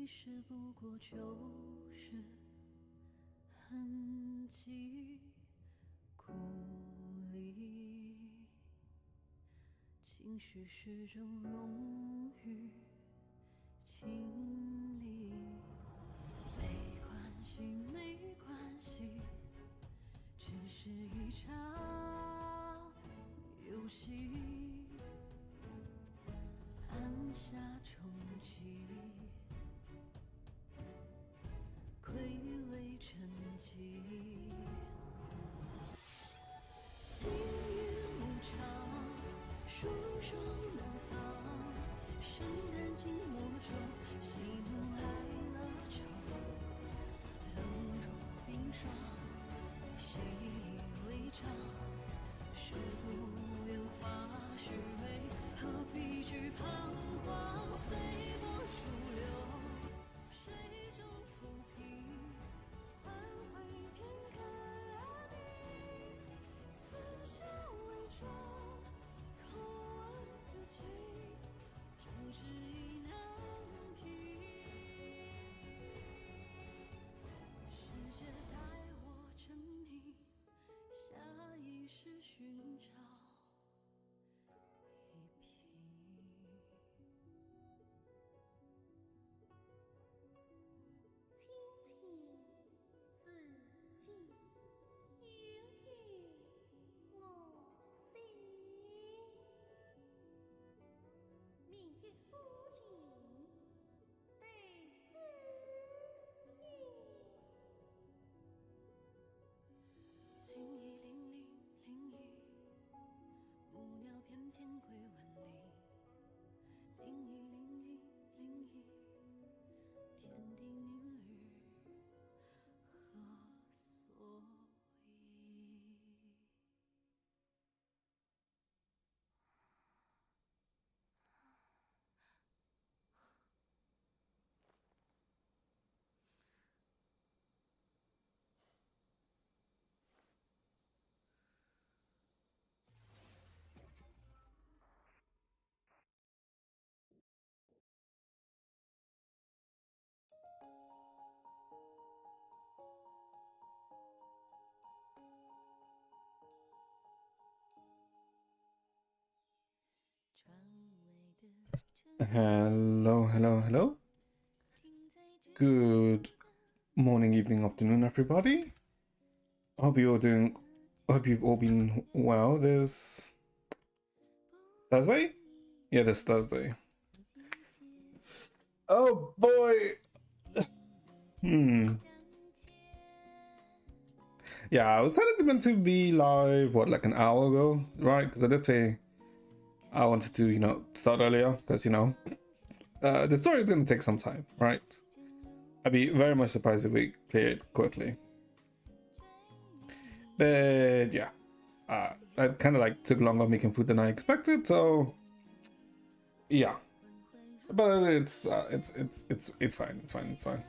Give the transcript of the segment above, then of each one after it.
其实不过就是痕迹，故里情绪始终融于情理。没关系，没关系，只是一场游戏，按下重启，归为沉寂。命运无常，束手难放，生旦净末中，喜怒哀乐愁，冷若冰霜，习以为常。世故圆滑虚伪，何必惧彷徨？随波逐流，水中浮萍，换回片刻安宁。四下为重，口问自己，终是意难平。世界待我沉溺，下意识寻找一平。清清自己，悠悠我心。明月疏情对子意。010001，木鸟翩翩归万里。010001，天地宁律何所依？Hello, hello, hello. Good morning, evening, afternoon, everybody. Hope you've all been well this Thursday? Yeah, this Thursday. Oh boy. Yeah, I was kind of meant to be live, like an hour ago, right? Because I did say I wanted to, start earlier, because, the story is going to take some time, right? I'd be very much surprised if we clear it quickly. But yeah, I kind of took longer making food than I expected, so yeah. But it's fine. It's fine.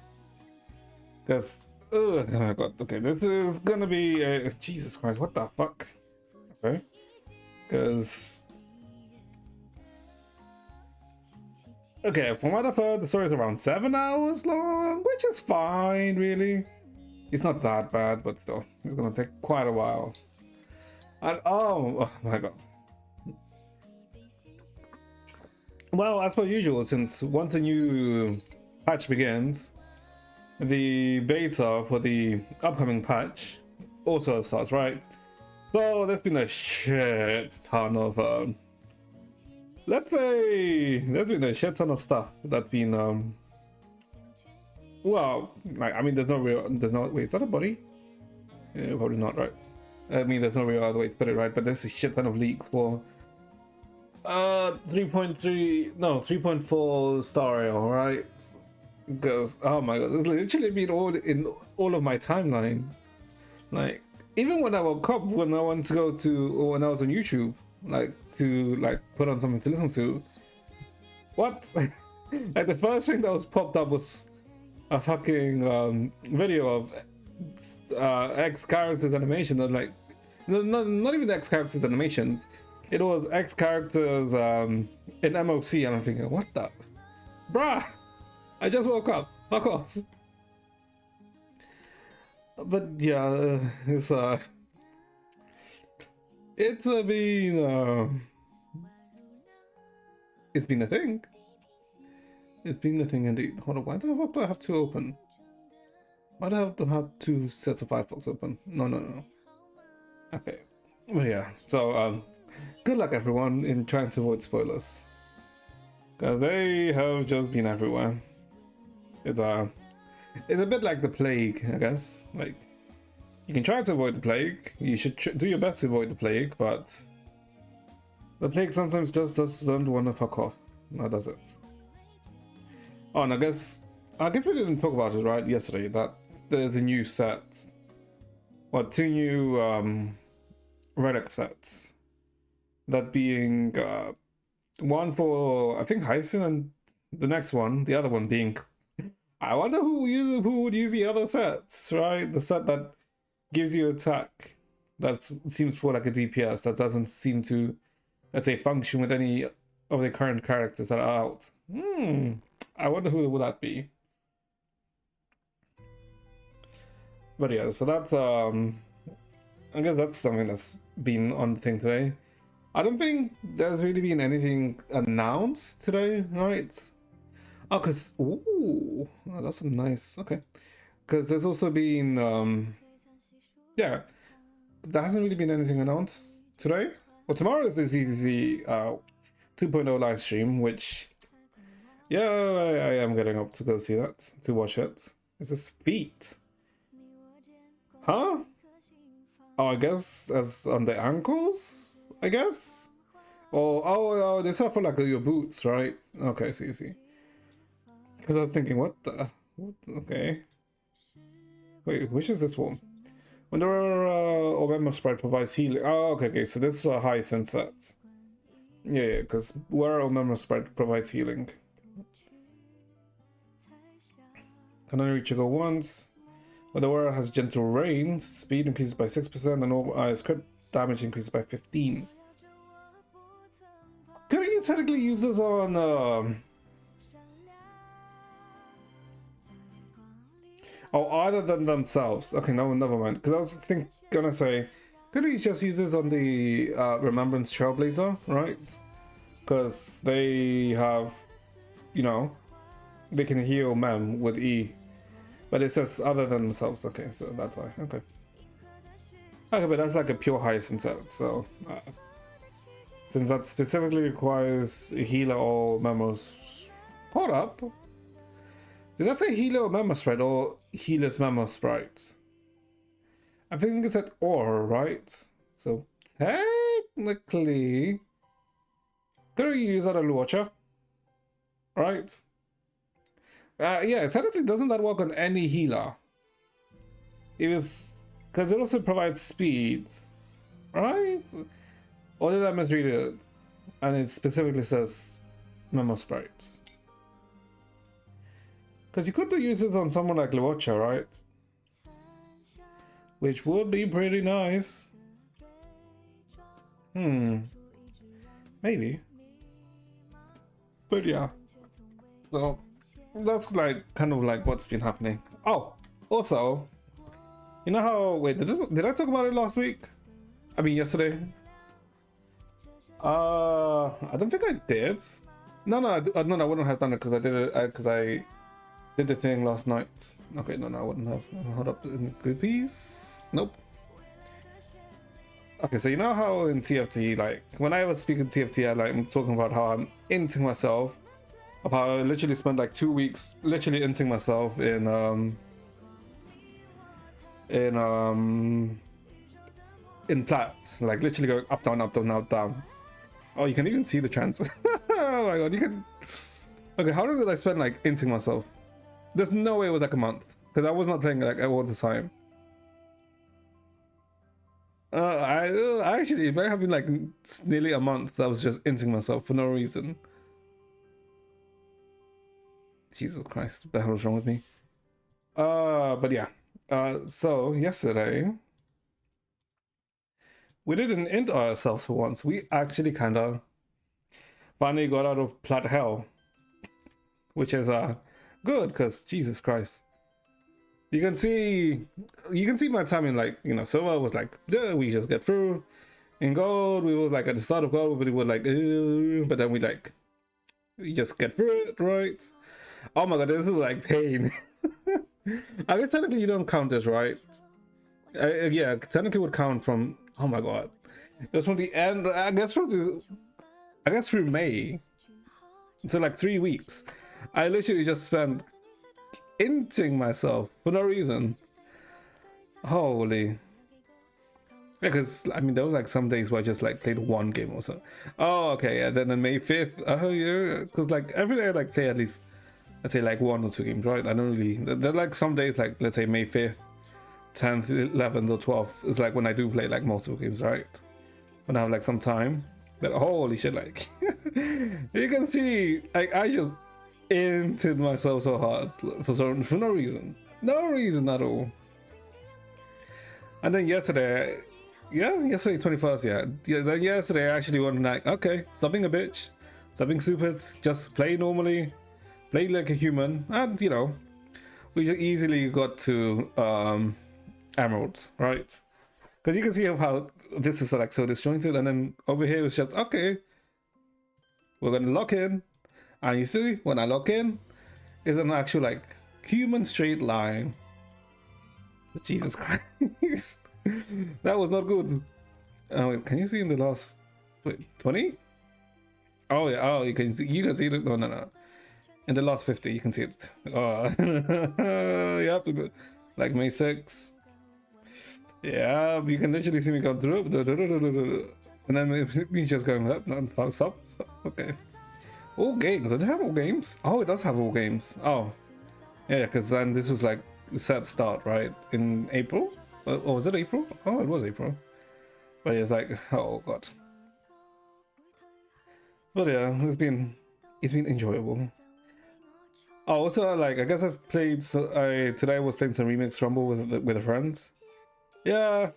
Because oh my god, okay, this is gonna be Jesus Christ, what the fuck? Okay, because okay, from what I've heard, the story is around 7 hours long, which is fine, really. It's not that bad, but still, it's gonna take quite a while. And oh my god. Well, as per usual, since once a new patch begins, the beta for the upcoming patch also starts, right? So there's been a shit ton of let's say there's been a shit ton of stuff that's been well, I mean, there's no wait, is that a body? Yeah, probably not, right? I mean, there's no real other way to put it, right? But there's a shit ton of leaks for 3.4 star rail, right? Because oh my god, it's literally been all of my timeline. Like even when I woke up, when I wanted to go to, or when I was on YouTube, to put on something to listen to, what? Like the first thing that was popped up was a fucking video of X characters animation. Of not even X characters animations. It was X characters in MOC, and I'm thinking, what the, bruh? I just woke up. Fuck off. But yeah, it's been a thing. It's been a thing indeed. Hold on, why the fuck do I have to open? Why do I have to have two sets of Firefox open? No. Okay. But yeah, so good luck everyone in trying to avoid spoilers. Because they have just been everywhere. It's a bit like the plague, I guess. Like, you can try to avoid the plague. You should do your best to avoid the plague, but the plague sometimes just doesn't want to fuck off. That does it. Oh, and I guess we didn't talk about it right yesterday. That the new sets, well, two new relic sets. That being one for I think Hyacin, and the next one, the other one being. I wonder who would use the other sets, right? The set that gives you attack that seems more like a DPS that doesn't seem to, let's say, function with any of the current characters that are out. I wonder who would that be. But yeah, so that's I guess that's something that's been on the thing today. I don't think there's really been anything announced today, right? Oh, cause ooh, that's a nice. Okay, because there's also been yeah, there hasn't really been anything announced today. Well, tomorrow is the ZZZ 2.0 live stream, which yeah, I am getting up to go see that, to watch it. It's this feet, huh? Oh, I guess as on the ankles, I guess. Oh, they suffer like your boots, right? Okay, see. Because I was thinking, what? Okay. Wait, which is this one? When there are Obama Sprite provides healing. Oh, okay. So this is a high sets. Yeah, because where Obama Sprite provides healing. Can only reach a goal once. When the Aura has gentle rain, speed increases by 6%, and all crit damage increases by 15. Couldn't you technically use this on oh, other than themselves? Okay, no, never mind. Because I was gonna say, couldn't you just use this on the Remembrance Trailblazer, right? Because they have, you know, they can heal Mem with E. But it says other than themselves. Okay, so that's why. Okay, but that's like a pure Hyacin set. So since that specifically requires a healer or Memos. Hold up. Did I say healer or Memo Sprite or healer's Memo Sprites? I think it said or, right? So technically, could we use that on Luocha? Right? Yeah, technically, doesn't that work on any healer? It was because it also provides speed, right? Or did I misread it? And it specifically says Memo Sprites. Because you could use it on someone like Luocha, right? Which would be pretty nice. Maybe. But yeah. So that's like kind of like what's been happening. Oh, also, you know how? Wait, did I talk about it last week? I mean, yesterday. I don't think I did. No, I wouldn't have done it because I did it because I did the thing last night. Okay, no, I wouldn't have. Hold up, goodies. Nope. Okay, so you know how in TFT, like when I was speaking TFT, I'm talking about how I'm inting myself. Of how I literally spent like 2 weeks literally inting myself in plats, like literally going up, down, down. Oh, you can even see the trends. Oh my god, you can. Okay, how long did I spend like inting myself? There's no way it was like a month because I was not playing like all the time. I actually, it might have been like nearly a month that I was just inting myself for no reason. Jesus Christ, what the hell is wrong with me? But yeah. So yesterday we didn't int ourselves for once. We actually kind of finally got out of plat hell, which is good, because Jesus Christ. You can see my timing, like, you know, Silver was like, yeah, we just get through. In Gold, we was like at the start of Gold, but we were like, but then we just get through it, right? Oh my god, this is like pain. I guess technically you don't count this, right? Yeah, technically would count from, oh my god. It was from the end, I guess through May. So like 3 weeks. I literally just spent inting myself for no reason. Holy. Because I mean, there was like some days where I just like played one game or so. Oh, okay, yeah. Then on May 5th, oh yeah, because like every day I like play at least, let's say like 1 or 2 games, right? I don't really. There are like some days, like let's say May 5th, 10th, 11th, or 12th is like when I do play like multiple games, right? When I have like some time. But holy shit, like you can see, like I just inted myself so hard for no reason, no reason at all. And then yesterday. Yeah, yesterday 21st, yeah. Then yesterday I actually went like, okay, stop being a bitch, stop being stupid, just play normally, play like a human, and you know, we just easily got to Emerald, right? Because you can see how this is like so disjointed, and then over here it's just, okay, we're gonna lock in, and you see, when I lock in, it's an actual like human straight line. Jesus Christ. That was not good. Wait, can you see in the last 20? Oh yeah, oh you can see it. No. In the last 50 you can see it. Oh yep, like May 6. Yeah, you can literally see me come through. And then me just going no, stop. Okay. All games. Does it have all games? Oh, it does have all games. Oh. Yeah, because then this was like set start, right? In April? Or was it April? Oh, it was April. But it's like, oh god. But yeah, it's been enjoyable. Oh, also like I guess I've played. Today I was playing some Remix Rumble with a friend. Yeah.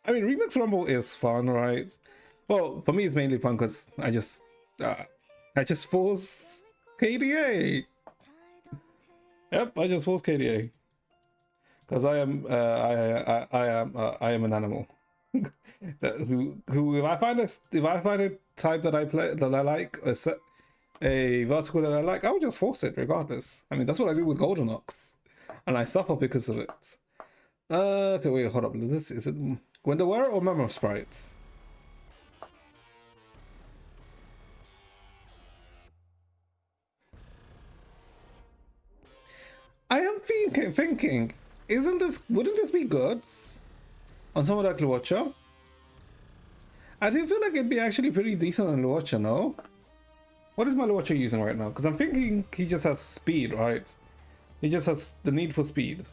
I mean, Remix Rumble is fun, right? Well, for me it's mainly fun because I just force KDA. Yep, I just force KDA. Because I am an animal. who if I find a type that I like, a vertical that I like, I would just force it regardless. I mean, that's what I do with Goldenox, and I suffer because of it. Okay, wait, hold up. Is it Gwendower or Memo Sprites? I am thinking. Wouldn't this be good on someone like Luocha? I do feel like it'd be actually pretty decent on Luocha, no? What is my Luocha using right now? Because I'm thinking he just has speed, right? He just has the need for speed.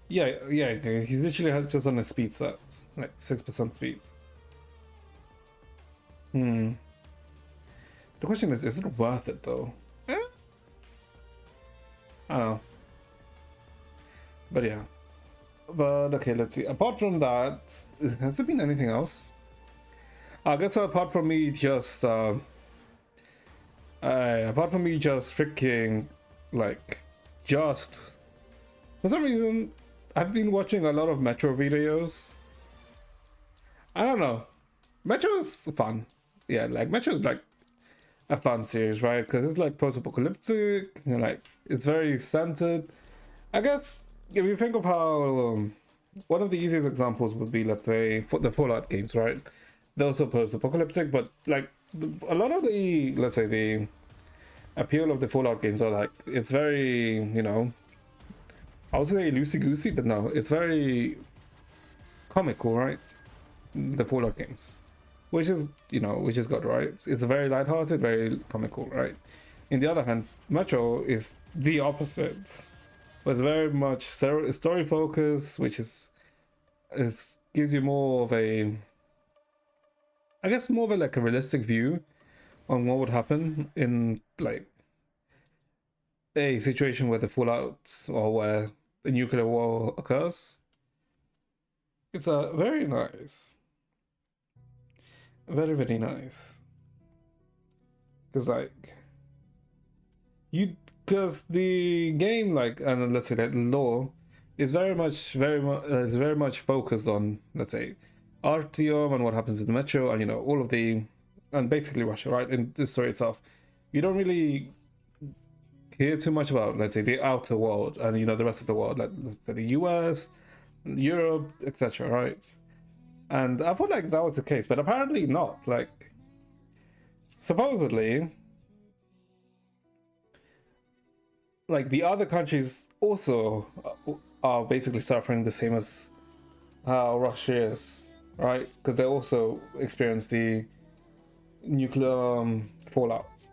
Yeah, he literally has just on a speed set, like 6% speed. The question is it worth it though? I don't know. But yeah. But okay, let's see. Apart from that, has there been anything else? I guess apart from me just freaking like just for some reason I've been watching a lot of Metro videos. I don't know. Metro is fun. Yeah, like Metro is like a fun series, right? Because it's like post-apocalyptic, you know, like it's very centered. I guess if you think of how one of the easiest examples would be, let's say, the Fallout games, right? They're also post-apocalyptic, but like a lot of the, let's say, the appeal of the Fallout games are like, it's very, you know, I would say loosey-goosey, but no, it's very comical, right? The Fallout games, which is good, right? It's very lighthearted, very comical, right? In the other hand, Metro is the opposite. It's very much story focused, which gives you more of a, I guess, more of a, like a realistic view on what would happen in like a situation where the fallout or where the nuclear war occurs. It's a very nice, very nice. Because like, you because the game, like, and let's say that lore is very much focused on, let's say, Artyom and what happens in the metro, and all of the, and basically Russia, right? In the story itself, you don't really hear too much about, let's say, the outer world and the rest of the world, like the US, Europe, etc., right? And I felt like that was the case, but apparently not. Like, supposedly, like, the other countries also are basically suffering the same as how Russia is, right? Because they also experience the nuclear fallout,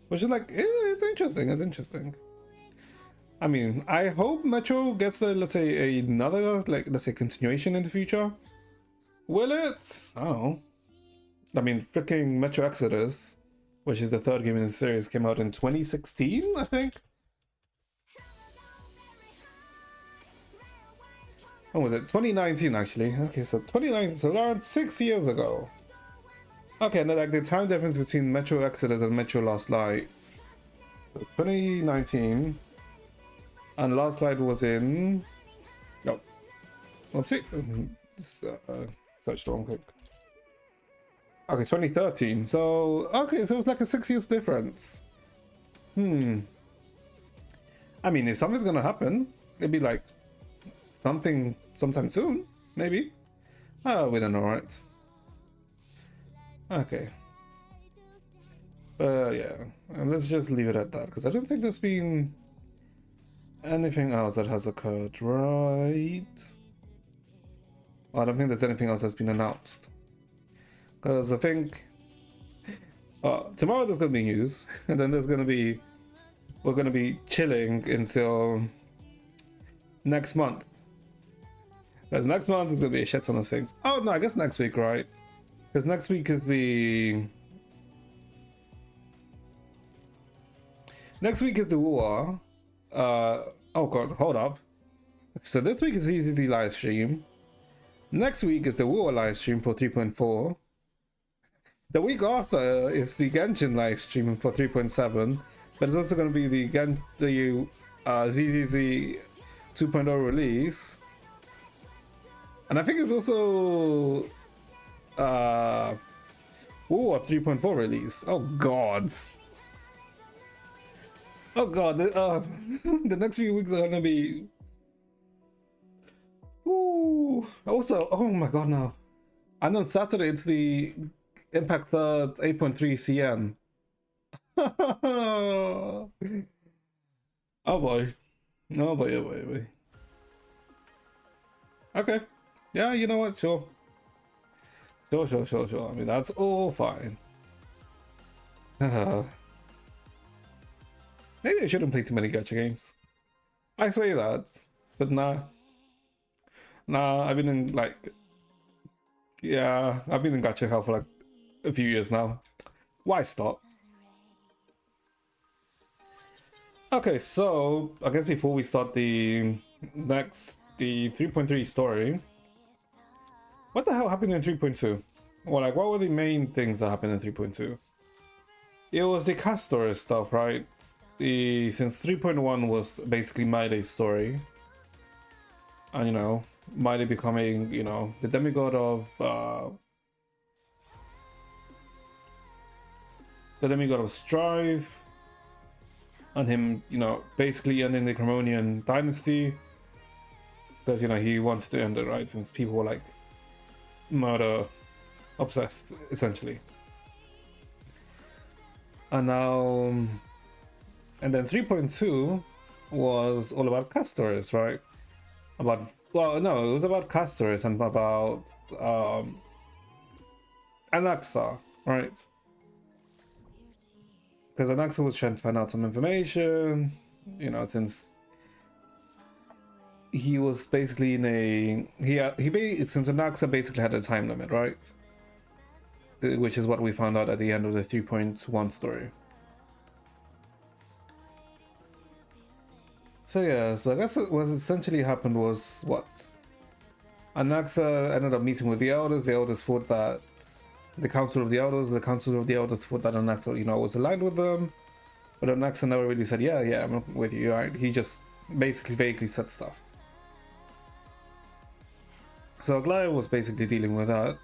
which is like, it's interesting. It's interesting. I mean, I hope Metro gets the, let's say, another, like, let's say, continuation in the future. Will it? I don't know. I mean, freaking Metro Exodus, which is the third game in the series, came out in 2016, I think. When was it? 2019, actually. Okay, so 2019, so around 6 years ago. Okay, and like the time difference between Metro Exodus and Metro Last Light. So 2019. And Last Light was in... No. Oopsie. Just, search the wrong thing. Okay, 2013. So, okay, so it was like a 6 years difference. I mean, if something's gonna happen, it'd be like something sometime soon, maybe. Oh, we don't know, right? Okay. Yeah, and let's just leave it at that, because I don't think there's been anything else that has occurred, right? I don't think there's anything else that's been announced. Because I think tomorrow there's going to be news, and then we're going to be chilling until next month. Because next month is going to be a shit ton of things. Oh no, I guess next week, right? Because next week is the... Next week is the war. Oh god, hold up. So this week is the ECT live stream. Next week is the war live stream for 3.4. The week after is the Genshin live stream for 3.7. But it's also going to be the ZZZ 2.0 release. And I think it's also War 3.4 release. Oh god. Oh god, the next few weeks are gonna be... Ooh. Also, oh my god, no. And on Saturday it's the Impact Third 8.3 CN. Oh boy. Oh boy, oh boy, oh boy. Okay. Yeah, you know what? Sure. Sure. I mean, that's all fine. Maybe I shouldn't play too many gacha games. I say that, but nah. I've been in like... Yeah, I've been in gacha hell for like a few years now. Why stop? Okay, so I guess before we start the 3.3 story, what the hell happened in 3.2? Well, like, what were the main things that happened in 3.2? It was the Castor stuff, right? Since 3.1 was basically Mayde's story, and Mayde becoming, the demigod of strife, and him, basically ending the Cremonian dynasty, because he wants to end it, right? Since people were like murder obsessed, essentially. And now, and then 3.2 was all about Castorus, right? It was about Castorus and about Anaxa, right? Because Anaxa was trying to find out some information, since he was basically since Anaxa basically had a time limit, right? Which is what we found out at the end of the 3.1 story. So yeah, so I guess what essentially happened was what? Anaxa ended up meeting with the Elders. The Elders thought that the Council of the Elders thought that Anaxa, was aligned with them. But Anaxa never really said, yeah, I'm with you, right? He just basically vaguely said stuff. So Aglaya was basically dealing with that.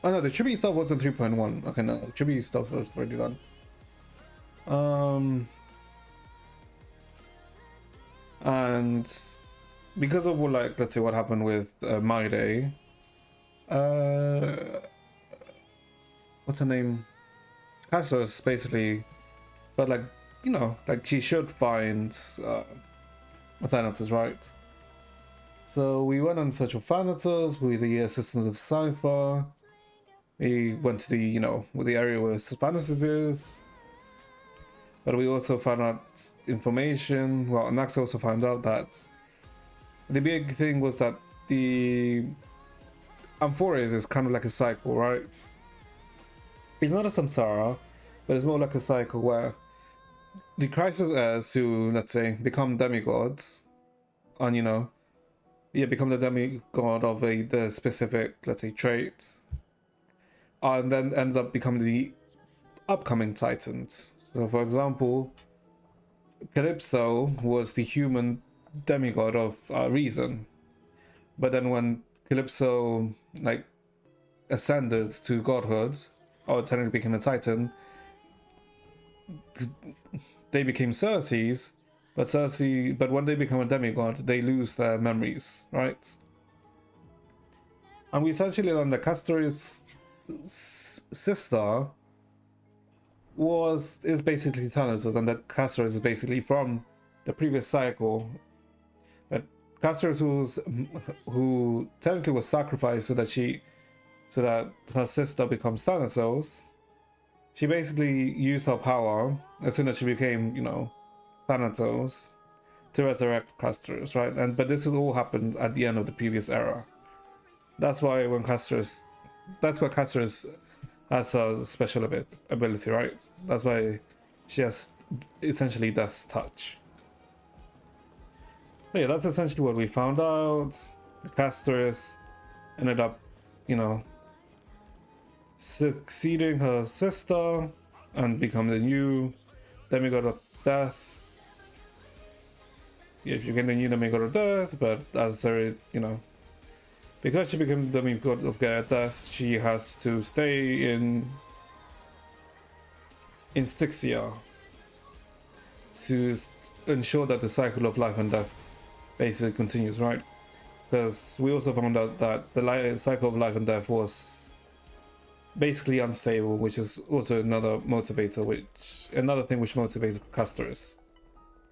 Oh no, the tribute stuff wasn't 3.1. Okay, no, tribute stuff was already done. And because of what, like, let's say what happened with My Day, what's her name? Cassos basically, but like, you know, like she should find Thanatos, right? So we went on search of Thanatos with the assistance of Cypher. We went to the, you know, with the area where Thanatos is. But we also found out information. Well, Nax also found out that the big thing was that the Amphoreus is kind of like a cycle, right? It's not a samsara, but it's more like a cycle where the Crisis heirs who, let's say, become demigods, and you know, become the demigod of the specific, let's say, trait, and then end up becoming the upcoming titans. So, for example, Calypso was the human demigod of reason, but then when Calypso like ascended to godhood, or technically became a titan, they became Circes. But when they become a demigod, they lose their memories, right? And we essentially learned that Castor's sister is basically Thanatos, and that Castor is basically from the previous cycle. But Castor, who technically was sacrificed so that her sister becomes Thanatos, she basically used her power as soon as she became, you know, Thanatos, to resurrect Castorus, right? But this has all happened at the end of the previous era. That's why Castorus has a special ability, right? That's why she has essentially Death's Touch. But yeah, that's essentially what we found out. Castorus ended up, you know, succeeding her sister and become the new demigod of death. Yeah, if you get the new demigod of death, but as you know, because she became the demigod of death, she has to stay in Styxia to ensure that the cycle of life and death basically continues, right? Because we also found out that the cycle of life and death was basically unstable, which is also another thing which motivates Castorus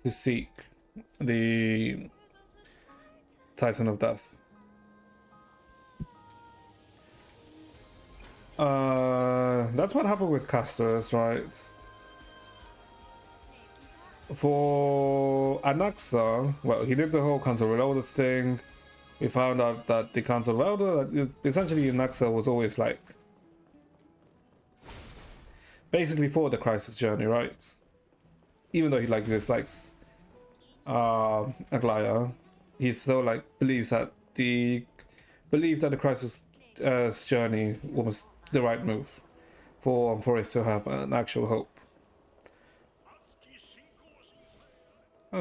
to seek the Titan of Death. That's what happened with Castorus, right? For Anaxa, well, he did the whole Council of Elders thing. We found out that the Council of Elders, essentially Anaxa was always like basically for the Crisis journey, right? Even though he like dislikes Aglaya, he still like believes that the Crisis journey was the right move for us to have an actual hope.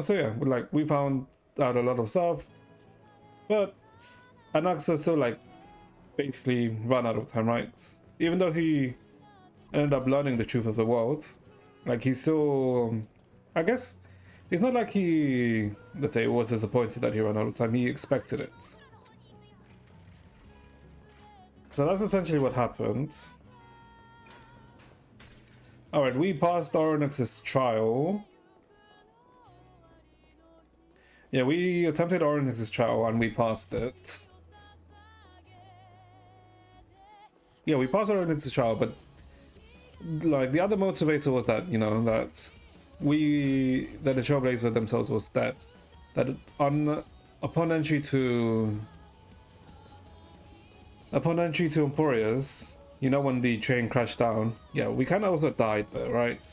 So yeah, like we found out a lot of stuff, but Anaxa still like basically run out of time, right? Even though he ended up learning the truth of the world, like he's still, I guess, it's not like he, let's say, was disappointed that he ran out of time. He expected it. So that's essentially what happened. Alright, we passed Oryx's trial. Yeah, we attempted Oryx's trial and we passed it. Yeah, we passed Oryx's trial, but like the other motivator was that, you know, that the Trailblazer themselves was dead. That upon entry to Emporius, you know, when the train crashed down, yeah, we kind of also died there, right?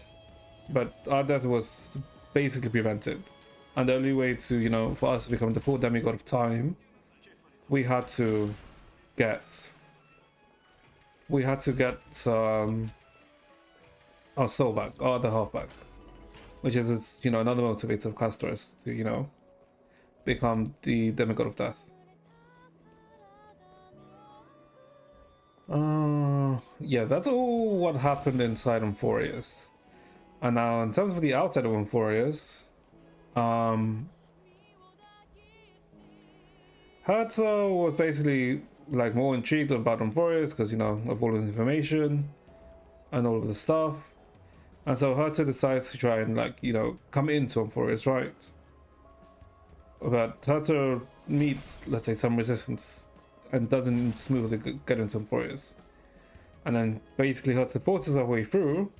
But our death was basically prevented. And the only way to, you know, for us to become the full demigod of time, we had to get we had to get our soul back, or the half back, which is another motivator of Castorus to become the demigod of death. Yeah, that's all what happened inside Amphorius. And now in terms of the outside of Amphorius, Herta was basically like more intrigued about Amphorius because of all of the information and all of the stuff. And so Herta decides to try and come into Amphorius, right? But Herta meets, let's say, some resistance and doesn't smoothly get into Amphorius. And then basically Herta forces her way through.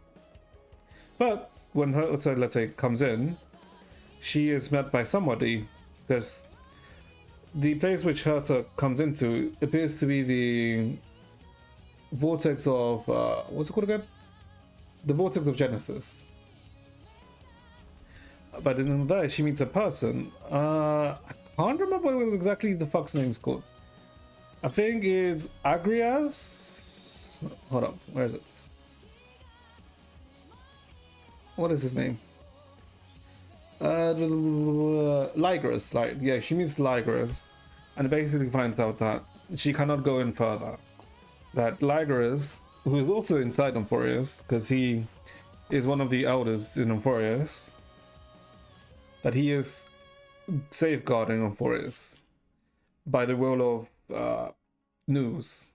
But when Herta, let's say, comes in, she is met by somebody, because the place which Herta comes into appears to be the vortex of, what's it called again? The vortex of Genesis. But in there, she meets a person. I can't remember what exactly the fuck's name's called. I think it's Agrias. Hold up, where is it? What is his name? Ligras. Yeah, she meets Ligras, and basically finds out that she cannot go in further. That Ligras, who is also inside Amphorius, because he is one of the elders in Amphorius, that he is safeguarding Amphorius by the will of News,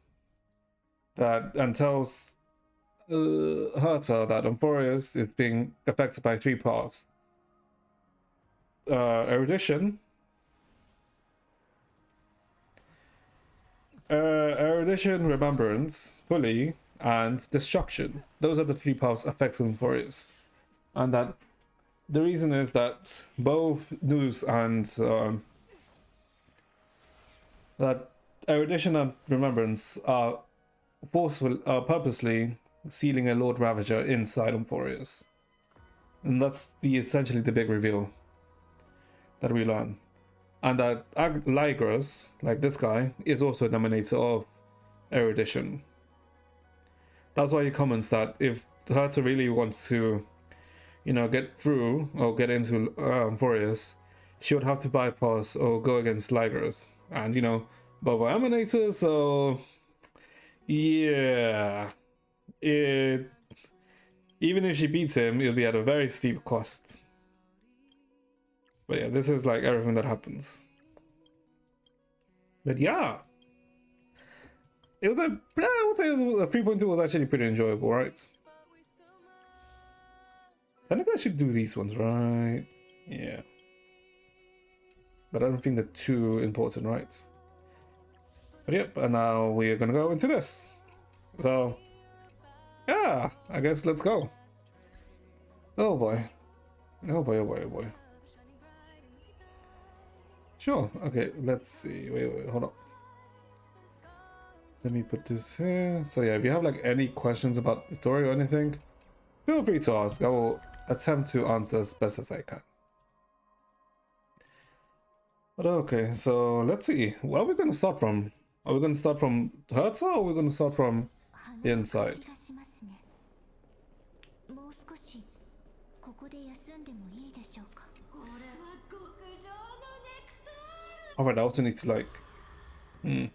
that and tells Herta that Amphorius is being affected by three paths: erudition, remembrance, fully, and destruction. Those are the three paths affecting Amphorius, and that the reason is that both News and that erudition and remembrance are purposely sealing a Lord Ravager inside Amphorius, and that's essentially the big reveal that we learn. And that Ligras, like this guy, is also a dominator of erudition. That's why he comments that if Herta really wants to, get through or get into Amphorius, she would have to bypass or go against Ligras. And, both are emanators, so yeah. Even if she beats him, it'll be at a very steep cost. But yeah, this is like everything that happens. But yeah, it was I would say a 3.2 was actually pretty enjoyable, right? I think I should do these ones, right? Yeah. But I don't think they're too important, right? But yep, and now we are gonna go into this. So yeah, I guess let's go. Oh boy. Oh boy, oh boy, oh boy. Sure, okay, let's see. Wait, hold on. Let me put this here. So yeah, if you have like any questions about the story or anything, feel free to ask. I will attempt to answer as best as I can. But okay, so let's see. Where are we gonna start from? Are we gonna start from Herta, or are we gonna start from the inside? Alright, I also need to like... I'm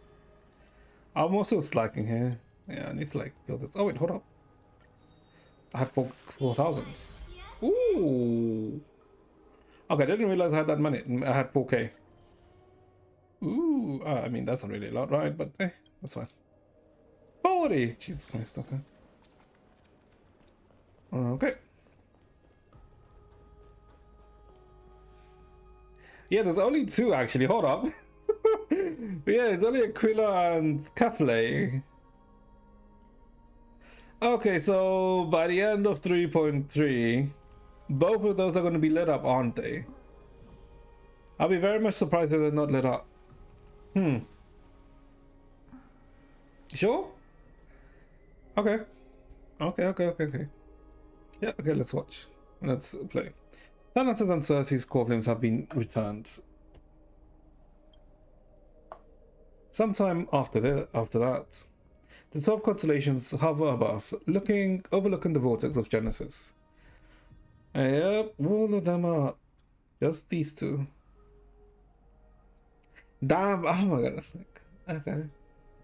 also slacking here. Yeah, I need to like build this. Oh wait, hold up. I had 4,000. Ooh. Okay, I didn't realize I had that money. I had 4k. Ooh, I mean, that's not really a lot, right? But that's fine. 40! Jesus Christ, okay. Okay. Yeah, there's only two actually. Hold up. Yeah, it's only Aquila and Capley. Okay, so by the end of 3.3, both of those are going to be lit up, aren't they? I'll be very much surprised if they're not lit up. Sure? Okay. Okay. Yeah, okay, let's watch. Let's play. Thanatos and Cersei's core flames have been returned. Sometime after that, The 12 constellations hover above, overlooking the vortex of Genesis. Yep, all of them are just these two. Damn! Oh my god! Okay.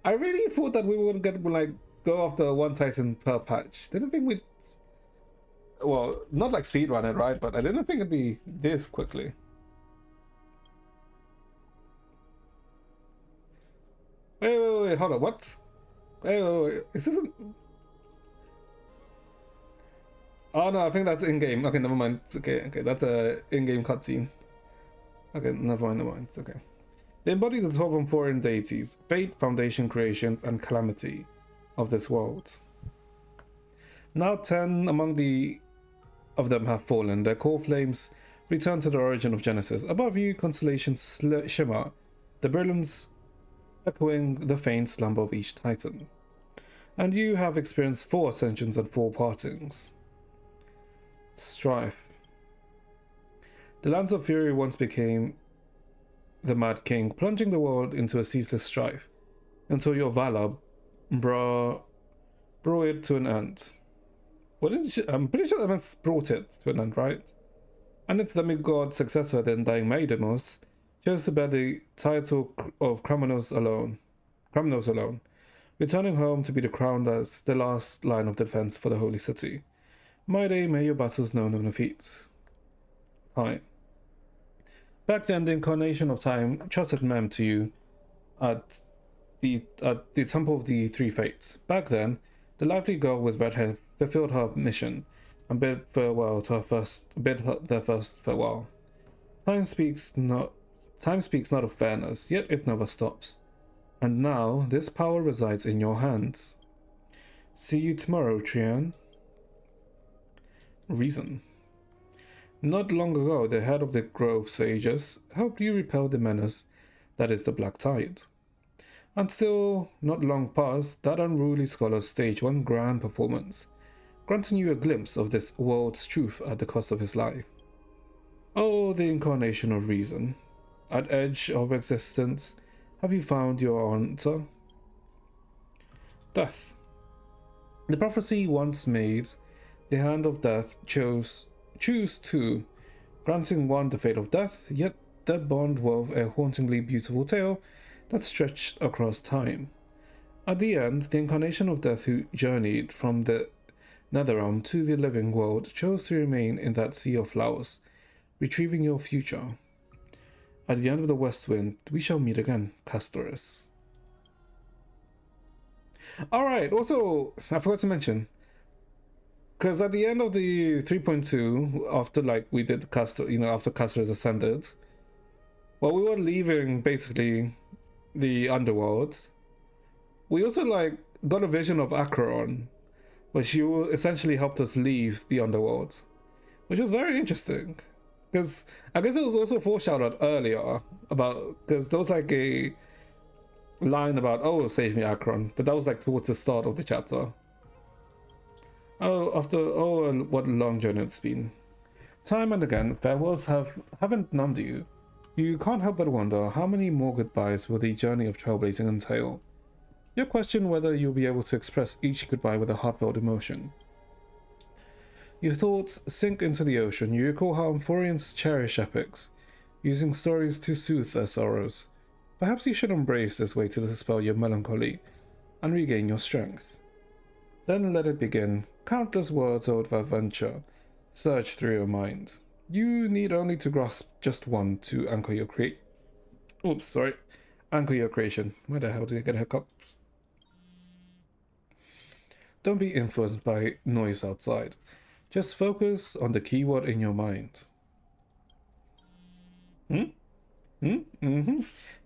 I really thought that we would get like go after one Titan per patch. Didn't think we'd. Well, not like speedrun it, right? But I didn't think it'd be this quickly. Wait, hold on, what? Wait, is this an... Oh no, I think that's in-game. Okay, never mind. Okay, that's a in-game cutscene. Okay, never mind, it's okay. They embody the 12 foreign deities, fate, foundation, creations, and calamity of this world. Now 10 among of them have fallen. Their core flames return to the origin of Genesis. Above you, constellations shimmer, the brilliance echoing the faint slumber of each Titan. And you have experienced 4 ascensions and 4 partings. Strife. The lands of fury once became the Mad King, plunging the world into a ceaseless strife, until your valor brought it to an end. I'm pretty sure that means brought it to an end, right? And its demigod successor, the undying Maidemos, chose to bear the title of Kramenos alone, returning home to be crowned as the last line of defense for the holy city. May your battles know no defeats. Time. Back then, the incarnation of time trusted Mem to you at the Temple of the Three Fates. Back then, the lively girl with red hair fulfilled her mission and bid their first farewell. Time speaks not of fairness, yet it never stops. And now this power resides in your hands. See you tomorrow, Trian. Reason. Not long ago, the head of the Grove Sages helped you repel the menace that is the Black Tide. And still, not long past, that unruly scholar staged one grand performance, granting you a glimpse of this world's truth at the cost of his life. Oh, the incarnation of reason. At edge of existence, have you found your answer? Death. The prophecy once made, the hand of death choose two, granting one the fate of death, yet their bond wove a hauntingly beautiful tale that stretched across time. At the end, the incarnation of death who journeyed from the Netherrealm to the living world chose to remain in that sea of flowers, retrieving your future. At the end of the West Wind, we shall meet again, Castoris. Alright, also, I forgot to mention, because at the end of the 3.2, after we did after Castoris ascended, while we were leaving basically the underworld, we also got a vision of Acheron, where she essentially helped us leave the underworld, which was very interesting. Because I guess it was also foreshadowed earlier because there was a line about, oh, save me, Acheron, but that was towards the start of the chapter. What a long journey it's been. Time and again, farewells haven't numbed you. You can't help but wonder how many more goodbyes will the journey of trailblazing entail. You question whether you'll be able to express each goodbye with a heartfelt emotion. Your thoughts sink into the ocean. You recall how Amphorians cherish epics, using stories to soothe their sorrows. Perhaps you should embrace this way to dispel your melancholy and regain your strength. Then let it begin. Countless words of adventure surge through your mind. You need only to grasp just one to anchor your anchor your creation. Where the hell did I get hiccups? Don't be influenced by noise outside. Just focus on the keyword in your mind. It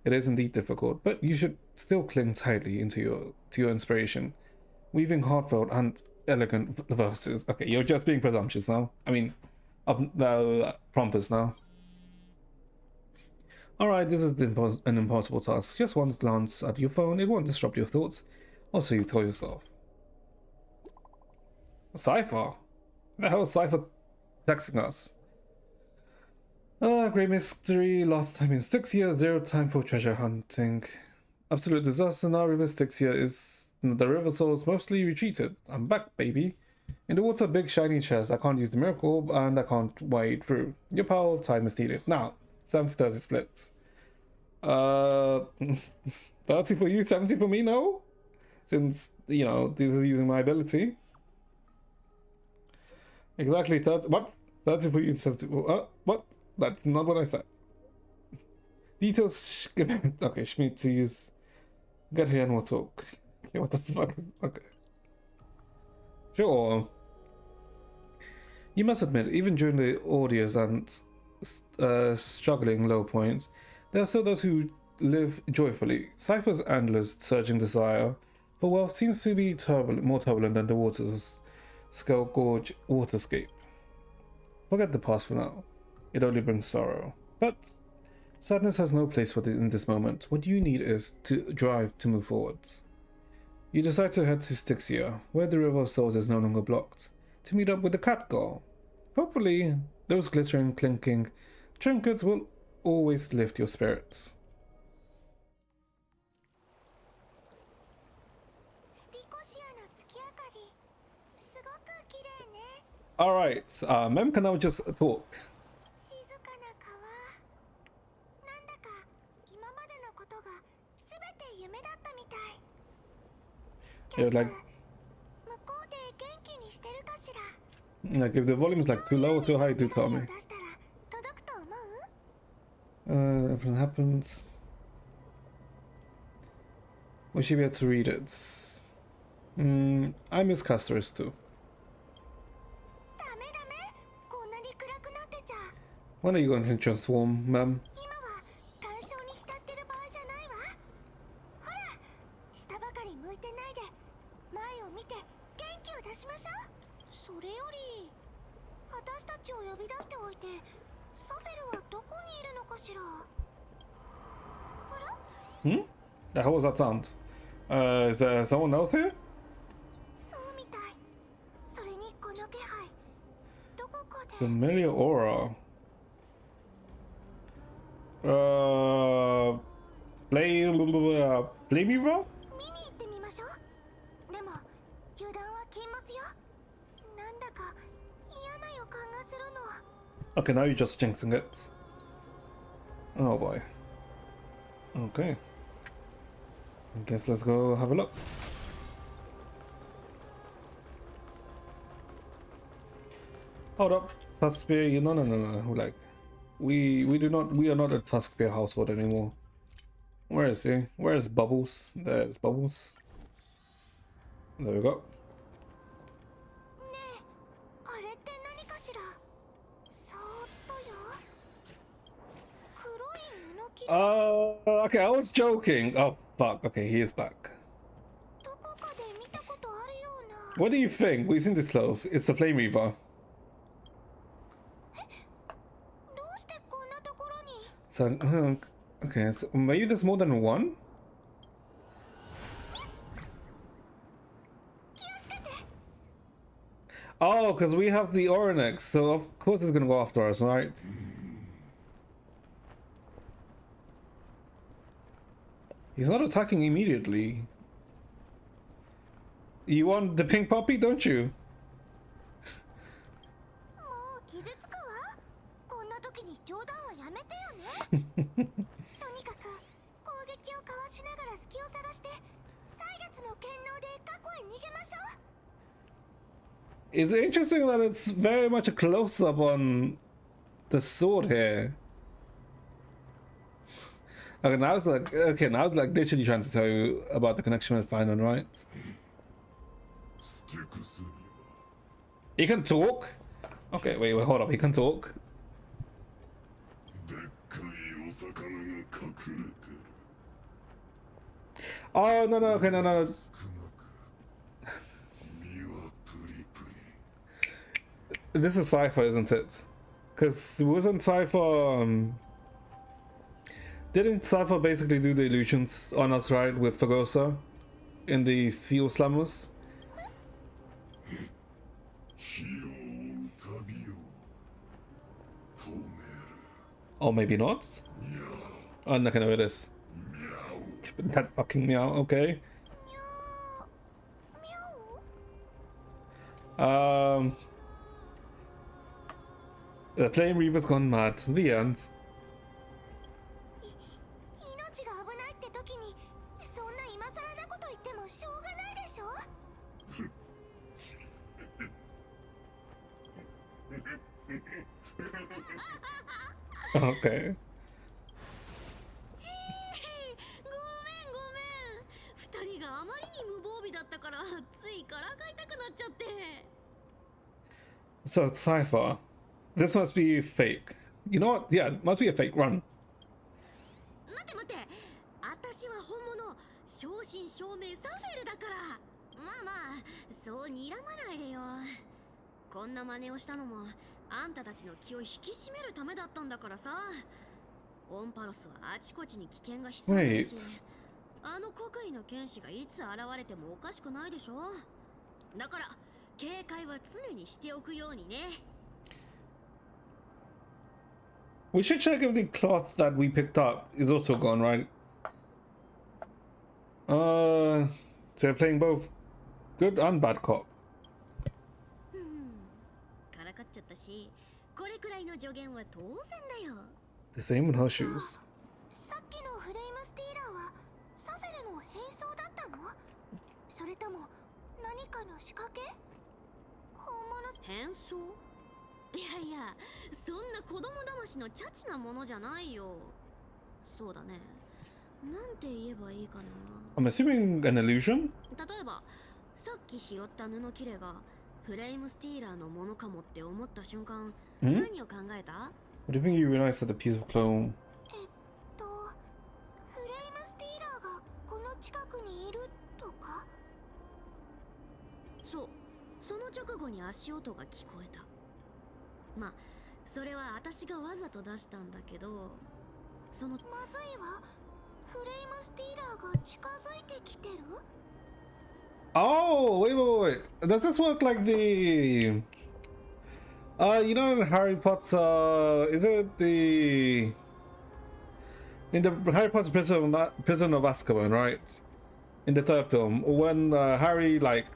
is indeed difficult, but you should still cling tightly to your inspiration, weaving heartfelt and elegant verses. Okay, you're just being presumptuous now. I mean, pompous now. Alright, this is an impossible task. Just one glance at your phone, it won't disrupt your thoughts. Also, you tell yourself. Cypher? The hell is Cypher texting us? Great mystery, lost time in Styxia, zero time for treasure hunting. Absolute disaster now, River Styxia is the river souls mostly retreated. I'm back, baby. In the water, big shiny chest. I can't use the miracle, and I can't wade through. Your power of time is needed. Now, 70-30 splits. 30 for you, 70 for me, no? Since, you know, this is using my ability. Exactly 30. What? 30 for you, 70 for. What? That's not what I said. Details. Okay, Schmidt to use. Get here and we'll talk. Okay, what the fuck is. Okay. Sure. You must admit, even during the audios and struggling low points, there are still those who live joyfully. Cypher's endless surging desire for wealth seems to be more turbulent than the waters of Skull Gorge waterscape. Forget the past for now. It only brings sorrow. But sadness has no place for in this moment. What you need is to drive to move forwards. You decide to head to Styxia, where the River of Souls is no longer blocked, to meet up with the cat girl. Hopefully, those glittering, clinking trinkets will always lift your spirits. Alright, Mem can now just talk. Yeah, like if the volume is like too low or too high, do tell me. If it happens, we should be able to read it. I miss Castor's too. When are you going to transform, ma'am? The hell was that sound? Is there someone else here? Familiar aura. Play me wrong? Okay, now you're just jinxing it. Oh boy. Okay. I guess let's go have a look. Hold up, Tuskbear. No. Like, we are not a Tuskbear household anymore. Where is he? Where is Bubbles? There's Bubbles. There we go. Okay, I was joking. Oh fuck. Okay, he is back. What do you think? We've seen this loaf. It's the Flame Reaver. So, okay, so maybe there's more than one? Oh, because we have the Oronex, so of course it's gonna go after us, right? He's not attacking immediately. You want the pink puppy, don't you? It's interesting that it's very much a close-up on the sword here. Okay, now it's like literally trying to tell you about the connection with Finon, right? He can talk? Okay, wait, hold up, he can talk? Oh, no, okay, no. This is Cypher, isn't it? Because wasn't Cypher, didn't Cypher basically do the illusions on us, right, with Fagosa in the Seal Slammers? Or maybe not? I'm not gonna know it is. That fucking meow, okay. Um, the Flame Reaver's gone mad. The end. 命が危ないって時にそんな今更なこと言ってもしょうがないでしょ。 Okay. ごめんごめん、二人があまりに無防備だったからついからかいたくなっちゃって。 So it's Cypher. This must be fake. You know what? Yeah, it must be a fake run. 待て待て、私は本物、正真正銘サフェルだから。まあまあ、そう睨まないでよ。こんな真似をしたのもあんたたちの気を引き締めるためだったんだからさ。オンパロスはあちこちに危険が潜んでるし、あの国威の剣士がいつ現れてもおかしくないでしょ。だから警戒は常にしておくようにね。 We should check if the cloth that we picked up is also gone, right? So they're playing both good and bad cop. からかっちゃったし、これくらいの助言は当然だよ。 The same with her shoes. さっきのフレイムスティーラーはサフェルの変装だったの？それとも何かの仕掛け？本物変装？いやいや、そんな子供騙しのチャチなものじゃないよ。そうだね。なんて言えばいいかな。 I'm assuming an illusion? 例えば、さっき拾った布切れがフレイムスティーラーのものかもって思った瞬間、何を考えた？ What do you think you realized that the piece of clone? フレイムスティーラーがこの近くにいるとか？そう、その直後に足音が聞こえた。まあ、それは私がわざと出したんだけど、そのまずいわ。フレイムスティーラーが近づいてきてる？ Oh, wait. Does this work like the... you know in Harry Potter... Is it the... In the Harry Potter Prison of Azkaban, right? In the third film, when Harry, like...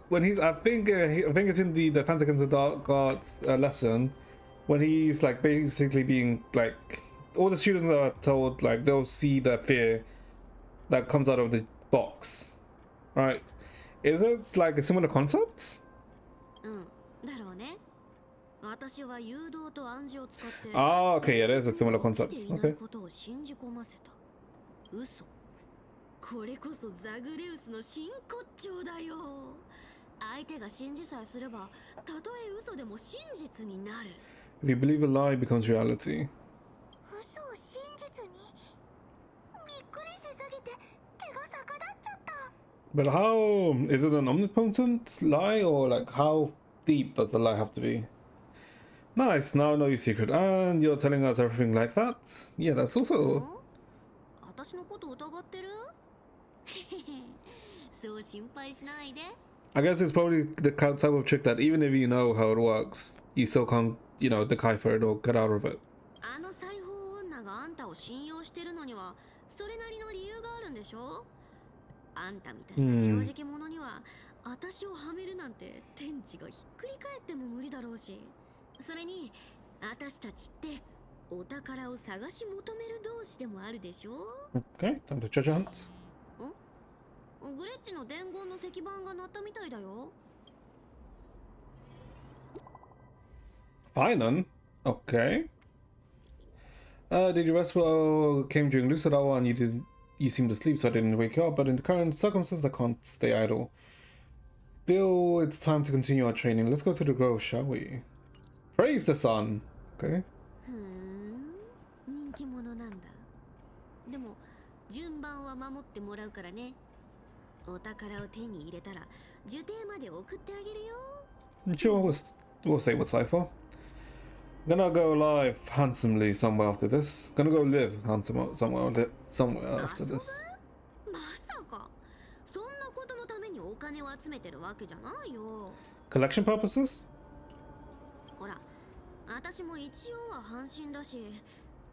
When he's... I think it's in the Defense Against the Dark Arts lesson, when he's, like, basically being, like... All the students are told, like, they'll see the fear that comes out of the box. Right. Is it like a similar concept? だろうね。私は誘導と暗示を使って Ah, okay, yeah, there's a similar concept. 生きていな Okay. いことを信じ込ませた。嘘。これこそザグレウスの真骨頂だよ。相手が信じさえすれば、たとえ嘘でも真実になる。 If you believe a lie, it becomes reality. 嘘を真実に？びっくりしすぎて毛が逆立っちゃった。 But how... Is it an omnipotent lie, or like how deep does the lie have to be? Nice, now I know your secret, and you're telling us everything like that? Yeah, that's also... 私のこと疑ってる？そう心配しないで。 I guess it's probably the type of trick that even if you know how it works, you still can't, you know, decipher it or get out of it. あの裁縫女があんたを信用してるのにはそれなりの理由があるんでしょ？あんたみたいな正直者には私をはめるなんて天地がひっくり返っても無理だろうし、それに私たちってお宝を探し求める同士でもあるでしょ？ Okay, time to judge hunt. グレッチの伝言の石板が鳴ったみたいだよ。 Fine then. Okay. Did you rest well? Came during lucid hour and you seemed asleep, so I didn't wake you up, but in the current circumstances I can't stay idle. Feel it's time to continue our training. Let's go to the grove, shall we? Praise the sun. Okay. 人気者なんだ。でも順番は守ってもらうからね。お宝を手に入れたら呪帝まで送ってあげるよ。 Sure, we'll stay with Cypher. Gonna go live handsomely somewhere after this. Gonna go live somewhere after this. まさかそんなことのためにお金を集めてるわけじゃないよ。 Collection purposes? ほら、私も一応は半身だし、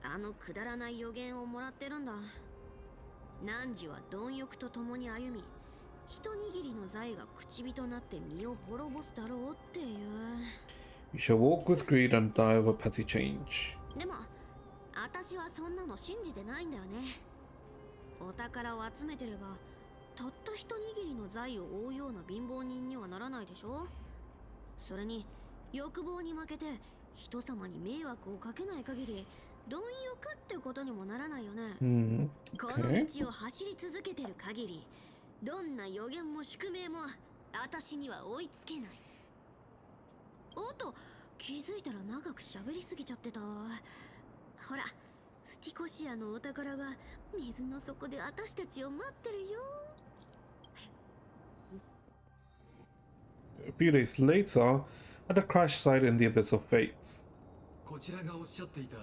あのくだらない予言をもらってるんだ。汝は貪欲と共に歩み、一握りの財が口火となって身を滅ぼすだろうっていう。 You shall walk with greed and die of a petty change. でも私はそんなの信じてないんだよね。お宝を集めてればたった一握りの財を追うような貧乏人にはならないでしょ。それに欲望に負けて人様に迷惑をかけない限り貪欲ってことにもならないよね。Hmm. この Okay. 道を走り続けてる限りどんな予言も宿命も私には追いつけない。おっと、気づいたら長く喋りすぎちゃってた。ほら、スティコシアのお宝が水の底で私たちを待ってるよ。 A few days later, at the crash site in the Abyss of Fates. こちらがおっしゃっていた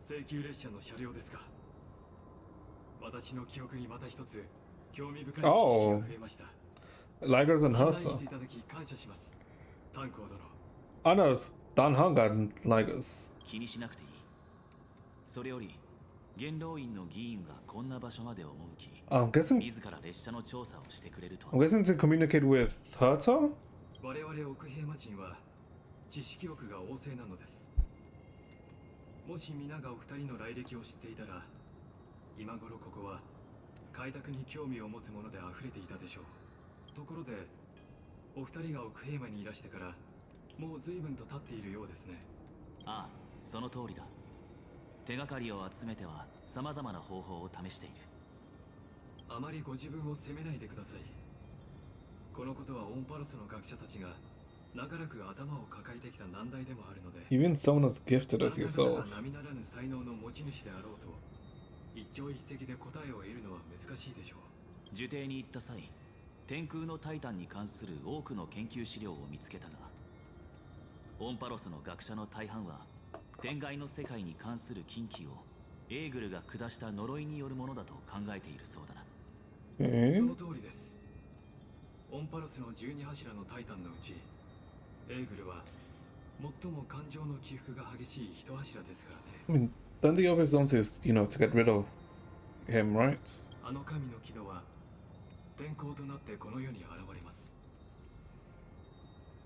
請求列車の車両ですか。私の記憶にまた一つ興味深い知識が増えました。Ligers and 案内し Hertha. ていただき感謝します。炭鉱殿。 I know it's Dan Hunger and Ligers. 気にしなくていい。それより元老院の議員がこんな場所まで赴き、 I'm guessing 自ら列車の調査をしてくれると I'm は。 guessing to communicate with Hertha? 我々奥平魔人は知識欲が旺盛なのです。もし皆がお二人の来歴を知っていたら、今頃ここは開拓に興味を持つもので溢れていたでしょう。ところで、お二人が奥平魔にいらしてからもう随分と経っているようですね。ああ、その通りだ。手がかりを集めては様々な方法を試している。あまりご自分を責めないでください。このことはオンパロスの学者たちが長らく頭を抱えてきた難題でもあるので、 Even someone as gifted as あなた yourself. が並ならぬ才能の持ち主であろうと、一朝一夕で答えを得るのは難しいでしょう。受定に行った際、天空のタイタンに関する多くの研究資料を見つけたが、オンパロスの学者の大半は天外の世界に関する禁忌をエーグルが下した呪いによるものだと考えているそうだな。Okay. その通りです。オンパロスの12柱のタイタンのうち、エーグルは最も感情の起伏が激しい一柱ですからね。 I mean, then the obvious answer is, you know, to get rid of him, right? あの神の木戸は天候となってこの世に現れます。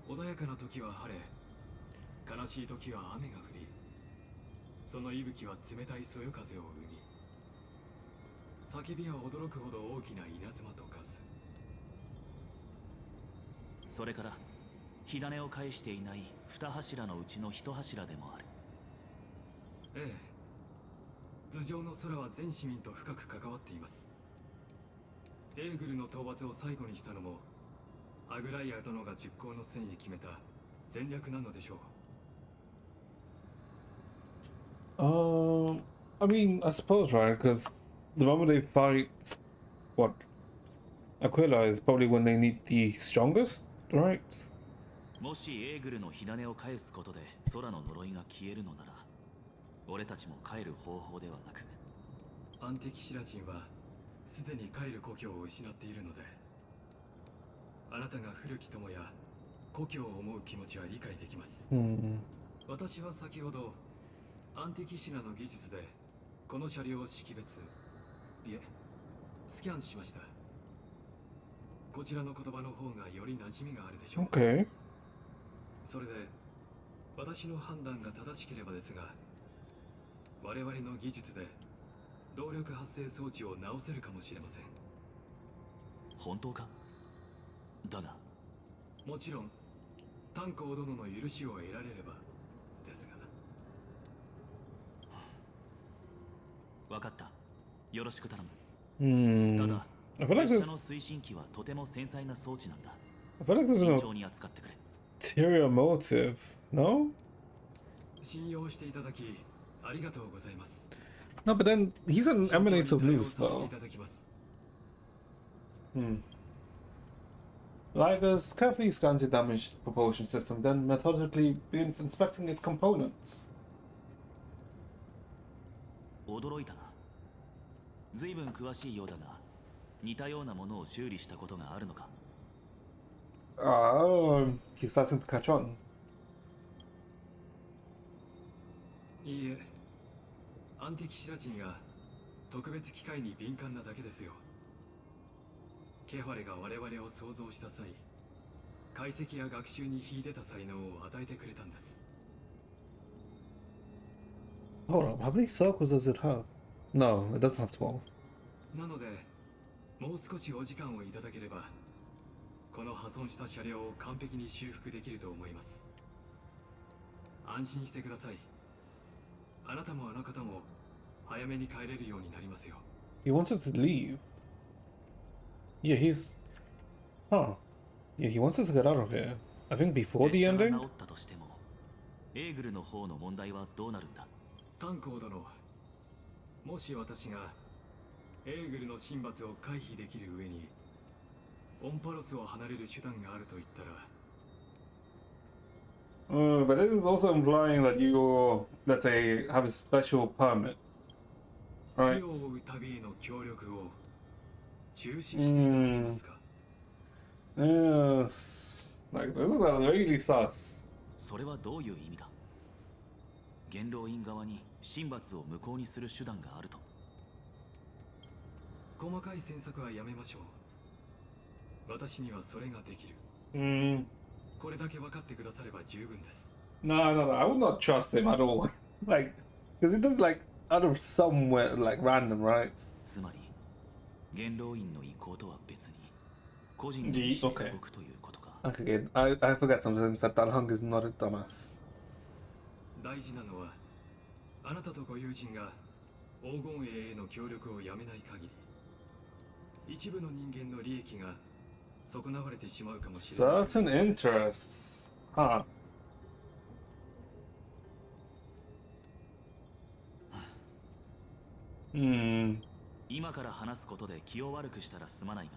穏やかな時は晴れ、悲しい時は雨が降り、その息吹は冷たいそよ風を生み、叫びは驚くほど大きな稲妻と化す。それから火種を返していない二柱のうちの一柱でもある。ええ、頭上の空は全市民と深く関わっています。エーグルの討伐を最後にしたのもアグライア殿が熟考の末に決めた戦略なのでしょう。 I mean, I suppose, right? Because the moment they fight, what, Aquila is probably when they need the strongest, right? もしエーグルの火種を返すことで空の呪いが消えるのなら、俺たちも帰る方法ではなく、アンティキシラ人はすでに帰る故郷を失っているので、あなたが古き友や故郷を思う気持ちは理解できます。 Hmm. 私は先ほどアンティキシラの技術でこの車両を識別、いえスキャンしました。こちらの言葉の方がより馴染みがあるでしょう。 Okay. それで私の判断が正しければですが、我々の技術で動力発生装置を直せるかもしれません。本当か？だがもちろん炭鉱殿の許しを得られればですが。分かった。よろしく頼む。た Hmm. だ I feel like 列車 there's, の推進機はとても繊細な装置なんだ。 I feel like there's 慎 an 重に扱ってくれ。 ulterior motive. No? 信用していただきありがとうございます。 No, but then he's an 慎重に emanate of 対応 news, させて though. いただきます。 Ligers carefully scans the damaged propulsion system, then methodically begins inspecting its components. 驚いたな。随分詳しいようだが、似たようなものを修理したことがあるのか？ He's starting to catch on. いいえ、アンティキシラ人が特別機械に敏感なだけですよ。ケファレが我々を創造した際、解析や学習に秀でた才能を与えてくれたんです。 Hold up, how many circles does it have? No, it doesn't have 12. なのでもう少しお時間をいただければこの破損した車両を完璧に修復できると思います。安心してください。あなたもあの方も早めに帰れるようになりますよ。 He wants us to leave. Yeah, he's... Huh. Yeah, he wants us to get out of here. I think before the 列車が ending? 治ったとしてもエーグルの方の問題はどうなるんだ。炭鉱殿、もし私がエーグルの神罰を回避できる上にオンパロスを離れる手段があると言ったら、 But this is also implying that you, let's say, have a special permit. 費 Right? 用を追う旅への協力を中止していただけますか。 Yes. Like, this is really sus. それはどういう意味だ。元老院側に神罰を無効にする手段があると。細かい詮索はやめましょう。私にはそれができる。 Mm. これだけ分かってくだされば十分です。 No, I would not trust him at all. Like, because it does like out of somewhere, like random, right? つまり元老院の意向とは別に個人の意思で動くということか。 Okay, I forget sometimes that Dalhung is not a dumbass. 大事なのはあなたとご友人が黄金栄への協力をやめない限り一部の人間の利益が損なわれてしまうかもしれない。 Certain interests. Huh. 今から話すことで気を悪くしたらすまないが、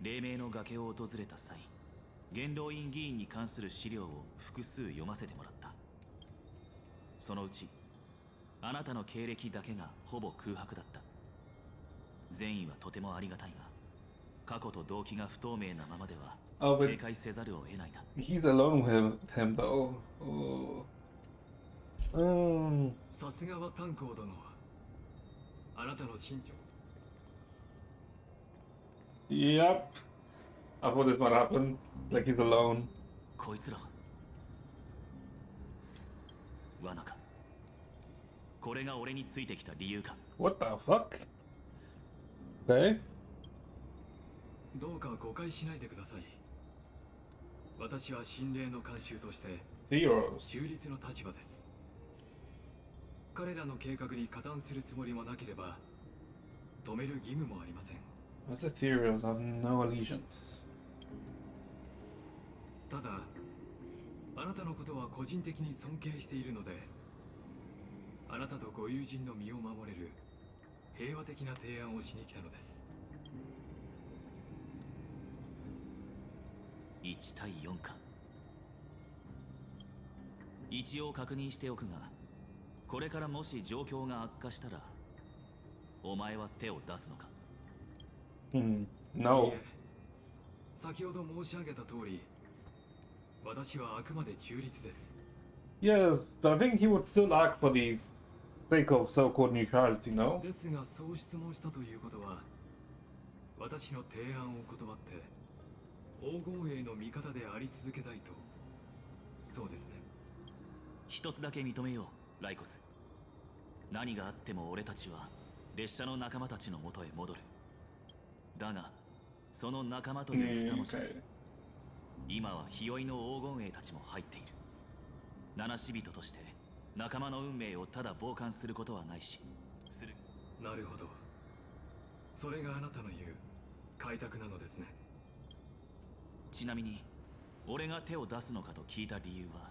黎明の崖を訪れた際、元老院議員に関する資料を複数読ませてもらった。そのうちあなたの経歴だけがほぼ空白だった。善意はとてもありがたいが、過去と動機が不透明なままでは Oh, but 警戒せざるを得ないな。 he's alone with him though. Oh. さすがは炭鉱殿。あなたの身長。 Yep. I thought this might happen. Like he's alone. こいつら罠か。これが俺についてきた理由か。 What the fuck? Okay. どうか誤解しないでください。私は神霊の慣習として Heroes. 中立の立場です。彼らの計画に加担するつもりもなければ止める義務もありません。 What's the Ethereals? I have no allegiance. ただあなたのことは個人的に尊敬しているので、あなたとご友人の身を守れる平和的な提案をしに来たのです。1対4か。一応確認しておくが、これからもし状況が悪化したらお前は手を出すのか。 No. いえ、先ほど申し上げた通り、私はあくまで中立です。 Yes, but I think he would still act for the sake of so-called neutrality, no? ですがそう質問したということは、私の提案を断って黄金栄の味方であり続けたいと。そうですね。一つだけ認めよう、ライコス。何があっても俺たちは列車の仲間たちのもとへ戻る。だがその仲間という二文字に Okay. 今は日和の黄金栄たちも入っている。七死人として仲間の運命をただ傍観することはないし、する。なるほど。それがあなたの言う開拓なのですね。ちなみに俺が手を出すのかと聞いた理由は、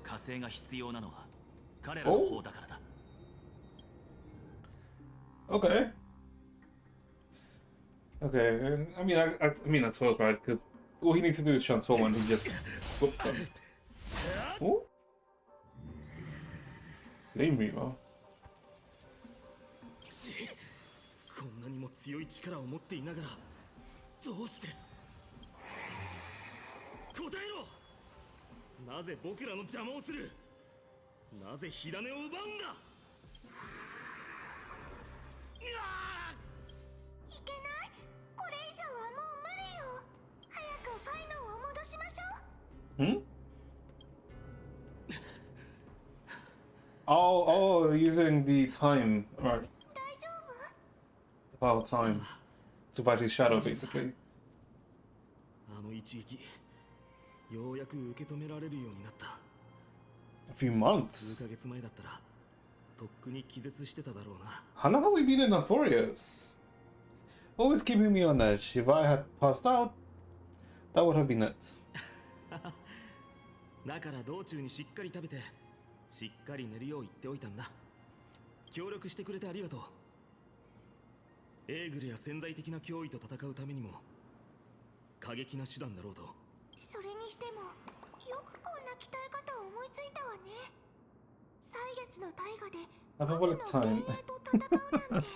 火星が必要なのは彼らの方だからだ。 Okay. Okay. I mean, I suppose, right? Because all he needs to do is transform and he just. Whoop them. Oh? Flame Reaver. こんなにも強い力を持っていながらどうして答えろ。なぜ僕らの邪魔をする。なぜ火種を奪うんだ。Hmm? Oh, using the time, right? The power of time to fight his shadow, basically. あの一撃ようやく受け止められるようになった。 A few 数 months. ヶ月前だったらとっくに気絶してただろうな。 How long have we been in Arthurius? Always keeping me on edge. If I had passed out, that would have been it. だから道中にしっかり食べてしっかり寝るよう言っておいたんだ。協力してくれてありがとう。エーグルや潜在的な脅威と戦うためにも過激な手段だろうと。それにしてもよくこんな鍛え方を思いついたわね。歳月の大河で Have 過 a 去 bullet の time. 幻影と戦うなんて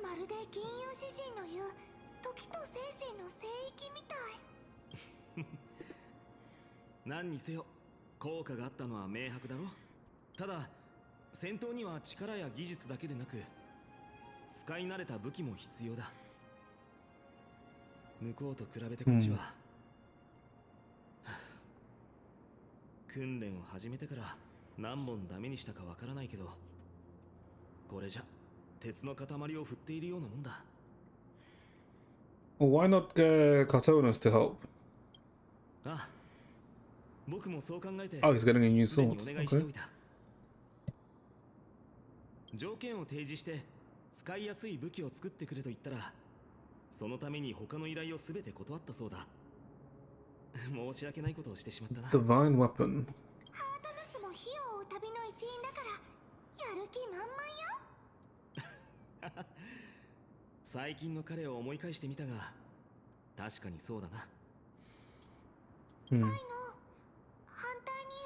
まるで銀融詩人の言う時と精神の聖域みたい。何にせよ効果があったのは明白だろ。ただ戦闘には力や技術だけでなく使い慣れた武器も必要だ。向こうと比べてこっちは、訓練を始めてから何本ダメにしたかわからないけど、これじゃ鉄の塊を振っているようなもんだ。 Well, why not get Cartoonus to help? ああ、僕もそう考えて Oh, he's getting a new すでに sword. お願いしてお Okay. いた。条件を提示して使いやすい武器を作ってくれと言ったら、そのために他の依頼をすべて断ったそうだ。申し訳ないことをしてしまったな。 Divine weapon. ハートヌスも火を追う旅の一員だからやる気満々よ。最近の彼を思い返してみたが、確かにそうだな。 Hmm. 反対に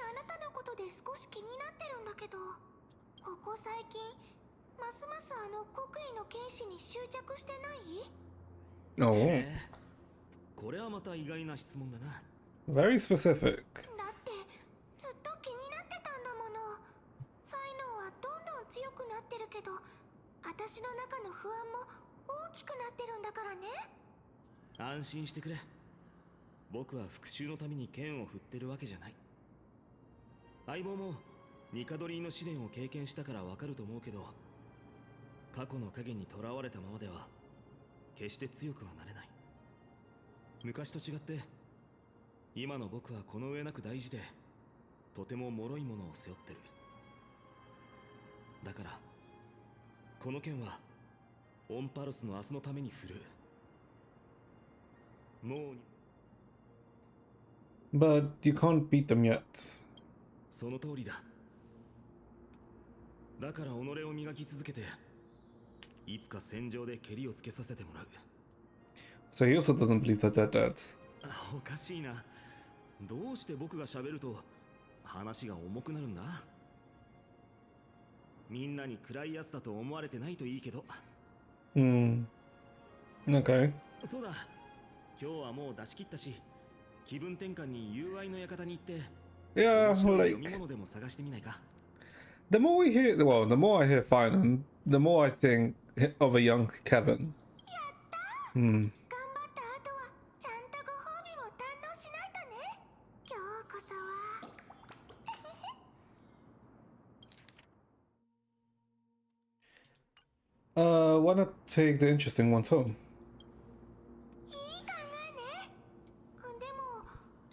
あなたのことで少し気になってるんだけど、ここ最近ますますあの国威の剣士に執着してない？ Oh, これはまた意外な質問だな。 very specific. だってずっと気になってたんだもの。ファイノンはどんどん強くなってるけど、私の中の不安も大きくなってるんだからね。安心してくれ。僕は復讐のために剣を振ってるわけじゃない。相棒もニカドリーの試練を経験したからわかると思うけど、過去の影にとらわれたままでは決して強くはなれない。昔と違って今の僕はこの上なく大事で、とても脆いものを背負ってる。だからこの剣はオンパルスの明日のために振る。もう But you can't beat them yet. その通りだ。だから己を磨き続けて、いつか戦場でケリをつけさせてもらう。 So he also doesn't believe that they're dead. おかしいな。どうして僕が喋ると話が重くなるんだ。みんなに暗いやつだと思われてないといいけど。 Hmm. Okay. そうだ、今日はもう出し切ったし、気分転換に友愛の館に行って Yeah, 面白い like 読み物でも探してみないか。 the more we hear, well, the more I hear Finan, the more I think of a young Kevin. Hmm. 頑張った後はちゃんとご褒美も堪能しないとね。今日こそは。 Why not take the interesting ones home? いい考えね。でも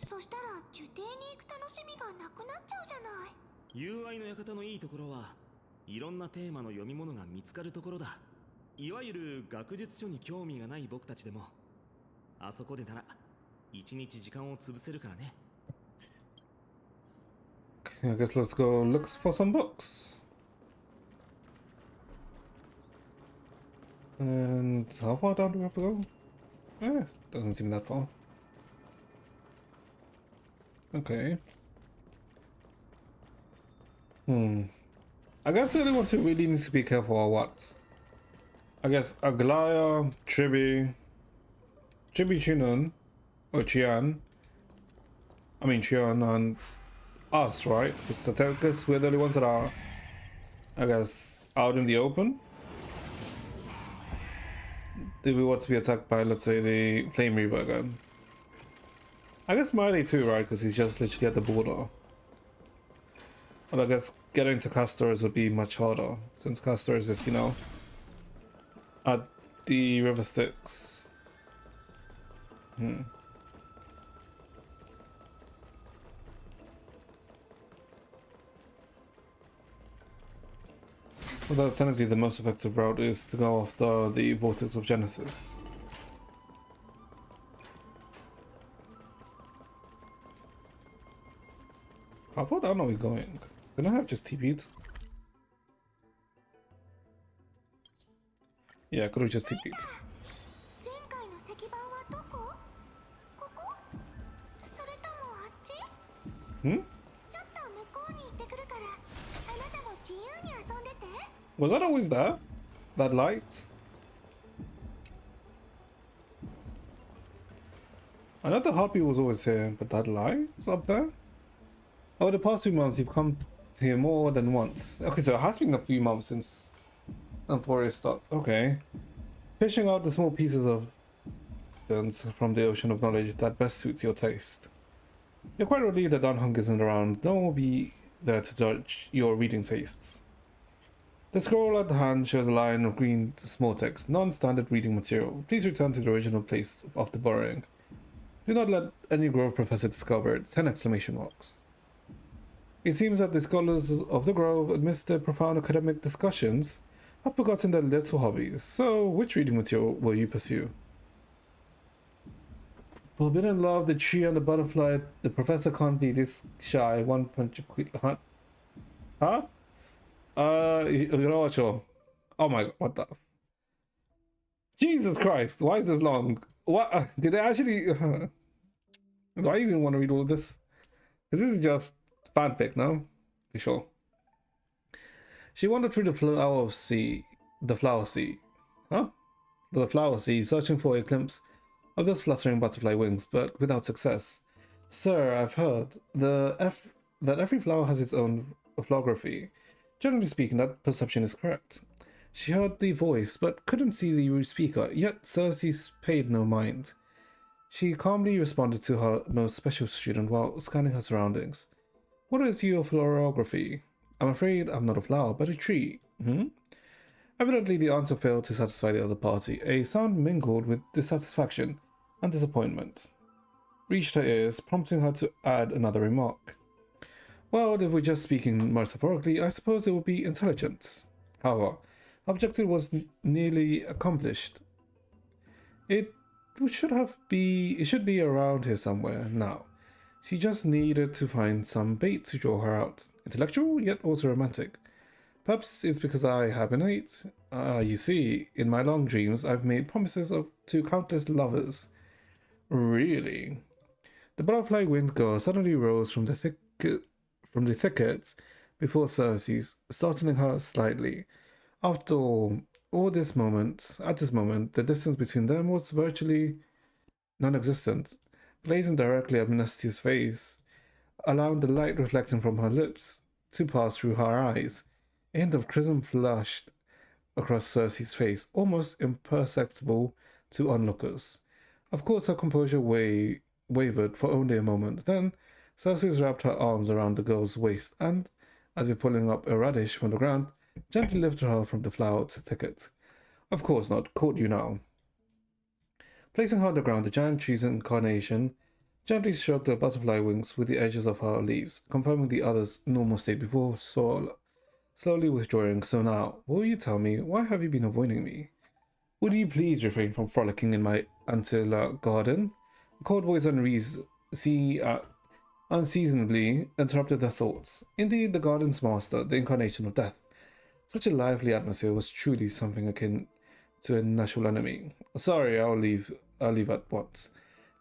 そしたら受験に行く楽しみがなくなっちゃうじゃない。友愛の館のいいところはいろんなテーマの読み物が見つかるところだ。いわゆる学術書に興味がない僕たちでもあそこでなら一日時間を潰せるからね。 I guess let's go look for some books. And how far down do we have to go? Eh, doesn't seem that far. Okay. I guess the only ones who really needs to be careful are what? I guess Aglaya, Chibi Chunun, or Chian. I mean Chian and us, right? Because we're the only ones that are, I guess, out in the open. If we want to be attacked by, let's say, the Flame Reaver again. I guess Miley too, right? Because he's just literally at the border. But I guess getting to Castors would be much harder, since Castors is, you know, at the River Styx. Although technically the most effective route is to go after the Vortex of Genesis. How far down are we going? Can I have just TP'd? Yeah, I could have just TP'd. 前回の石板はどこ？ここ？それともあっち？ Hmm? ちょっと向こうに行ってくるから、あなたも自由に遊んでて。 Was that always there? That light? I know the Harpy was always here, but that light's up there? Over the past few months, you've come here more than once. Okay, so it has been a few months since Emporius starts. Okay. Fishing out the small pieces of things from the ocean of knowledge that best suits your taste. You're quite relieved that Dunhung isn't around. No one will be there to judge your reading tastes. The scroll at hand shows a line of green small text, non-standard reading material. Please return to the original place after borrowing. Do not let any Grove professor discover it. 10 exclamation marks. It seems that the scholars of the Grove, amidst their profound academic discussions, have forgotten their little hobbies. So, which reading material will you pursue? Forbidden Love, The Tree and the Butterfly. The professor can't be this shy. One punch. Huh? Oh my god, what the? Jesus Christ, why is this long? What? Did I actually. Do I even want to read all of this? Because this is just fanfic, no? For sure. She wandered through the flower sea. Huh? The flower sea, searching for a glimpse of those fluttering butterfly wings, but without success. Sir, I've heard that every flower has its own florography. Generally speaking, that perception is correct. She heard the voice, but couldn't see the speaker, yet Cersei paid no mind. She calmly responded to her most special student while scanning her surroundings. What is your florography? I'm afraid I'm not a flower, but a tree. Evidently, the answer failed to satisfy the other party. A sound mingled with dissatisfaction and disappointment reached her ears, prompting her to add another remark. Well, if we're just speaking metaphorically, I suppose it would be intelligence. However, her objective was nearly accomplished. It should be around here somewhere now. She just needed to find some bait to draw her out. Intellectual, yet also romantic. Perhaps it's because I have innate. You see, in my long dreams, I've made promises to countless lovers. Really? The butterfly wind girl suddenly rose from the thickets before Cersei, startling her slightly. After all, at this moment, the distance between them was virtually non-existent. Blazing directly at Menestia's face, allowing the light reflecting from her lips to pass through her eyes. A hint of crimson flushed across Cersei's face, almost imperceptible to onlookers. Of course, her composure wavered for only a moment. Then, Cersei wrapped her arms around the girl's waist and, as if pulling up a radish from the ground, gently lifted her from the flowered thicket. Of course not. Caught you now. Placing her on the ground, the giant tree's incarnation gently stroked the butterfly wings with the edges of her leaves, confirming the other's normal state before slowly withdrawing. So now, will you tell me, why have you been avoiding me? Would you please refrain from frolicking in my Antilla garden? A cold voice unseasonably interrupted their thoughts. Indeed, the garden's master, the incarnation of death. Such a lively atmosphere was truly something akin to a natural enemy. Sorry, I'll leave at once.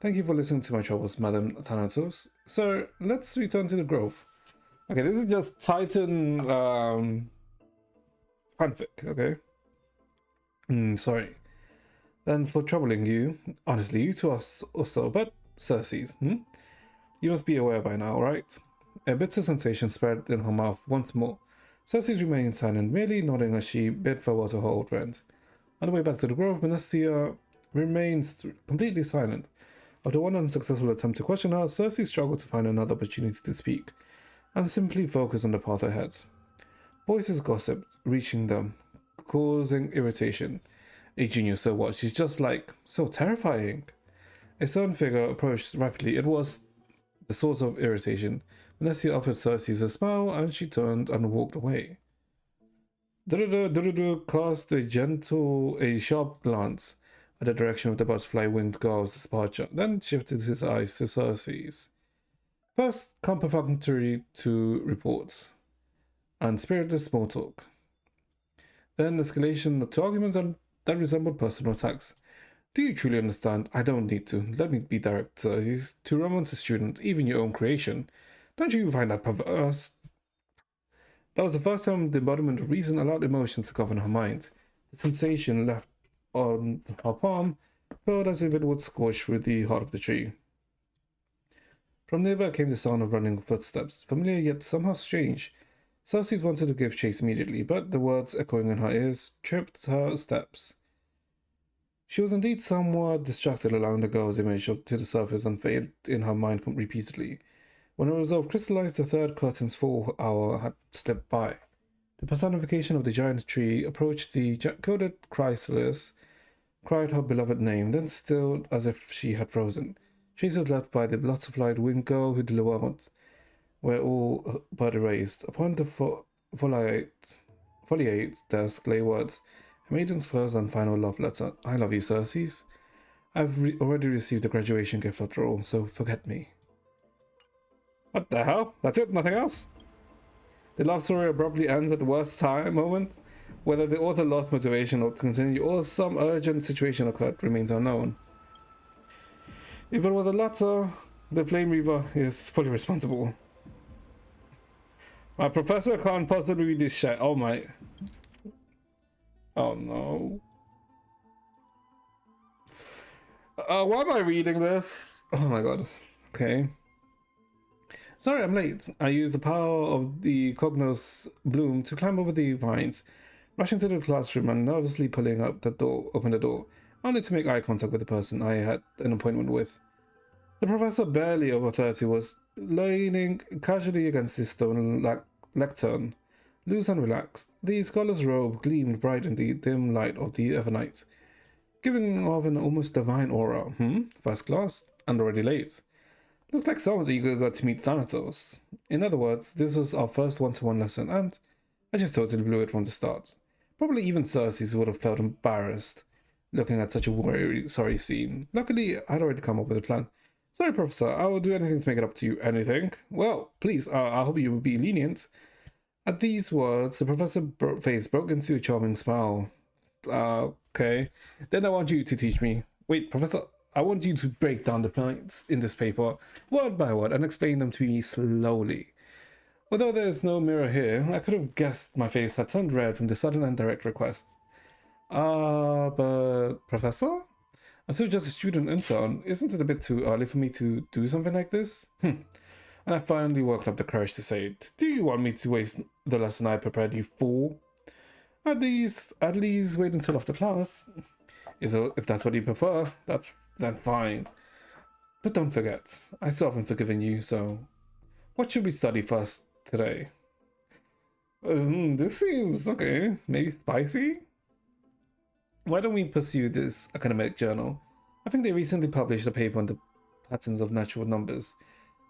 Thank you for listening to my troubles, Madam Thanatos. Sir, let's return to the grove. Okay, this is just Titan fanfic, okay? Sorry. Then for troubling you, honestly, you two are also, but Cersei's, You must be aware by now, right? A bitter sensation spread in her mouth once more. Cersei remained silent, merely nodding as she bid farewell to her old friend. On the way back to the grove, Menestia remained completely silent, After one unsuccessful attempt to question her, Cersei struggled to find another opportunity to speak, and simply focus on the path ahead. Voices gossiped, reaching them, causing irritation. Aging you so what? She's just like, so terrifying. A certain figure approached rapidly. It was the source of irritation. Nessie offered Cersei a smile, and she turned and walked away. Durudu cast a sharp glance at the direction of the butterfly-winged girl's departure, then shifted his eyes to Cersei's. First, confirmatory to reports, and spiritless small talk. Then escalation to arguments that resembled personal attacks. Do you truly understand? I don't need to. Let me be direct, Cersei. To romance a student, even your own creation. Don't you find that perverse? That was the first time the embodiment of reason allowed emotions to govern her mind. The sensation left on her palm felt as if it would scorch through the heart of the tree. From nearby came the sound of running footsteps, familiar yet somehow strange. Cersei wanted to give chase immediately, but the words echoing in her ears tripped her steps. She was indeed somewhat distracted, allowing the girl's image to the surface and fade in her mind repeatedly. When her resolve crystallized, the third curtain's full hour had slipped by. The personification of the giant tree approached the gilded chrysalis, cried her beloved name, then stilled as if she had frozen. Traces left by the butterflied winged girl who dwelt were all but erased. Upon the foliate desk lay words, a maiden's first and final love letter. I love you, Cersei. I've already received a graduation gift after all, so forget me. What the hell? That's it? Nothing else? The love story abruptly ends at the worst moment. Whether the author lost motivation or to continue or some urgent situation occurred remains unknown. If it were the latter, the Flame Reaver is fully responsible. My professor can't possibly read this shit. Oh my. Oh no. Why am I reading this? Oh my god. Okay. Sorry, I'm late. I used the power of the Cognos bloom to climb over the vines, rush into the classroom and nervously pulling up open the door, only to make eye contact with the person I had an appointment with. The professor, barely over 30, was leaning casually against his stone lectern, loose and relaxed. The scholar's robe gleamed bright in the dim light of the Evernight, giving off an almost divine aura. First class? And already late. Looks like someone's eager to meet Thanatos. In other words, this was our first one-to-one lesson, and I just totally blew it from the start. Probably even Cersei would have felt embarrassed looking at such a sorry scene. Luckily, I'd already come up with a plan. Sorry, Professor, I will do anything to make it up to you. Anything? Well, please, I hope you will be lenient. At these words, the professor's face broke into a charming smile. Okay. Then I want you to teach me. Wait, Professor, I want you to break down the points in this paper, word by word, and explain them to me slowly. Although there is no mirror here, I could have guessed my face had turned red from the sudden and direct request. But Professor? I'm still just a student intern. Isn't it a bit too early for me to do something like this? And I finally worked up the courage to say it. Do you want me to waste the lesson I prepared you for? At least wait until after class. If that's what you prefer, then fine. But don't forget, I still haven't forgiven you, so... What should we study first today? This seems, okay, maybe spicy? Why don't we pursue this academic journal? I think they recently published a paper on the patterns of natural numbers.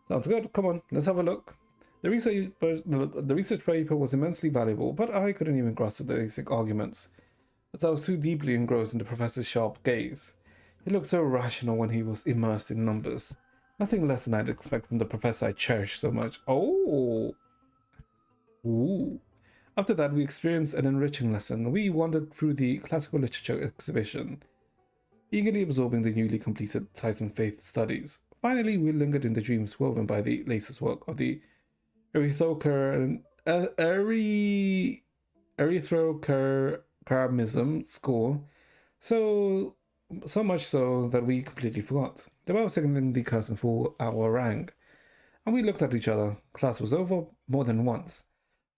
Sounds good, come on, let's have a look. The research paper was immensely valuable, but I couldn't even grasp the basic arguments, as I was too deeply engrossed in the professor's sharp gaze. He looked so rational when he was immersed in numbers. Nothing less than I'd expect from the professor I cherished so much. Oh! Ooh. After that, we experienced an enriching lesson. We wandered through the classical literature exhibition, eagerly absorbing the newly completed Tyson Faith studies. Finally, we lingered in the dreams woven by the latest work of the Erythrochamism school, so much so that we completely forgot. The bell signaling the curtain for our rang, and we looked at each other. Class was over more than once.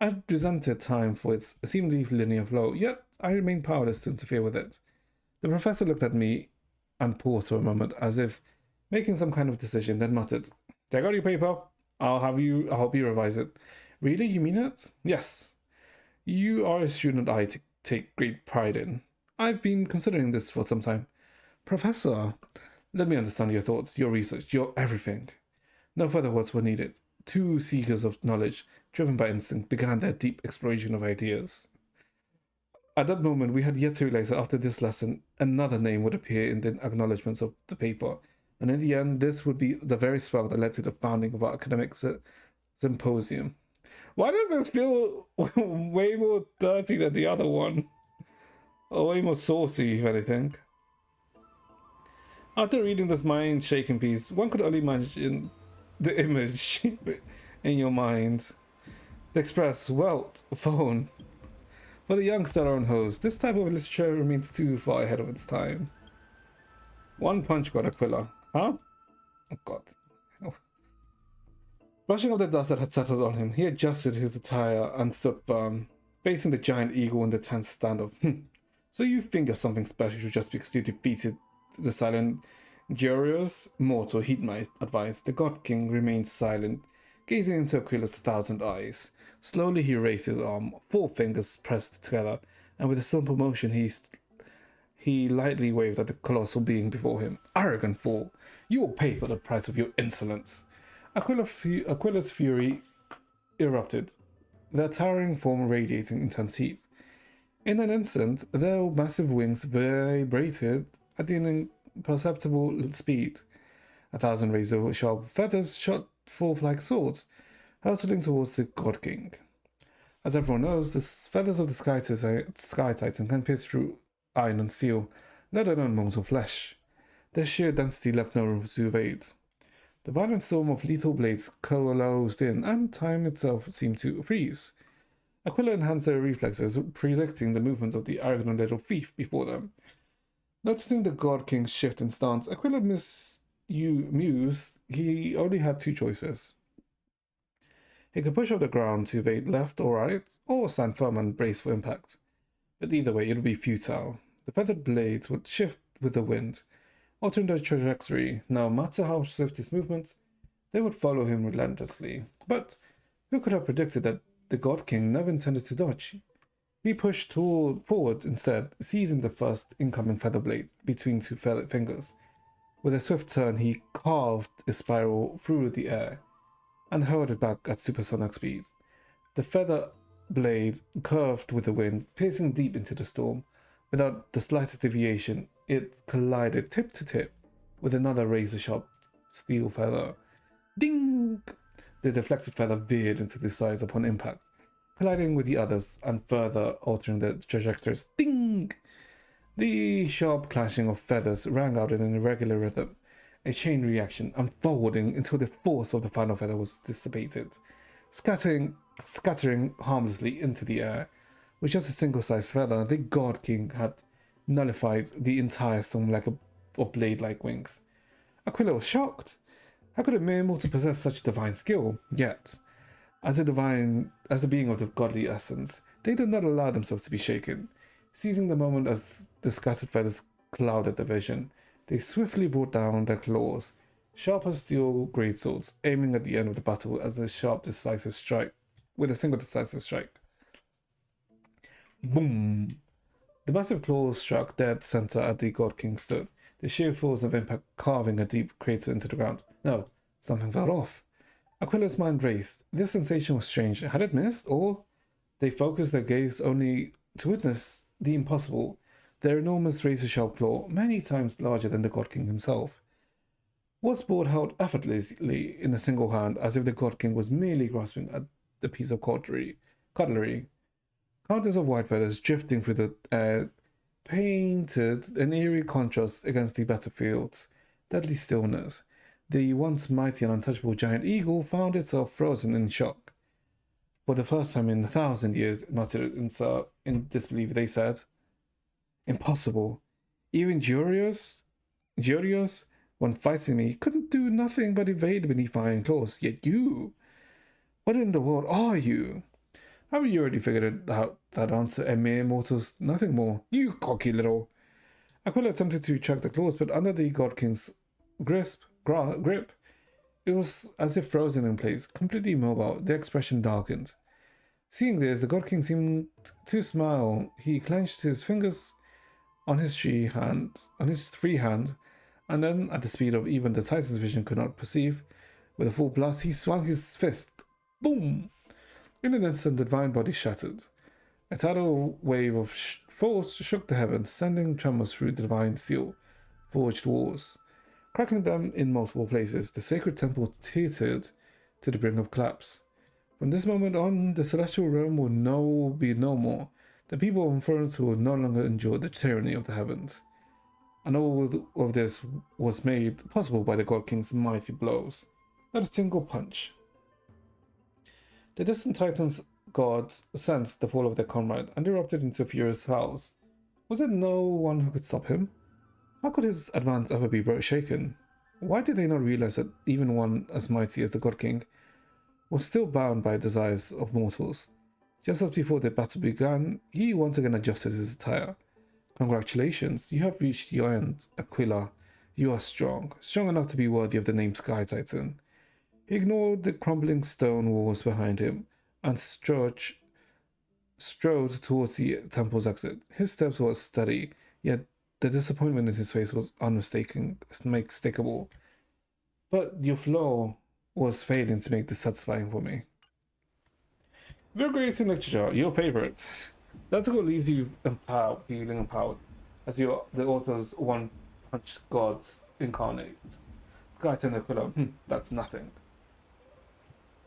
I had resented time for its seemingly linear flow, yet I remained powerless to interfere with it. The professor looked at me and paused for a moment, as if making some kind of decision, then muttered, "Take out your paper. I'll help you revise it." "Really? You mean it?" "Yes. You are a student I take great pride in. I've been considering this for some time." "Professor, let me understand your thoughts, your research, your everything." No further words were needed. Two seekers of knowledge, driven by instinct, began their deep exploration of ideas. At that moment, we had yet to realize that after this lesson, another name would appear in the acknowledgements of the paper, and in the end, this would be the very spark that led to the founding of our academic symposium. Why does this feel way more dirty than the other one? Or way more saucy, if anything. After reading this mind-shaking piece, one could only imagine the image in your mind. The Express, Welt, phone. For the young stellar and host, this type of literature remains too far ahead of its time. One punch got Aquila. Huh? Oh god. Oh. Brushing off the dust that had settled on him, he adjusted his attire and stood firm, facing the giant eagle in the tense standoff. So you think you're something special just because you defeated the silent Georgios? Mortal, heed my advice. The God King remained silent, gazing into Aquila's 1,000 eyes. Slowly he raised his arm, 4 fingers pressed together, and with a simple motion he lightly waved at the colossal being before him. "Arrogant fool! You will pay for the price of your insolence." Aquila's fury erupted, their towering form radiating intense heat. In an instant, their massive wings vibrated at an imperceptible speed. 1,000 razor-sharp feathers shot forth like swords, hurtling towards the God King. As everyone knows, the feathers of the Sky Titan can pierce through iron and steel, let alone mortal flesh. Their sheer density left no room to evade. The violent storm of lethal blades coalesced in, and time itself seemed to freeze. Aquila enhanced their reflexes, predicting the movements of the arrogant little thief before them. Noticing the God King's shift in stance, Aquila mused he only had 2 choices. He could push off the ground to evade left or right, or stand firm and brace for impact. But either way, it would be futile. The feathered blades would shift with the wind, altering their trajectory. No matter how swift his movements, they would follow him relentlessly. But who could have predicted that the God King never intended to dodge? He pushed forward instead, seizing the first incoming feather blade between 2 feathered fingers. With a swift turn, he carved a spiral through the air and hurled it back at supersonic speed. The feather blade curved with the wind, piercing deep into the storm. Without the slightest deviation, it collided tip to tip with another razor-sharp steel feather. Ding! The deflected feather veered into the sides upon impact, colliding with the others and further altering their trajectories. Ding! The sharp clashing of feathers rang out in an irregular rhythm, a chain reaction unfolding until the force of the final feather was dissipated, scattering harmlessly into the air. With just a single-sized feather, the God King had nullified the entire storm of blade-like wings. Aquila was shocked. How could a mere mortal possess such divine skill? Yet, as a being of the godly essence, they did not allow themselves to be shaken. Seizing the moment as the scattered feathers clouded their vision, they swiftly brought down their claws, sharp as steel greatswords, aiming at the end of the battle with a single decisive strike. Boom! The massive claws struck dead center at the God King stood, the sheer force of impact carving a deep crater into the ground. No, something fell off. Aquila's mind raced. This sensation was strange. Had it missed? Or they focused their gaze only to witness the impossible, their enormous razor-sharp claw, many times larger than the God King himself, was board held effortlessly in a single hand, as if the God King was merely grasping at a piece of cutlery. Countless of white feathers drifting through the air painted an eerie contrast against the battlefield's deadly stillness. The once mighty and untouchable giant eagle found itself frozen in shock. For the first time in 1,000 years, muttered in disbelief, they said, "Impossible. Even Georgios, when fighting me, couldn't do nothing but evade beneath my iron claws. Yet you, what in the world are you?" Haven't you already figured out that answer? A mere mortal's nothing more. You cocky little. Aquila attempted to track the claws, but under the God King's grasp, grip. It was as if frozen in place, completely immobile. The expression darkened. Seeing this, the God King seemed to smile. He clenched his fingers on his free hand, and then, at the speed of even the Titan's vision could not perceive, with a full blast, he swung his fist. Boom! In an instant, the divine body shattered. A tidal wave of force shook the heavens, sending tremors through the divine steel forged walls. Cracking them in multiple places, the sacred temple teetered to the brink of collapse. From this moment on, the celestial realm will be no more. The people of Infernus will no longer endure the tyranny of the heavens. And all of this was made possible by the God King's mighty blows. Not a single punch. The distant Titans' gods sensed the fall of their comrade and erupted into furious howls. Was there no one who could stop him? How could his advance ever be shaken? Why did they not realize that even one as mighty as the God King was still bound by desires of mortals? Just as before the battle began, he once again adjusted his attire. Congratulations, you have reached your end, Aquila. You are strong enough to be worthy of the name Sky Titan. He ignored the crumbling stone walls behind him and strode towards the temple's exit. His steps were steady, yet the disappointment in his face was unmistakable. But your flow was failing to make this satisfying for me. Invigorating literature, your favorite. That article leaves you feeling empowered, as the author's one-punch gods incarnate. Sky Titan Aquila, that's nothing.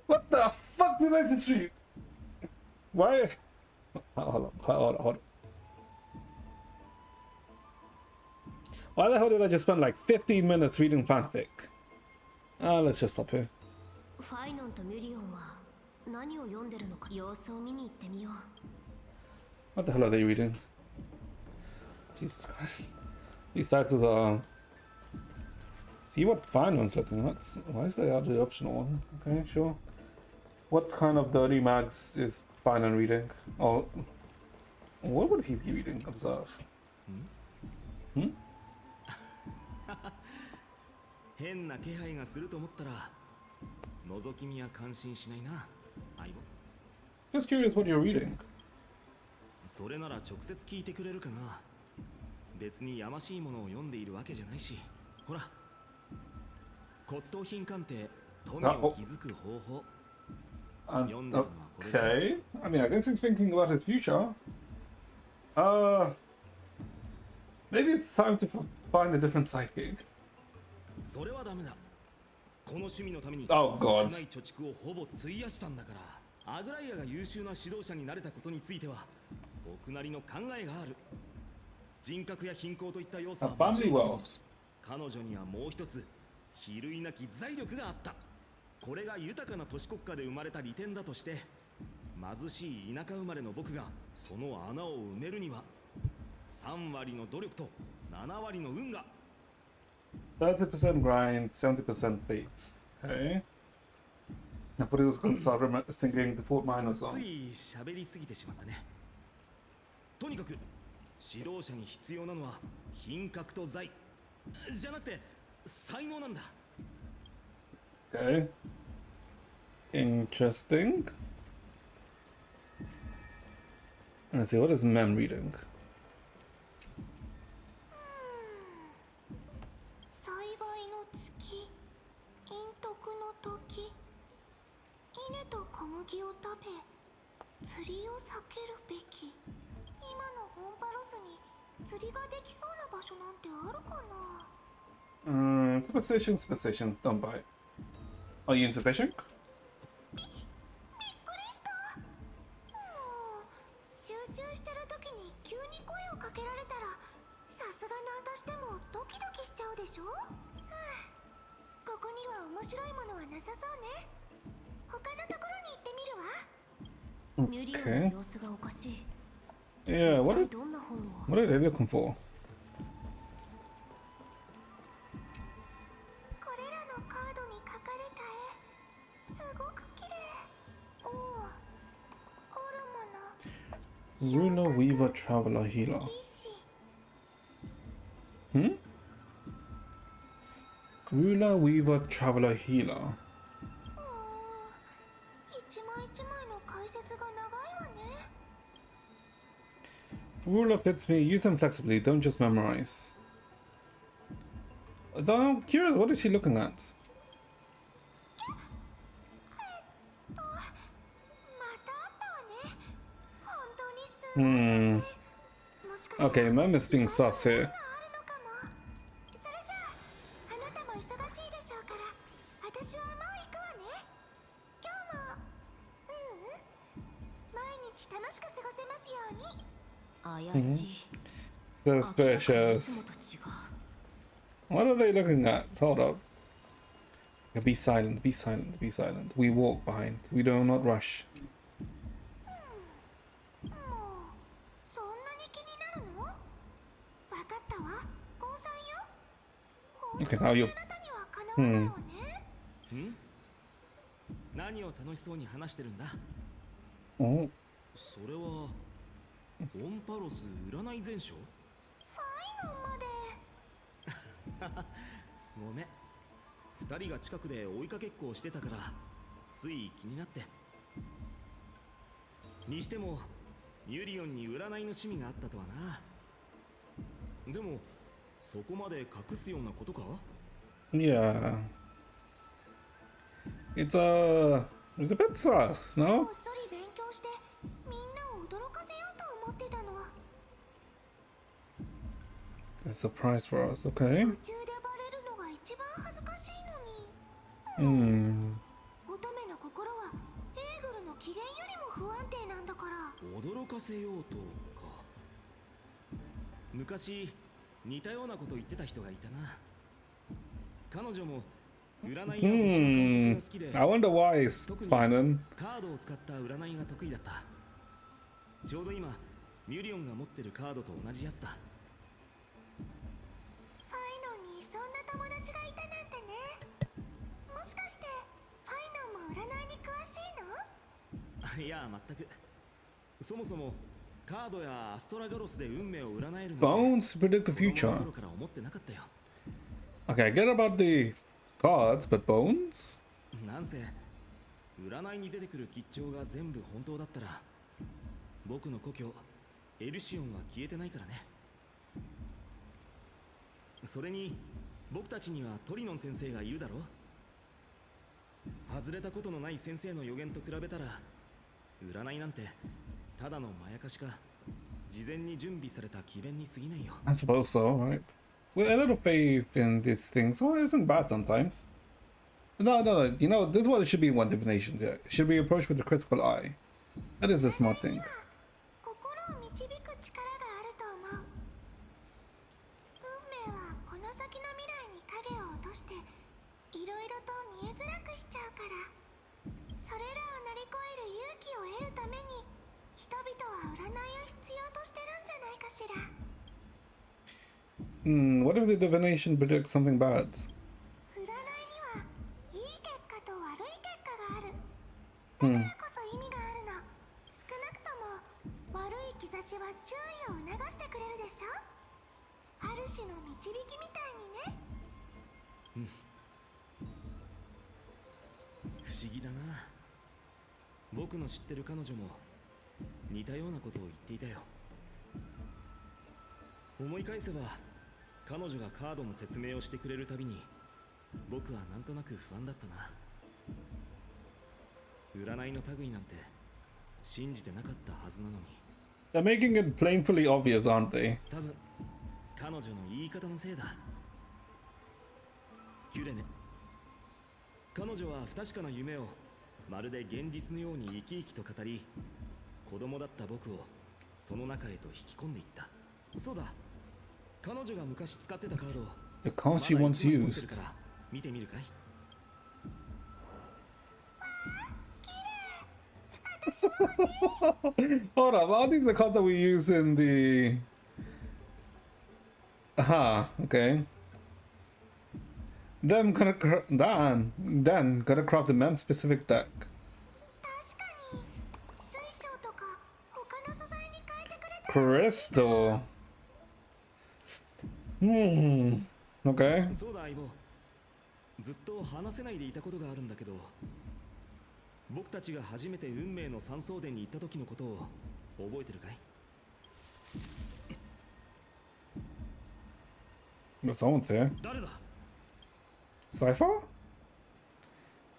What the fuck did I just read? Why? Hold on. Why the hell did I just spend like 15 minutes reading fanfic? Let's just stop here. ファイノンとミュリオンは何を読んでるのか様子を見に行ってみよう。 What the hell are they reading? Jesus Christ. These titles are... See what fine one's looking at. Why is that the optional one? Okay, sure. What kind of dirty mags is fine on reading? Or what would he be reading? Observe. Hmm? 変な気配がすると思ったら覗き見は感心しないな、相棒。 Just curious what you're reading. それなら直接聞いてくれるかな。別にやましいものを読んでいるわけじゃないし、ほら。骨董品鑑定、富を築く方法。読んでたのはこれだ。 Okay. I mean, I guess he's thinking about his future. Maybe it's time to find a different sidekick. それはダメだ。この趣味のために Oh 少 God. ない貯蓄をほぼ費やしたんだから、アグライアが優秀な指導者になれたことについては僕なりの考えがある。人格や貧困といった要素 A は family world. 彼女にはもう一つ比類なき財力があった。これが豊かな都市国家で生まれた利点だとして、貧しい田舎生まれの僕がその穴を埋めるには3割の努力と7割の運が。 30% grind, 70% fates. Okay. I thought he was going to start singing the Fort Minor つ song. い喋りすぎてしまったね。とにかく指導者に必要なのは品格と財じゃなくて才能なんだ。 Okay. Interesting. Let's see, what is Mem reading? 幸いの月、陰徳の時、稲と小麦を食べ、釣りを避けるべき。今のホンパロスに釣りができそうな場所なんてあるかな。Superstitions, don't buy. Are you into fishing? びっくりした。もう集中してる時に急に声をかけられたら、さすがの私でもドキドキしちゃうでしょ。ここには面白いものはなさそうね。他のところに行ってみるわ。ミュリオンの様子がおかしい。 Yeah, what 一体どんな本を。 are they looking for? これらのカードに描かれた絵、すごく綺麗。おお、オルマナ、 Ruler, Weaver, Traveler, Healer. 騎士。 Hmm? Ruler, Weaver, Traveler, Healer. 一枚一枚の解説が長いわね。 Ruler fits me. Use them flexibly. Don't just memorize. Though I'm curious, what is she looking at? またあったわね。本当にす Hmm. もしかして Okay, Mem is being sus here. があるのかも。それじゃあ、あなたも忙しいでしょうから、私はもう行くわね。今日も、毎日楽しく過ごせますように。怪しい。 Suspicious. いつもと違う。 What are they looking at? Hold up. Okay, be silent, be silent, be silent. We walk behind. We do not rush. もう、そんなに気になるの？わかったわ。高3よ。 Okay, now you're. あなたにはかなわないわね。ん何を楽しそうに話してるんだ？ Oh, それはオンパロス占い全書？ファイノンまで。ごめん、二人が近くで追いかけっこをしてたからつい気になって。にしてもユリオンに占いの趣味があったとはな。でもそこまで隠すようなことか？ yeah. It's a bit sus, こ no? っそり勉強してみんなを驚かせようと思ってたの。 A surprise for us, okay. 途中でバレるのが一番恥ずかしいのに。 Hmm. 乙女の心はエーグルの機嫌よりも不安定なんだから。驚かせようとか。昔似たようなこと言ってた人がいたな。彼女も占いや星の観測が好きで、 I wonder why it's finding. カードを使った占いが得意だった。ちょうど今ミュリオンが持ってるカードと同じやつだ。ファイノンにそんな友達がいたなんてね。もしかしてファイノンも占いに詳しいの？いや全く。そもそもカードやアストラガロスで運命を占えるの Bones predict the 子供の future. 頃から思ってなかったよ。 Okay, I get about the cards, but bones? なんせ占いに出てくる吉兆が全部本当だったら僕の故郷エルシオンは消えてないからね。それに僕たちにはトリノン先生がいるだろ。外れたことのない先生の予言と比べたら占いなんてただのまやかしか事前に準備された詭弁に過ぎないよ。 I suppose so, right? With a little faith in these things, well, it isn't bad sometimes. No, no, no. You know, this is what it should be in one divination. Yeah. It should be approached with a critical eye. That is a smart thing. 心を導く力があると思う。運命はこの先の未来に影を落としていろいろと見えづらくしちゃうから、それらを乗り越える勇気を得るために人々は占いを必要としてるんじゃないかしら。 What if the divination predicts something bad? 占いにはいい結果と悪い結果がある。だからこそ意味があるの。少なくとも悪い兆しは注意を促してくれるでしょ。ある種の導きみたいにね。不思議だな。僕の知ってる彼女も似たようなことを言っていたよ。思い返せば彼女がカードの説明をしてくれるたびに僕はなんとなく不安だったな。占いの類なんて信じてなかったはずなのに。 They're making it plainly obvious, aren't they? 多分彼女の言い方のせいだ。キュレネ、彼女は不確かな夢をまるで現実のように生き生きと語り、子供だった僕をその中へと引き込んでいった。そうだ、彼女が昔使ってたカードを The card she まだ once 一枚持って used. るから見てみるかい？ Hold up, are these the cards that we use in the... Aha, okay. Then gotta craft a mem specific deck. 確かに水晶とか他の素材に変えてくれた Crystal. Okay. そうだ相棒、ずっと話せないでいたことがあるんだけど、僕たちが初めて運命の山荘殿に行った時のことを覚えてるかい？ But someone's here. 誰だ？ Cypher?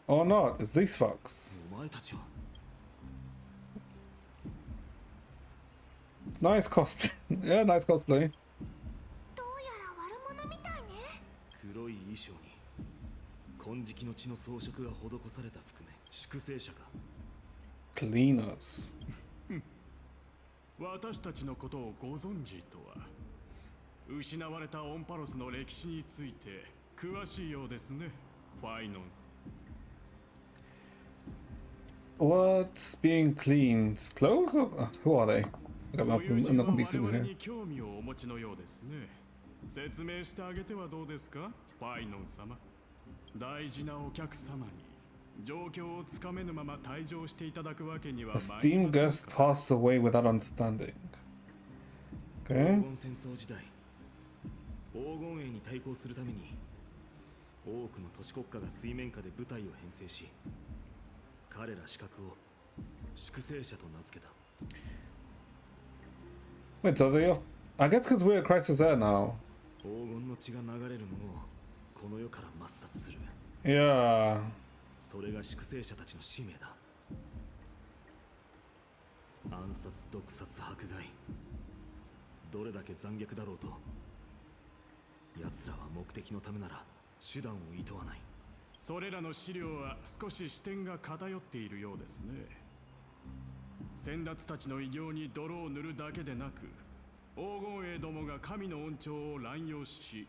Or not? It's these fucks. お前たちは。 Nice cosplay. Yeah, nice cosplay. どうやら悪者みたいね。黒い衣装に金色の血の装飾が施された覆面、粛清者か。 Cleaners. 私たちのことをご存知とは。失われたオンパロスの歴史について詳しいようですね、ファイノンス。 What's being cleaned? Clothes? Who are they? I'm ご not, 友 I'm 人 not は gonna be 我 sitting 々 here. に興味をお持ちのようですね。説明してあげてはどうですか、ファイノン様。大事なお客様に状況をつかめぬまま退場していただくわけには A 参りま steam せん guest か。 passed away without understanding. 黄 Okay. 金戦争時代、黄金衛に対抗するために多くの都市国家が水面下で部隊を編成し、彼ら刺客を粛清者と名付けた。 Wait, so they. I guess because we're at Crisis Air now. 黄金の血が流れるものをこの世から抹殺する。 Yeah. それが粛清者たちの使命だ。暗殺、毒殺、迫害、どれだけ残虐だろうと、奴らは目的のためなら手段を厭わない。それらの資料は少し視点が偏っているようですね。先達たちの偉業に泥を塗るだけでなく、黄金衛どもが神の恩寵を乱用し、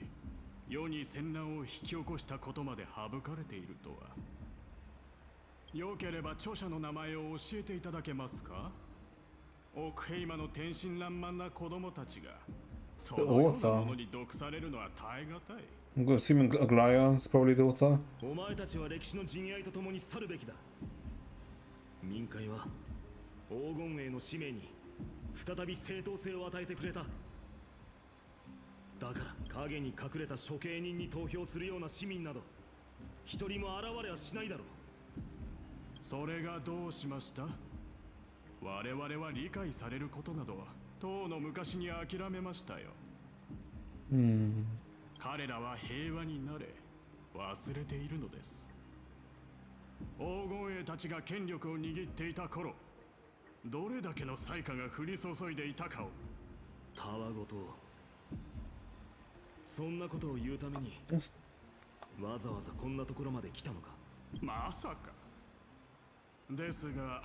世に戦乱を引き起こしたことまで省かれているとは。よければ著者の名前を教えていただけますか？オクヘイマの天真爛漫な子供たちがそのようなものに毒されるのは耐え難い。I'm assuming Aglaya is probably the author. お前たちは歴史の陣合とともに去るべきだ。民会は黄金衛の使命に再び正当性を与えてくれた。だから影に隠れた処刑人に投票するような市民など一人も現れはしないだろう。それがどうしました？我々は理解されることなどはとうの昔に諦めましたよ。彼らは平和になれ忘れているのです。黄金衛たちが権力を握っていた頃、どれだけの災禍が降り注いでいたかを。たわごと。そんなことを言うためにわざわざこんなところまで来たのか。まさか。ですが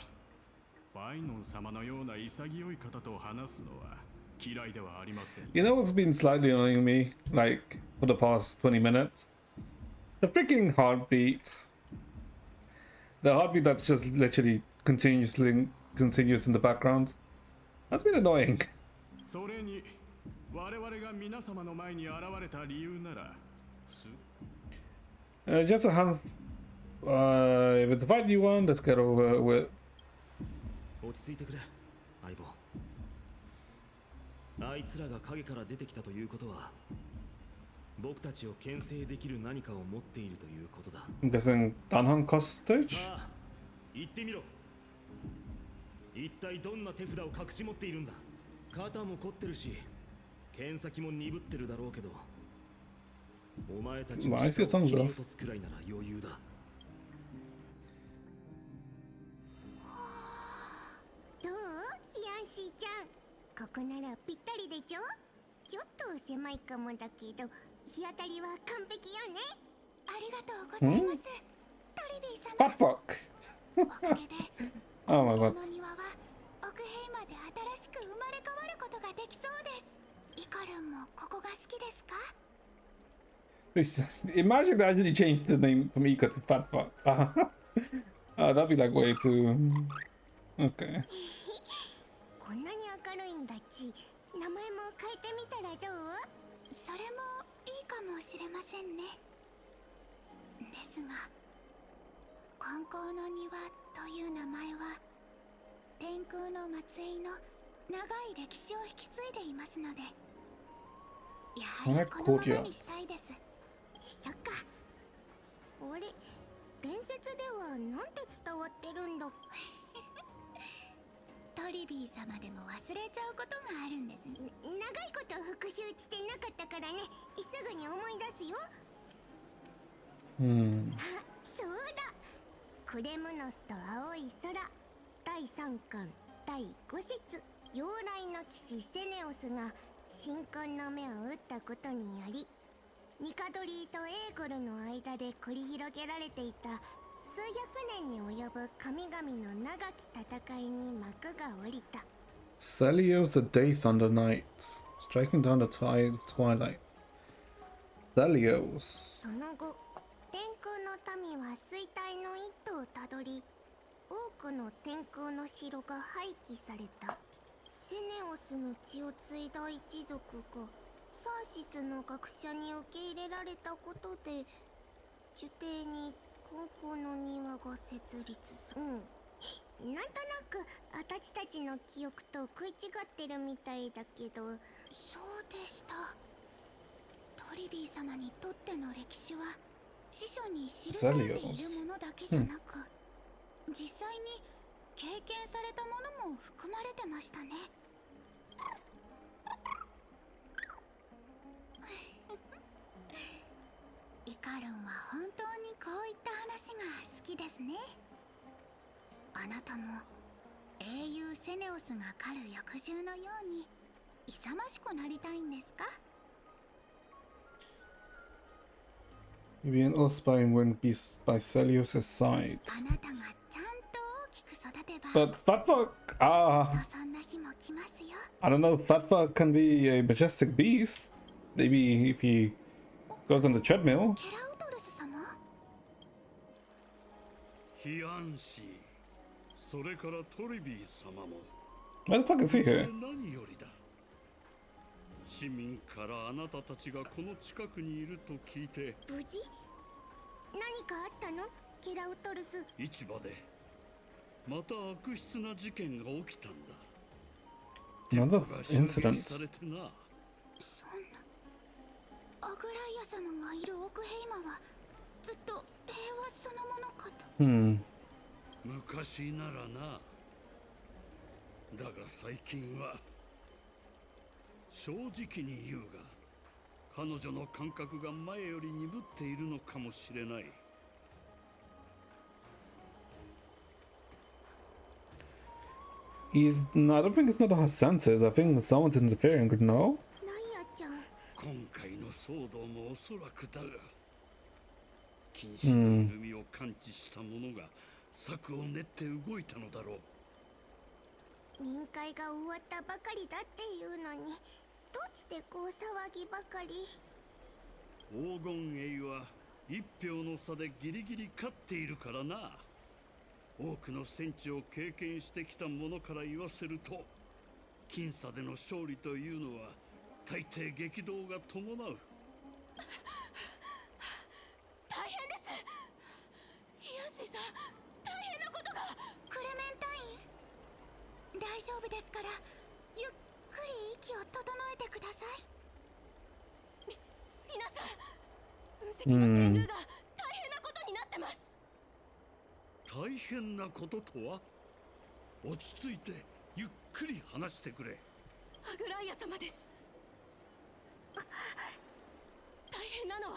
ファイノン様のような潔い方と話すのは嫌いではありません。 You know what's been slightly annoying me, like, for the past 20 minutes? The freaking heartbeat. The heartbeat that's just literally continuous in the background. That's been annoying. それに我々が皆様の前に現れた理由ならJust a hand. If it's a fight you want, let's get over with. 落ち着いてくれ、相棒。あいつらが影から出てきたということは、僕たちを牽制できる何かを持っているということだ。 I'm guessing Danhan Costage? さあ、言ってみろ。一体どんな手札を隠し持っているんだ。肩も凝ってるし、剣先も鈍ってるだろうけど、お前たちの Well, I see 舌を tongues 切り though. 落とすくらいなら余裕だ。どう？ヒヤンシーちゃん。ここならぴったりでしょ？ちょっと狭いかもだけど、日当たりは完璧よね。ありがとうございます。トリビー様。 Fat fuck! おかげで、 Oh my こ god. の庭は奥平まで新しく生まれ変わることができそうです。イカルンもここが好きですか？ Imagine they actually changed the name from Ika to Fat fuck. That'd be like way too. Okay. こんなに明るいんだち、名前も変えてみたらどう？それもいいかもしれませんね。ですが、観光の庭という名前は天空の末裔の長い歴史を引き継いでいますので、やはりこのままにしたいです。そっか。説ではなんて伝わってるんだ。トリビー様でも忘れちゃうことがあるんです。長いこと復習してなかったからね、すぐに思い出すよ。Hmm. あ、そうだ。クレムノスと青い空第3巻第5節、妖雷の騎士セネオスが神官の目を打ったことにより、ニカドリーとエーゴルの間で繰り広げられていた数百年に及ぶ神々の長き戦いに幕が下りた。 Celios the Day Thunder Knights, striking down the tide of twilight. Celios. その後、天空の民は衰退の一途をたどり、多くの天空の城が廃棄された。セネオスの血を継いだ一族がサーシスの学者に受け入れられたことで、樹帝に金庫の庭が設立する。なんとなく私たちの記憶と食い違ってるみたいだけど。そうでした。トリビー様にとっての歴史は史書に記されているものだけじゃなく、実際に経験されたものも含まれてましたね。イカルンは本当にこういった話が好きですね。あなたも英雄セネオスが狩る翼獣のように勇ましくなりたいんですか？ Maybe an Osprey wouldn't be by Celios' side. あなたがちゃんと大きく育てば、 But Fatfuck, そんな日も来ますよ。 I don't know if Fatfuck can be a majestic beast. Maybe if he goes on the treadmill. ケラウトルス様、ヒアンシー、それからトリビー様も Why the fuck is he here? 何よりだ。市民からあなたたちがこの近くにいると聞いて、無事？何かあったの？ケラウトルス。市場でまた悪質な事件が起きたんだ。 Another が襲撃 incident. されてな。そんな。アグライア様がいるオクヘイマはずっと平和そのものかと。Hmm. 昔ならな。だが最近は正直に言うが、彼女の感覚が前より鈍っているのかもしれない。 No, I don't think it's not her senses. I think someone's interfering. No? ライアちゃん。今回の騒動もおそらくだが、禁止の緩みを感知した者が策を練って動いたのだろう。臨界が終わったばかりだっていうのに、どうしてこう騒ぎばかり。黄金栄は一票の差でギリギリ勝っているからな。多くの戦地を経験してきた者から言わせると、僅差での勝利というのは大抵激動が伴う。大変です。ヒアンシーさん、大変なことが。クレメンタイン、大丈夫ですからゆっくり息を整えてください。皆さん、雲石の天狗が大変なことになってます。大変なこととは？落ち着いてゆっくり話してくれ。アグライア様です。大変なのは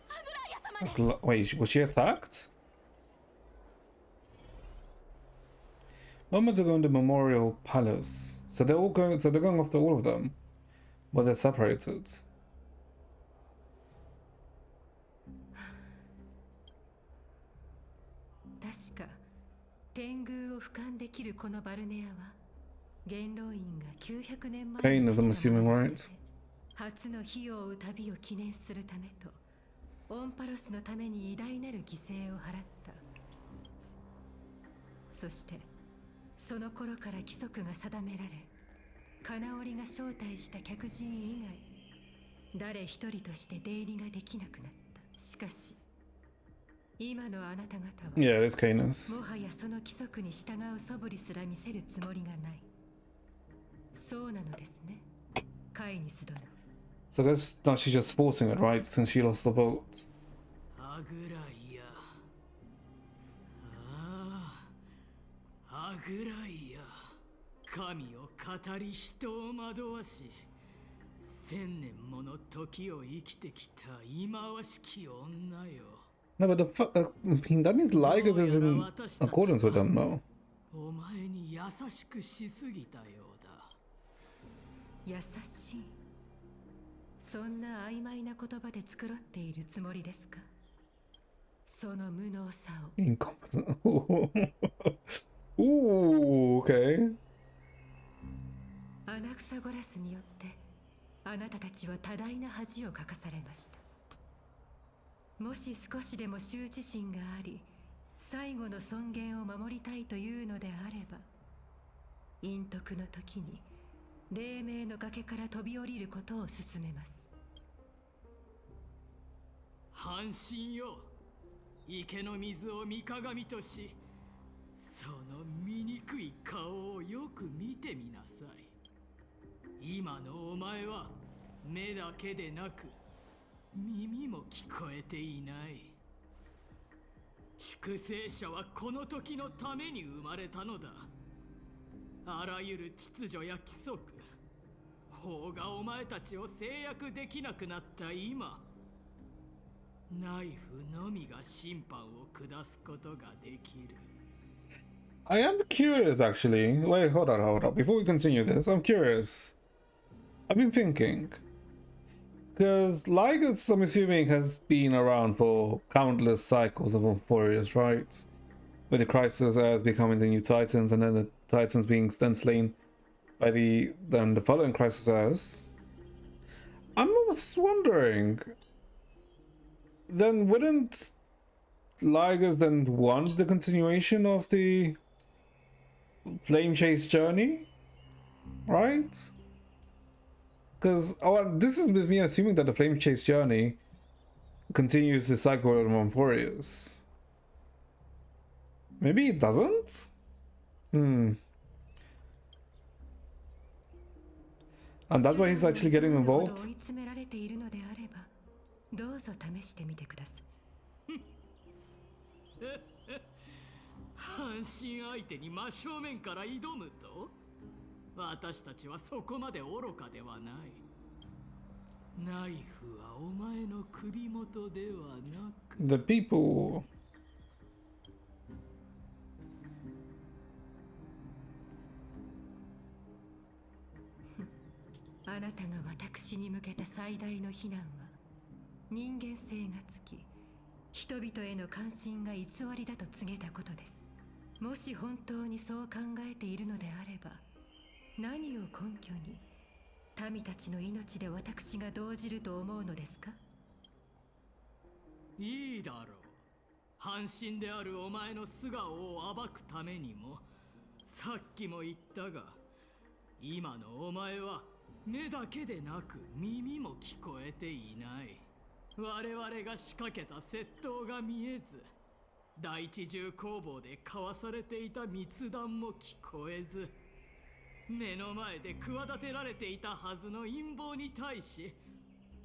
アグライア様です。 Wait, was she attacked? Moments ago in the Memorial Palace. So they're all going. So they're going after all of them, but they're separated. 確か天狗を俯瞰できるこのバルネアは元老院が900年前 Pain is I'm assuming, right? 初の火を追う旅を記念するためとオンパロスのために偉大なる犠牲を払った。そしてその頃から規則が定められ、金織が招待した客人以外誰一人として出入りができなくなった。しかし今のあなた方は Yeah, it is Canis. もはやその規則に従う素振りすら見せるつもりがない。そうなのですね、カイニス殿。 So I guess now she's just forcing it, right? Since she lost the vote. アグライア、あぐらいや神を語り人を惑わし千年もの時を生きてきた忌まわしき女よ。 No, but that means Liger is in accordance with them, no? お前に優しくしすぎたようだ。優しい。そんな曖昧な言葉で繕っているつもりですか？その無能さを。Incompetent. Ooh, okay. アナクサゴラスによってあなたたちは多大な恥をかかされました。もし少しでも羞恥心があり、最後の尊厳を守りたいというのであれば、陰徳の時に黎明の崖から飛び降りることを勧めます。半身よ、池の水を御鏡とし、その醜い顔をよく見てみなさい。今のお前は目だけでなく耳も聞こえていない。粛清者はこの時のために生まれたのだ。あらゆる秩序や規則、法がお前たちを制約できなくなった今、ナイフのみが審判を下すことができる。I am curious, actually. Wait, hold on. Before we continue this, I'm curious. I've been thinking. Because Ligus, I'm assuming, has been around for countless cycles of Warriors, right? With the Crisis as becoming the new Titans, and then the Titans being then slain by the following Crisis as. I'm almost wondering. Then wouldn't Ligus then want the continuation of the Flame Chase journey, right? Because this is with me assuming that the Flame Chase journey continues the cycle of Warriors. Maybe it doesn't? And that's why he's actually getting involved? どうぞ試してみてください。半身相手に真正面から挑むと、私たちはそこまで愚かではない。ナイフはお前の首元ではなく。The people. あなたが私に向けた最大の非難は人間性がつき、人々への関心が偽りだと告げたことです。もし本当にそう考えているのであれば、何を根拠に民たちの命で私が動じると思うのですか？いいだろう。半身であるお前の素顔を暴くためにも、さっきも言ったが、今のお前は目だけでなく耳も聞こえていない。我々が仕掛けた窃盗が見えず、第一重工房で交わされていた密談も聞こえず、目の前で企てられていたはずの陰謀に対し、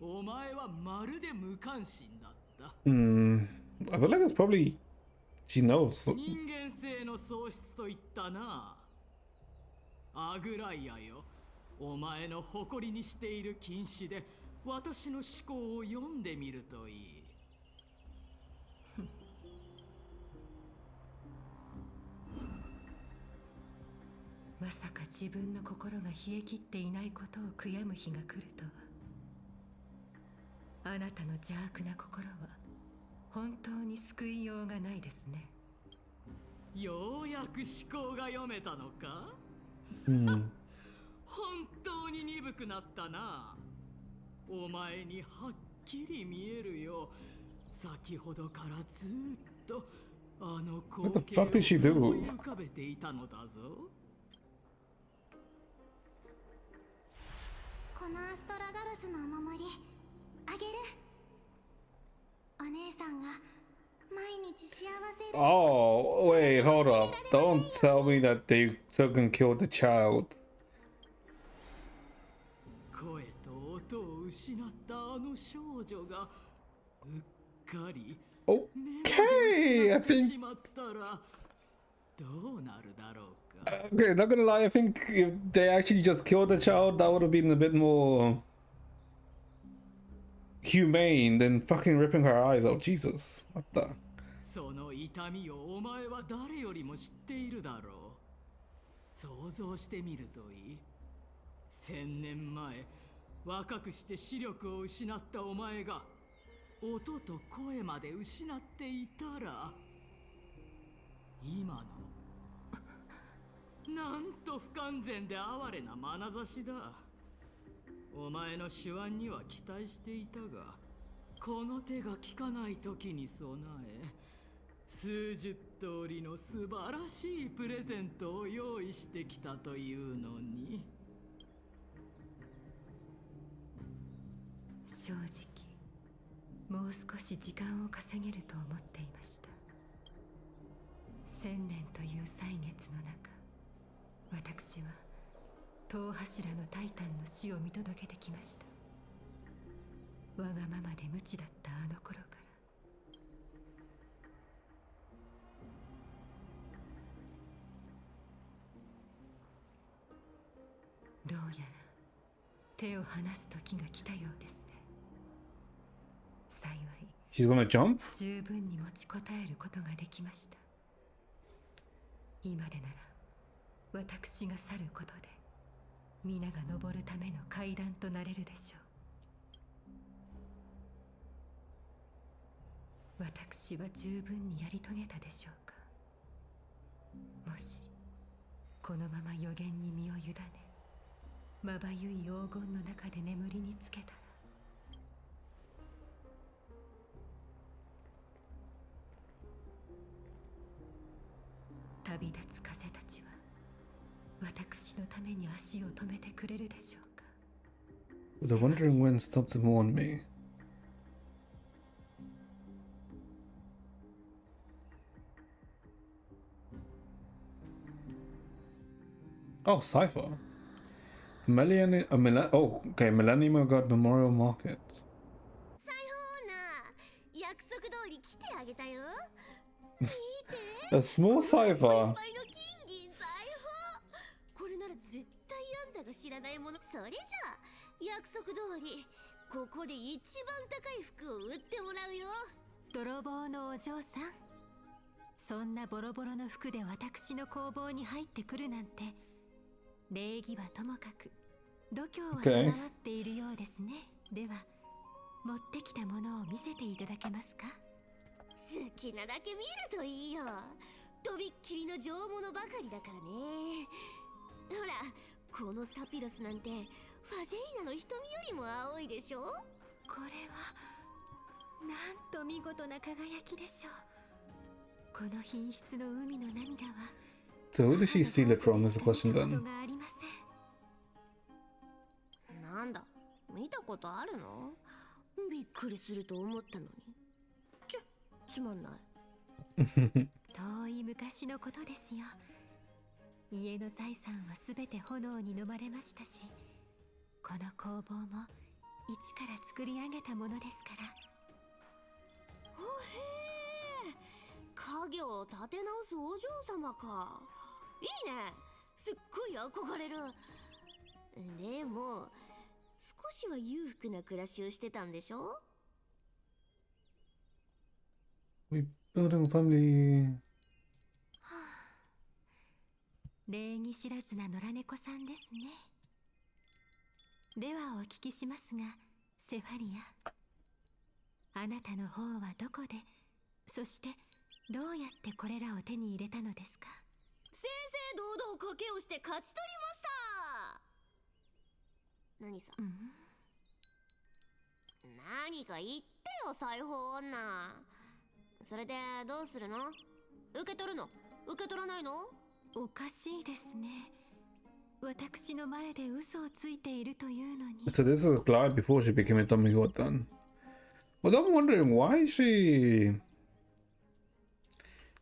お前はまるで無関心だった。I feel like it's probably she knows. 人間性の喪失と言ったな。アグライアよ、お前の誇りにしている禁止で私の思考を読んでみるといい。まさか自分の心が冷え切っていないことを悔やむ日が来るとは。あなたの邪悪な心は本当に救いようがないですね。ようやく思考が読めたのか？本当に鈍くなったな。お前にはっきり見えるよ。先ほどからずっとあの光景を思い浮かべていたのだぞ。このアストラガロスのお守りあげる。お姉さんが毎日幸せで。Oh, wait, hold up. Don't tell me that they took and killed the child. 声と音を失ったあの少女がうっかり Okay, I think どうなるだろうか。 Okay, not gonna lie, I think if they actually just killed the child, that would have been a bit more humane than fucking ripping her eyes out. Jesus, what the? その痛みをお前は誰よりも知っているだろう。想像してみるといい。1000年前、若くして視力を失ったお前が音と声まで失っていたら、今のなんと不完全で哀れな眼差しだ。お前の手腕には期待していたが、この手が効かない時に備え、数十通りの素晴らしいプレゼントを用意してきたというのに。正直もう少し時間を稼げると思っていました。1000年という歳月の中、私は塔柱のタイタンの死を見届けてきました。わがままで無知だったあの頃から。どうやら手を離す時が来たようですね。幸い She's gonna jump? 十分に持ちこたえることができました。今でなら私が去ることで皆が登るための階段となれるでしょう。私は十分にやり遂げたでしょうか。もしこのまま予言に身を委ね、まばゆい黄金の中で眠りにつけたら、旅立つ風たちは私のために足を止めてくれるでしょうか。 The wandering wind stopped to warn me. Oh, Cypher. Oh, okay, Millennium God Memorial Market. 裁縫女、約束通り来てあげたよ。見て。 A small いっ Cypher. ぱいの金銀財宝。これなら絶対あんたが知らないもの。それじゃあ約束通りここで一番高い服を売ってもらうよ。泥棒のお嬢さん、そんなボロボロの服で私の工房に入ってくるなんて、礼儀はともかく度胸は備わっているようですね。では持ってきたものを見せていただけますか。好きなだけ見るといいよ。とびっきりの上物ばかりだからね。ほら、このサピロスなんてファジェイナの瞳よりも青いでしょ。これはなんと見事な輝きでしょう。この品質の海の涙は So who did she steal it from is the question こと then. がありません。なんだ、見たことあるの？びっくりすると思ったのに。つまんない。遠い昔のことですよ。家の財産はすべて炎に飲まれましたし、この工房も一から作り上げたものですから。おへー、家業を立て直すお嬢様か。いいね、すっごい憧れる。でも少しは裕福な暮らしをしてたんでしょ。 Rebuilding family. 礼儀知らずな野良猫さんですね。ではお聞きしますが、セファリア、あなたの方はどこで、そしてどうやってこれらを手に入れたのですか。正々堂々賭けをして勝ち取りました。何さ、何か言ってよ、裁縫女。それでどうするの？受け取るの？受け取らないの？おかしいですね。私の前で嘘をついているというのに。 So this is Clara before she became a dummy god then. Well, I'm wondering why is she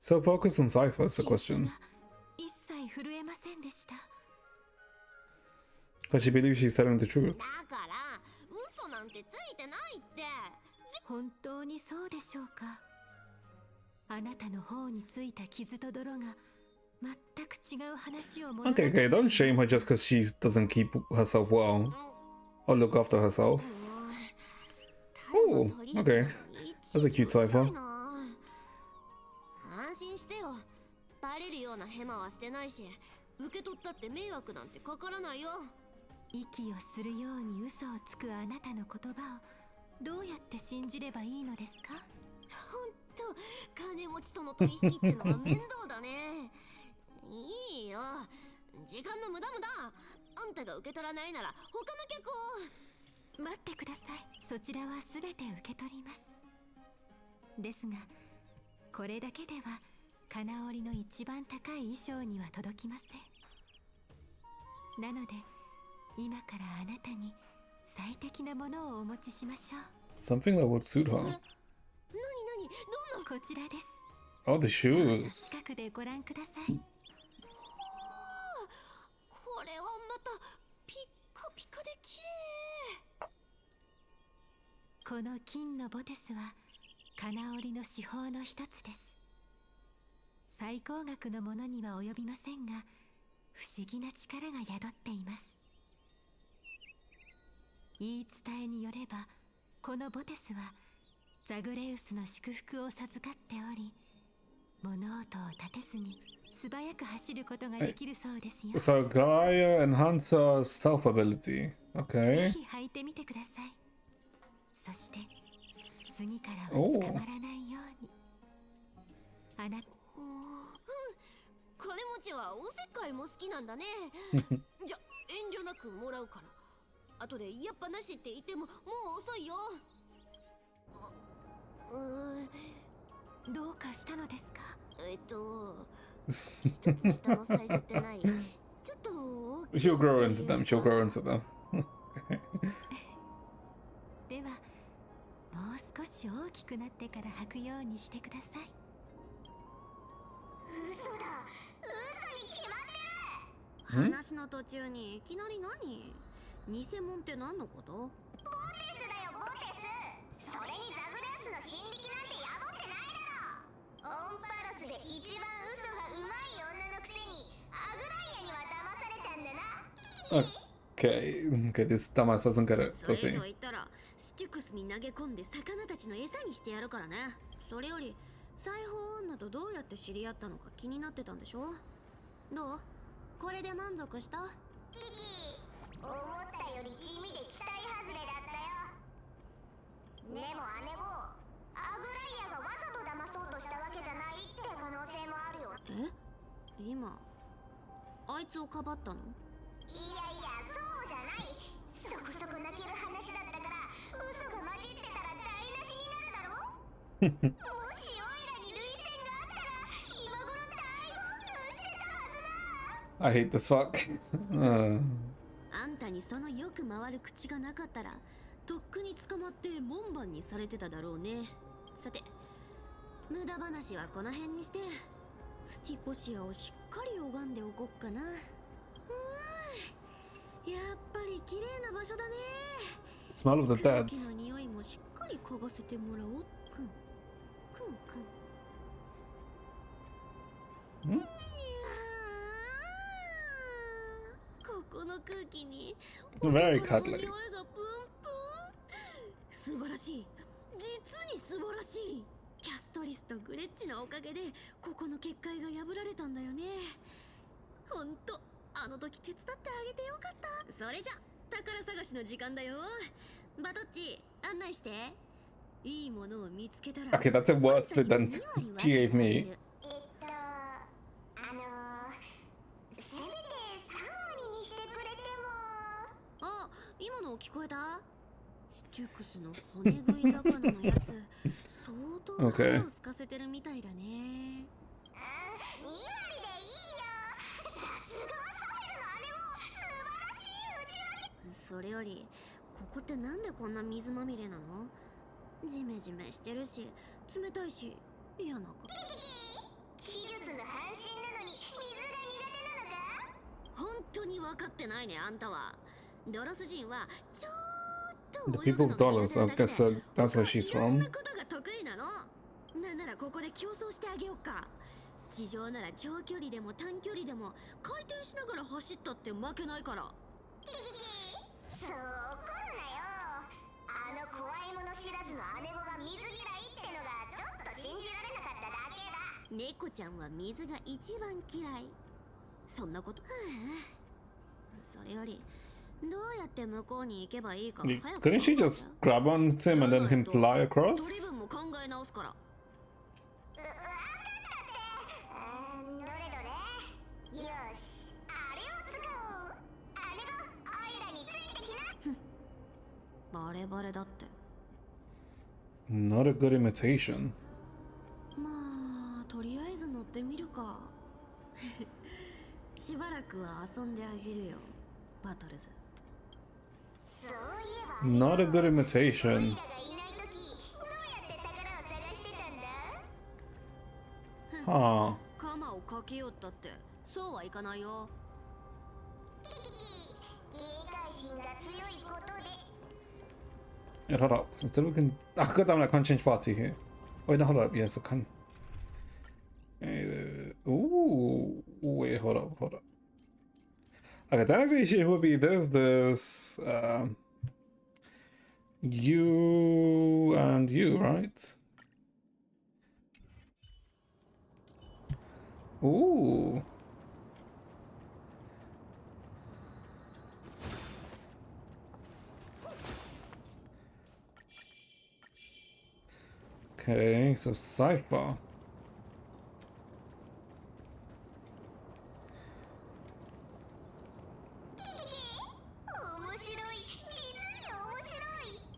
so focused on Cypher is the question. 一切震えませんでした。 Because she believes she's telling the truth. だから嘘なんてついてないって。本当にそうでしょうか。あなたの方についた傷と泥が全く違う話を Okay, okay, don't shame her just because she doesn't keep herself well or look after herself. Oh, okay. That's a cute cipher. 安心してよ。バレるようなヘマはしてないし、受け取ったって迷惑なんてかからないよ。息をするように嘘をつくあなたの言葉をどうやって信じればいいのですか？ほんと、金持ちとの取引ってのが面倒だね。いいよ、時間の無駄無駄。あんたが受け取らないなら他の客を。待ってください。そちらは全て受け取ります。ですがこれだけでは金織の一番高い衣装には届きません。なので今からあなたに最適なものをお持ちしましょう。 Something that would suit her. 何どんな。こちらです。 Oh, the shoes. 近くでご覧ください。これはまたピッカピカで綺麗。この金のボテスは金織の至宝の一つです。最高額のものには及びませんが不思議な力が宿っています。言い伝えによればこのボテスはザグレウスの祝福を授かっており、物音を立てずに素早く走ることができるそうですよ。So Gaia enhances stealth ability. ぜ Okay. ひ履いてみてください。そして次からは捕まらないように。あなた金持ちはおせっかいも好きなんだね。じゃ遠慮なくもらうから。後でやっぱなしって言ってももう遅いよ。どうかしたのですか？一つ下のサイズってない？ちょっと大きい。 She'll grow into them. She'll grow into them. ではもう少し大きくなってから履くようにしてください。嘘だ、嘘に決まってる。話の途中にいきなり何？偽物って何のこと？ボテスだよ、ボテス。それにザグレウスの心力なんて宿ってないだろ。オンパロスで一番嘘がうまい女のくせにアグライアには騙されたんだな。Okay. Okay, this dumbass doesn't get it. それ以 Pussy. 上言ったらスティクスに投げ込んで魚たちの餌にしてやるからね。それより裁縫女とどうやって知り合ったのか気になってたんでしょ。どう？これで満足した？キキ、思ったより地味で期待外れだったよ。でも姉子、アグライアがわざと騙そうとしたわけじゃないって可能性もあるよ。え？今あいつをかばったの？いやいや、そうじゃない。そこそこ泣ける話だったから嘘が混じってたら台無しになるだろ。もしオイラに涙腺があったら今頃大号泣してたはずだ。 I hate this fuck. あんたにそのよく回る口がなかったらとっくに捕まって門番にされてただろうね。さて無駄話はこの辺にしてスティコシアをしっかり拝んでおこっかな。やっぱり綺麗な場所だね。 Smell of the 空 dead. 気の匂いもしっかり嗅がせてもらおう。くんくんくん。ん？いやー、ここの空気に Very 男の cuddly. 匂いがプンプン。素晴らしい、実に素晴らしい。キャストリスとグレッチのおかげでここの結界が破られたんだよね。ほんとあの時手伝ってあげてよかった。それじゃ宝探しの時間だよ。バトッチ案内して。いいものを見つけたら Okay, that's a worse split than she gave me. せめて3割にしてくれても。あ、今の聞こえた？ステュクスの骨食い魚のやつ相当腹を空かせてるみたいだね。2割でいいよ。さすがサフェルの姉も素晴らしい打ち分け。それよりここってなんでこんな水まみれなの？ジメジメしてるし冷たいし嫌なか。技術の半身なのに水が苦手なのか？本当に分かってないねあんたは。ドロス人はちょっ The と泳 people ぐ of のが Dollars, 苦手 I なだけ guess で that's where she's いろん from. なことが得意なの。なんならここで競争してあげようか。地上なら長距離でも短距離でも回転しながら走ったって負けないから。そう怒るなよ。あの怖いもの知らずの姉子が水嫌いってのがちょっと信じられなかっただけだ。猫ちゃんは水が一番嫌い。そんなこと。それよりどうやって向こうに行けばいいか早く。 Couldn't she just grab on him and let him fly 取り across? 分も考え直すから。どれどれ。よし、あれを使おう。姉子、オイラについてきな。バレバレだって。 Not a good imitation. まあとりあえず乗ってみるか。しばらくは遊んであげるよ、バトルズ。そういえば Not a good imitation. オイラがいないとき、どうやって宝を探してたんだ？ Huh. カマをかけよったってそうはいかないよ。警戒心が強いことで。 Yeah, hold up. Instead we can. Ah, god damn it, I can't change party here. Wait, no, hold up. Yes, I can. Ooh. Wait, hold up, hold up. Okay, technically it would be this, you and you, right? Ooh. Okay, so Cypher.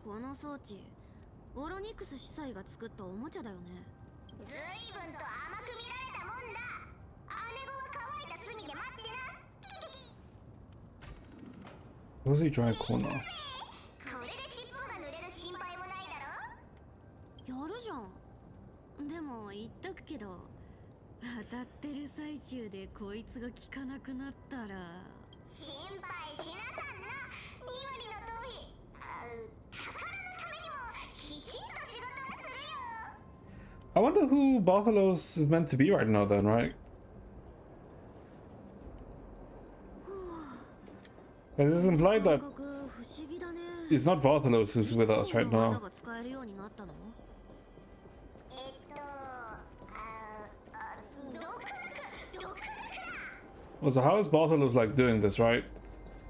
この装置、オロニクス司祭が作ったおもちゃだよね。ずいぶんと甘く見られたもんだ。姉子は乾いた隅で待ってな。 What was he trying to corner? これで尻尾が濡れる心配もないだろ。やるじゃん。でも言っとくけど、当たってる最中でこいつが効かなくなったら。心配しなさんな。2割の頭皮。宝のためにもきちんと仕事はするよ。 I wonder who Bartholos is meant to be right now, then, right? Because it's implied that it's not Bartholos who's with us right now. Well, so how is Bartholos like doing this, right?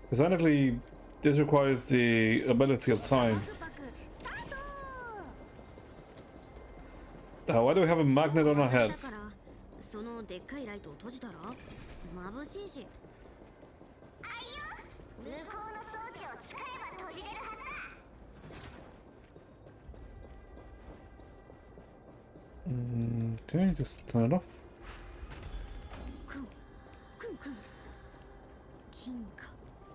Because technically, this requires the ability of time. Why do we have a magnet on our heads? そのでっかいライトを閉じたら眩しいし。あいよ、向こうの装置を使えば閉じれるはずだ。Can I just turn it off? くん金貨、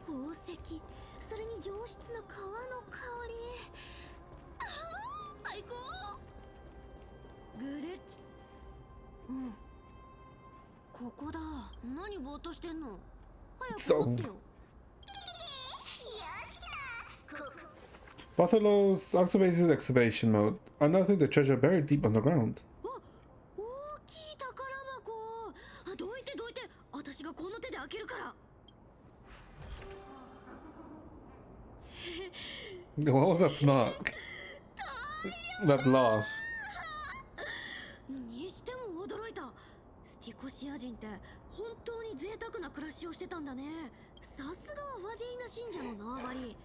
宝石、それに上質な革の香り。最高。グレッチ。うん。ここだ。何ぼーっとしてんの？早く持ってよ。Bartholos activated excavation mode, unearthing the treasure buried deep underground. 大きい宝箱。どいて。私がこの手で開けるから。What was that smirk? That laugh. にしても驚いた。スティコシア人って本当に贅沢な暮らしをしてたんだね。さすがはファジーナ信者の縄張り。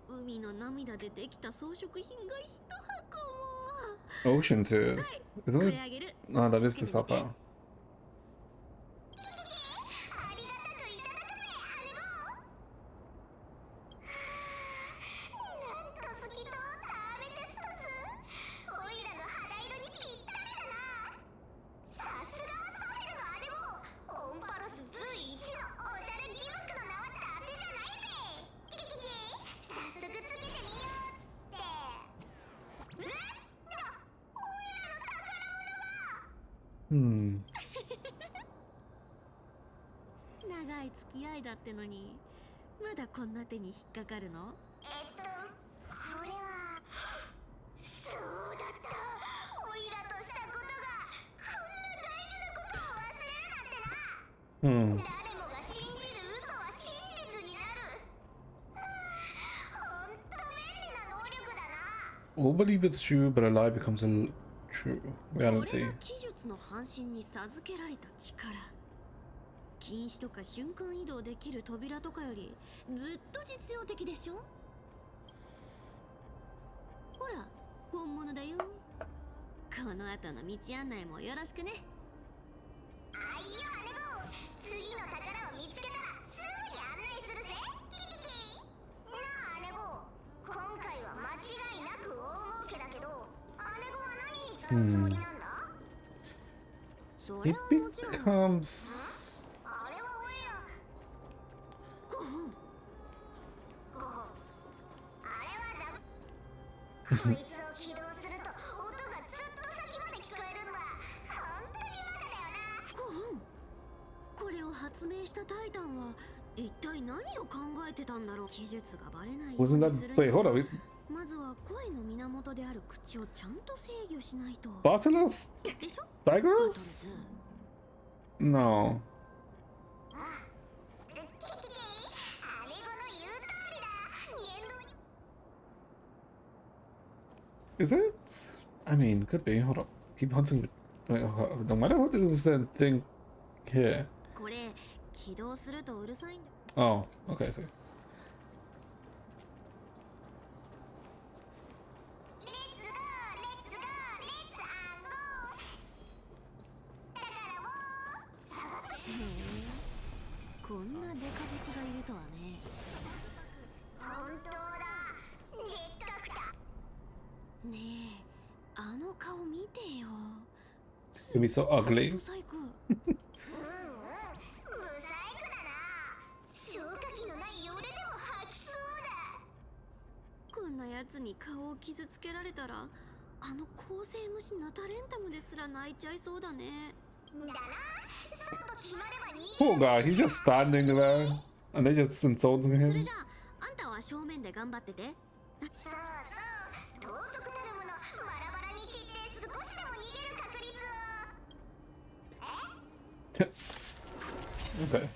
海の涙でできた装飾品が一箱も。 Ocean too. Isn't it? Ah, that is the supper. 長い付き合いだってのにまだこんな手に引っかかるの？これはそうだった。オイラとしたことがこんな大事なことを忘 Hmm. 誰もが信じる嘘は真実になる。ほんと便利な能力だな。 All believe it's true, but a lie becomes a true これが reality. 技術の半身に授けられた力。禁止とか瞬間移動できる扉とかよりずっと実用的でしょ。ほら本物だよ。この後の道案内もよろしくね。あいよ姉坊、次の宝を見つけたらすぐに案内するぜ。キキキ。なあ姉坊、今回は間違いなく大儲けだけど、姉子は何に使うつもりなんだ？それ It はもちろん becomes. あれはおいら。5本。5本。あれはザこいつを起動すると音がずっと先まで聞こえるんだ。本当にバカだよな。5本。これを発明したタイタンは一体何を考えてたんだろう。技術がバレないよう Wasn't に that. する Wait, に hold は on. まずは声の源である口をちゃんと制御しないと。 Bartolos? でしょ？ Tigers? No. キキキ。姉子の言う通りだ。言動に。 Is it? I mean, could be. Hold up. Keep hunting. Wait, no matter what it was the thing here. これ起動するとうるさいんだ。 Oh, okay, so. レッツゴー、レッツゴー、レッツアンゴー。だからもう探せ。こんなデカブツがいるとはね。本当だ。でっかくた。ねえ、あの顔見てよ。 It'd be so ugly. ブサイク。ブサイクだな。消火器のない俺でも吐きそうだ。こんなやつに顔を傷つけられたら、あの構成無視ナタレンタムですら泣いちゃいそうだね。だな。そうと決まれば逃 Poor guy, he's just standing there. And they're just insulting それ him. じゃあ、あんたは正面で頑張ってて。そうそう。盗賊たるものバラバラに散って少しでも逃げる確率を。 Okay.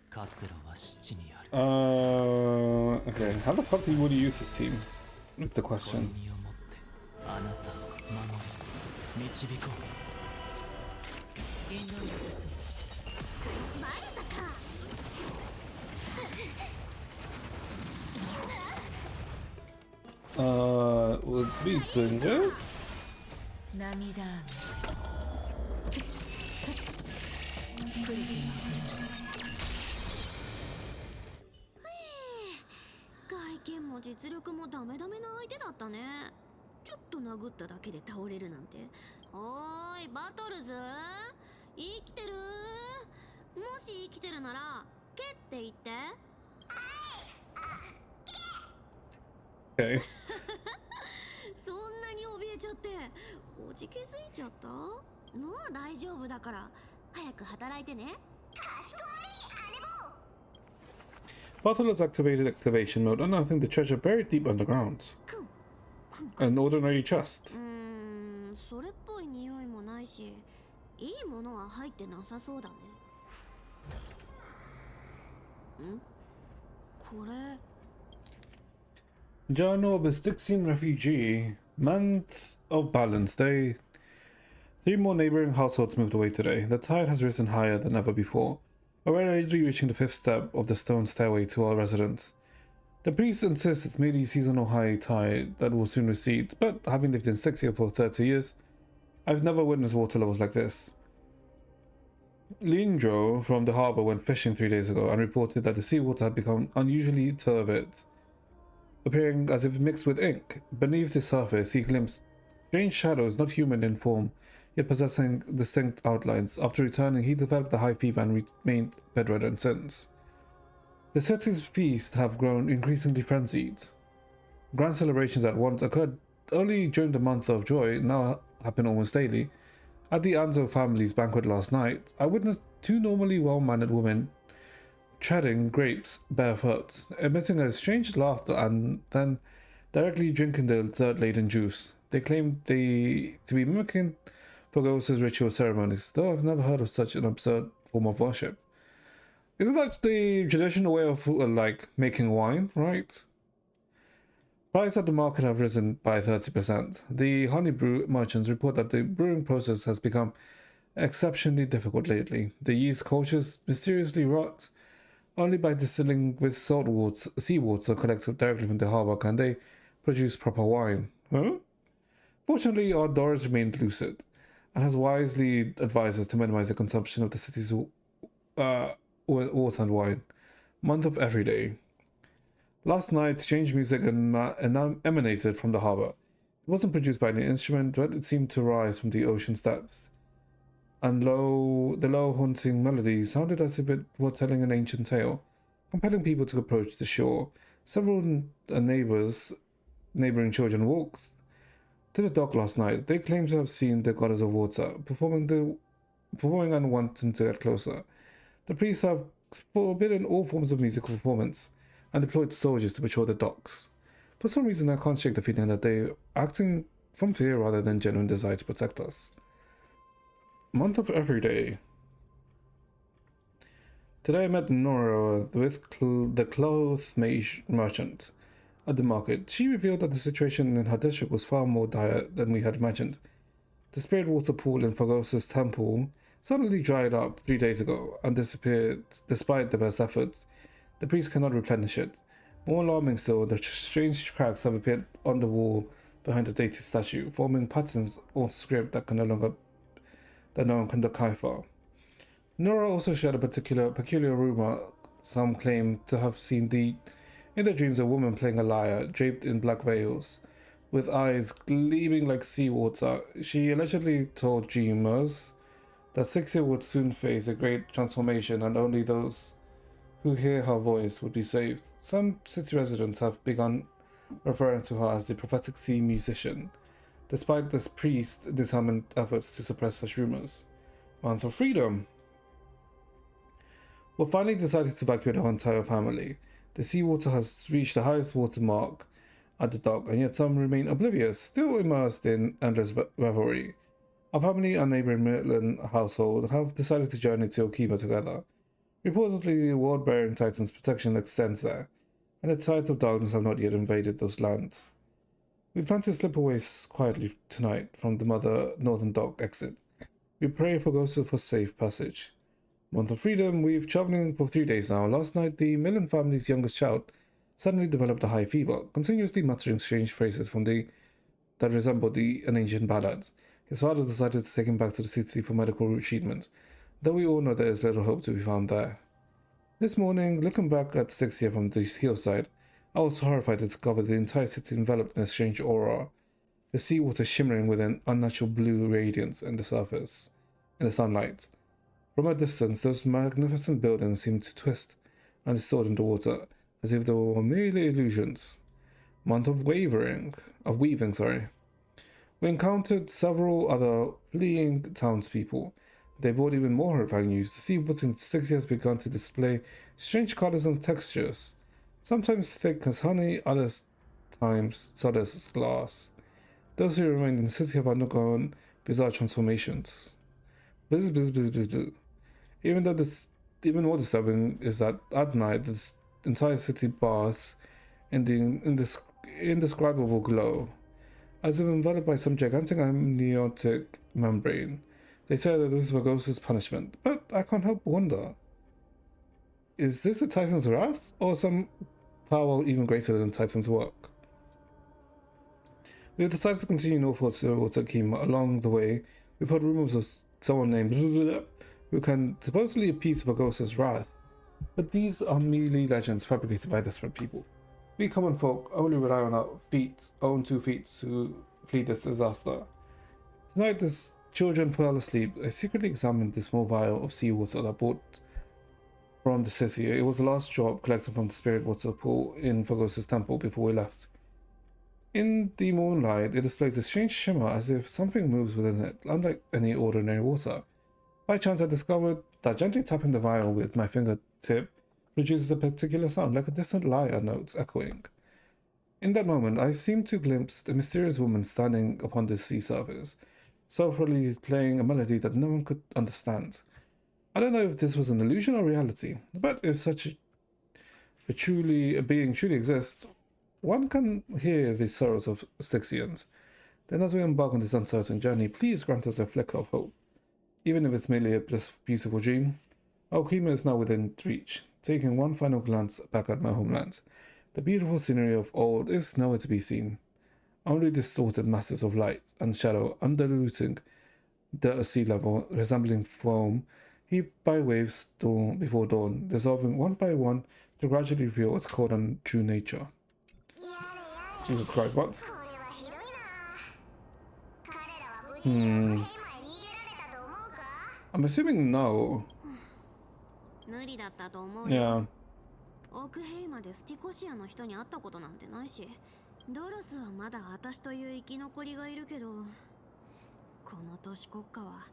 活路は七にある。 Okay. How the fuck would you use this team? Is the この question. 身をもってあなたを守り導こう。言動を出す。バレたか。 Would be doing this? 涙雨。クリティ外見も実力もダメダメな相手だったね。ちょっと殴っただけで倒れるなんて。おーい、バトルズ生きてる？もし生きてるなら、ケって言って。 Okay. そんなに怯えちゃって、おじけづいちゃった？もう大丈夫だから、早く働いてね。かしこまり、姉坊。 Bartolos activated excavation mode, unearthing the treasure buried deep underground. くん、くん。 An ordinary chest. それっぽい匂いもないし、いいものは入ってなさそうだね。ん？これ。 Journal of a Styxian refugee. Month of Balance Day. 3 more neighboring households moved away today. The tide has risen higher than ever before, already reaching the 5th step of the stone stairway to our residence. The priest insists it's merely seasonal high tide that will soon recede, but having lived in Styxia for 30 years, I've never witnessed water levels like this. Lindro from the harbour went fishing 3 days ago and reported that the seawater had become unusually turbid, appearing as if mixed with ink. Beneath the surface, he glimpsed strange shadows not human in form, yet possessing distinct outlines. After returning, he developed a high fever and remained bedridden since. The city's feast have grown increasingly frenzied. Grand celebrations that once occurred only during the month of joy now happen almost daily. At the Anzo family's banquet last night, I witnessed 2 normally well-mannered women treading grapes barefoot, emitting a strange laughter and then directly drinking the dessert-laden juice. They claimed to be mimicking Phagos's ritual ceremonies, though I've never heard of such an absurd form of worship. Isn't that the traditional way of like making wine, right? Prices at the market have risen by 30%. The honey brew merchants report that the brewing process has become exceptionally difficult lately. The yeast cultures mysteriously rot. Only by distilling with seawater collected directly from the harbor can they produce proper wine. Huh? Fortunately, our Doris remained lucid and has wisely advised us to minimize the consumption of the city's water and wine. Month of every day. Last night, strange music emanated from the harbor. It wasn't produced by any instrument, but it seemed to rise from the ocean's depth. And the low haunting melody sounded as if it were telling an ancient tale, compelling people to approach the shore. Several neighboring children walked to the dock last night. They claimed to have seen the goddess of water performing and wanting to get closer. The priests have forbidden all forms of musical performance and deployed soldiers to patrol the docks. For some reason, I can't shake the feeling that they're acting from fear rather than genuine desire to protect us. Month of every day. Today I met Nora with the clothes merchant at the market. She revealed that the situation in her district was far more dire than we had imagined. The spirit water pool in Phagos's temple suddenly dried up 3 days ago and disappeared despite the best efforts. The priest cannot replenish it. More alarming still, the strange cracks have appeared on the wall behind the deity statue, forming patterns or script that no one can decipher. Nora also shared a peculiar rumor. Some claim to have seen in their dreams a woman playing a lyre, draped in black veils, with eyes gleaming like seawater. She allegedly told dreamers that Sixia would soon face a great transformation and only those who hear her voice would be saved. Some city residents have begun referring to her as the prophetic sea musician, despite this priest's determined efforts to suppress such rumors. Month of freedom. We finally decided to evacuate our entire family. The seawater has reached the highest water mark at the dock, and yet some remain oblivious, still immersed in endless revelry. Our family and neighboring Midland household have decided to journey to Okima together. Reportedly, the world-bearing Titan's protection extends there, and the tides of darkness have not yet invaded those lands. We plan to slip away quietly tonight from the northern dock exit. We pray for Ghost for safe passage. Month of freedom. We've traveling for 3 days now. Last night, the Millen family's youngest child suddenly developed a high fever, continuously muttering strange phrases that resembled an ancient ballads. His father decided to take him back to the city for medical treatment, though we all know there is little hope to be found there. This morning, looking back at Styxia from the hillside, I was horrified to discover the entire city enveloped in a strange aura, the seawater shimmering with an unnatural blue radiance in the sunlight. From a distance, those magnificent buildings seemed to twist and distort in the water, as if they were merely illusions. Month of weaving. We encountered several other fleeing townspeople. They brought even more horrifying news. The seawater in Styxia has begun to display strange colors and textures, sometimes thick as honey, other times solid as glass. Those who remained in the city have undergone bizarre transformations. Even more disturbing is that at night the entire city baths in the indescribable glow, as if enveloped by some gigantic amniotic membrane. They say that this is Phagos's punishment, but I can't help but wonder. Is this the Titan's wrath, or some power even greater than Titan's work? We have decided to continue northwards to Okima. Along the way, we've heard rumors of someone named who can supposedly appease Phagos's wrath, but these are merely legends fabricated by desperate people. We common folk only rely on our own 2 feet to flee this disaster. Tonight, as children fell asleep, I secretly examined the small vial of seawater that I bought from the city. It was the last drop collected from the spirit water pool in Phagos's temple before we left. In the moonlight, it displays a strange shimmer as if something moves within it, unlike any ordinary water. By chance, I discovered that gently tapping the vial with my fingertip produces a particular sound, like a distant lyre notes echoing. In that moment, I seemed to glimpse a mysterious woman standing upon the sea surface. soulfully playing a melody that no one could understand. I don't know if this was an illusion or reality, but if such a being truly exists, one can hear the sorrows of Styxians. Then as we embark on this uncertain journey, please grant us a flicker of hope. Even if it's merely a beautiful dream, Alchema is now within reach. Taking one final glance back at my homeland, the beautiful scenery of old is nowhere to be seen. Only distorted masses of light and shadow underrooting the sea level, resembling foam heaped by waves before dawn, dissolving one by one to gradually reveal its cold and true nature. Jesus Christ, what? I'm assuming no. 無理だったと思う Yeah. よ。オークヘイまでスティコシアの人に会ったことなんてないし、ドロスはまだ私という生き残りがいるけど、この都市国家は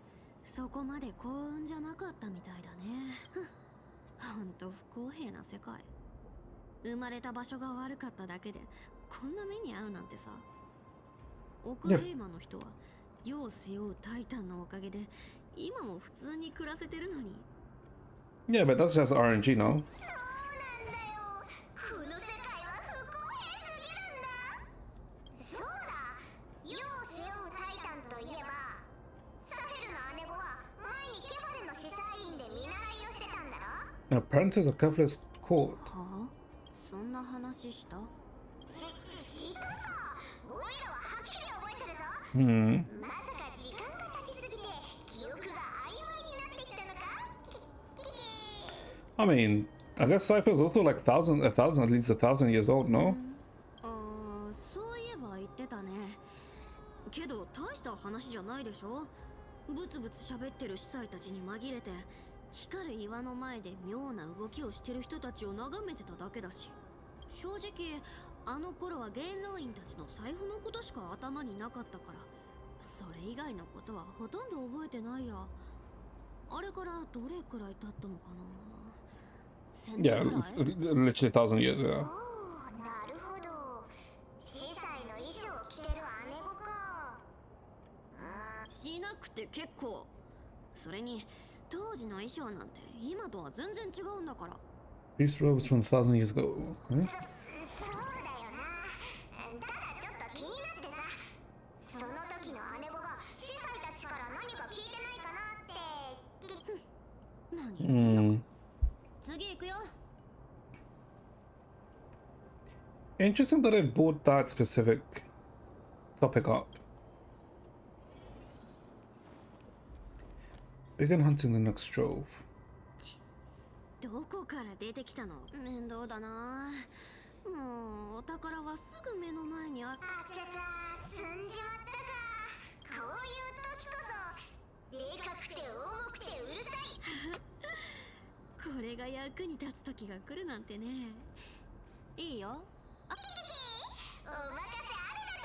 そこまで幸運じゃなかったみたいだね。ほんと不公平な世界。生まれた場所が悪かっただけでこんな目に遭うなんてさ。オークヘイマの人は世を背負うタイタンのおかげで今も普通に暮らせてるのに。Yeah, but that's just RNG, no? この世界は不公平すぎるんだ。そうだ、世を背負うタイタンといえば、サフェルの姉子は前にケファレの司祭院で見習いをしてたんだろ。 An apprentice of Kefla's court. はあ、そんな話した？知ったさ。オイラははっきり覚えてるぞ。まさか時間が経ちすぎて記憶が曖昧になってきたのか。I mean, I guess Cypher's also like at least 1,000 years old, no? ああ、そういえば言ってたね。けど大した話じゃないでしょ。ブツブツ喋ってる司祭たちに紛れて光る岩の前で妙な動きをしてる人たちを眺めてただけだし、正直あの頃は元老院たちの財布のことしか頭になかったから、それ以外のことはほとんど覚えてないや。あれからどれくらい経ったのかな。 Yeah, literally 1,000 years, yeah. なるほど。司祭の衣装を着てる姉子か。しなくて結構。それに当時の衣装なんて今とは全然違うんだから。 These robes from 1,000 years ago. Huh? そうだよな。ただちょっと気になってさ、その時の姉子が司祭たちから何か聞いてないかなって。何？次行くよ。 Interesting that it brought that specific topic up. Begin hunting the next drove. どこから出てきたの？面倒だな。もうお宝はすぐ目の前にある。あちゃちゃ、積んじまったか。こういう時こそでかくて重くてうるさい。これが役に立つ時が来るなんてね。いいよ。お任せあれだぜ。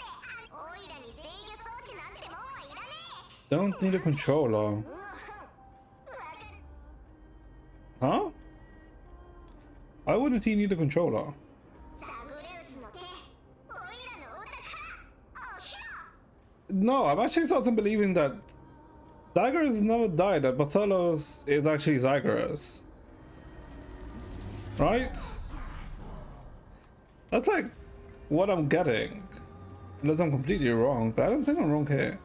オイラに制御装置なんてもういらねえ。 Don't need a controller. Huh? Why wouldn't he need a controller? サグレウスの手、オイラのお宝、おひろ。 No, I'm actually starting believing that Zagreus never died, that Bartholos is actually Zagreus. Right? That's like what I'm getting. Unless I'm completely wrong, but I don't think I'm wrong here.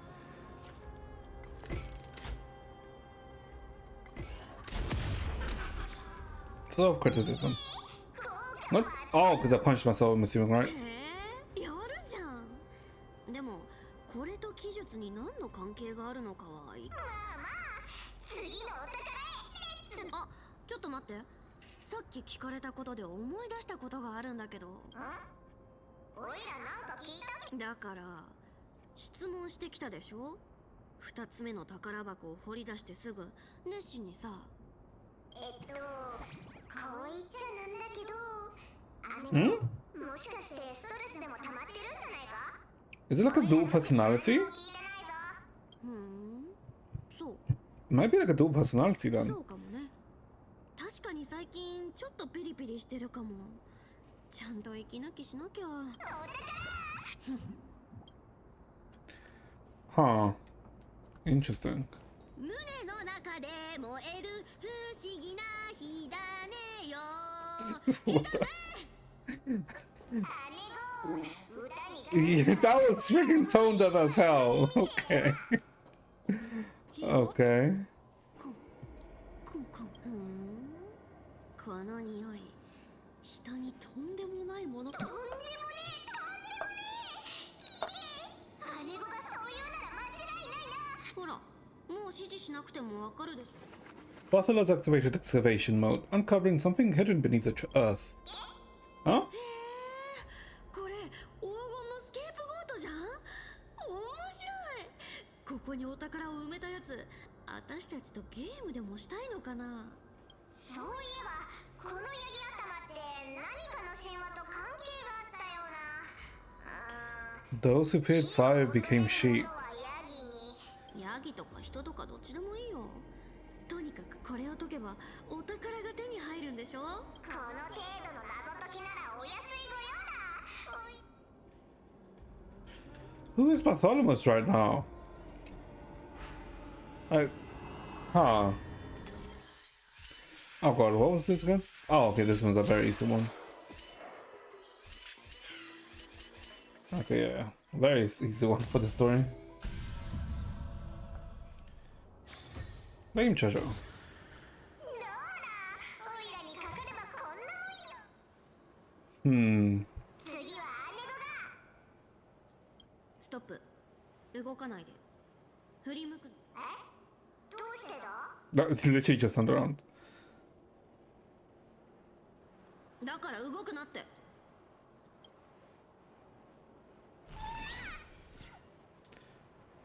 Self criticism. What? Oh, because I punched myself, I'm assuming, right? へえ、やるじゃん。でもこれと記述に何の関係があるのかは。まあまあ、次のお宝へレッツ。あ、ちょっと待って。さっき聞かれたことで思い出したことがあるんだけど。オイラなんか聞いた？だから質問してきたでしょ。2つ目の宝箱を掘り出してすぐ熱心にさ。こう言っちゃなんだけど、姉子、もしかしてストレスでも溜まってるんじゃないか？ Is it like a dual personality? そう。 Might be like a dual personality then. そうかもね。確かに最近ちょっとピリピリしてるかも。ちゃんと息抜きしなきゃ。Huh. Interesting. 胸の中で燃える不思議な火種よ What the? Yeah, that was freaking toned up as hell. Okay. Okay. この匂い下にとんでもないもの。とんでもねえ姉子がそう言うなら間違いないな。ほらもう指示しなくてもわかるでしょ。 Bartholomew's activated excavation mode, uncovering something hidden beneath the earth. Huh? これ黄金のスケープゴートじゃん。面白い。ここにお宝を埋めたやつ、私たちとゲームでもしたいのかな。そういえばこのヤギ頭って何かの神話と関係があったような。 Those who feared fire became sheep. ヤギとか人とかどっちでもいいよ。とにかくこれを解けばお宝が手に入るんでしょ。この程度の謎解きならお安いご用だ。 Who is Bartholomew right now? Huh. Oh god, what was this again? Oh, okay, this one's a very easy one. Okay, yeah, very easy one for the story. Name treasure. Hmm. ストップ。動かないで。振り向く。どうしてだ？ That's literally just turned around. だから動くなって。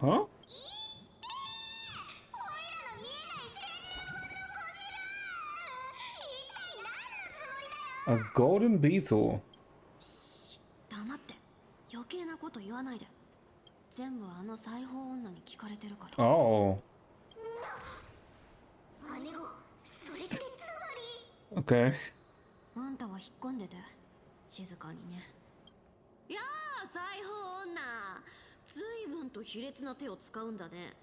Huh? A golden beetle. 黙って。余計なこと言わないで。全部あの裁縫女に聞かれてるから。 Oh. 姉子、それってつまり。 Okay. あんたは引っ込んでて静かにね。やあ裁縫女、随分と卑劣な手を使うんだね。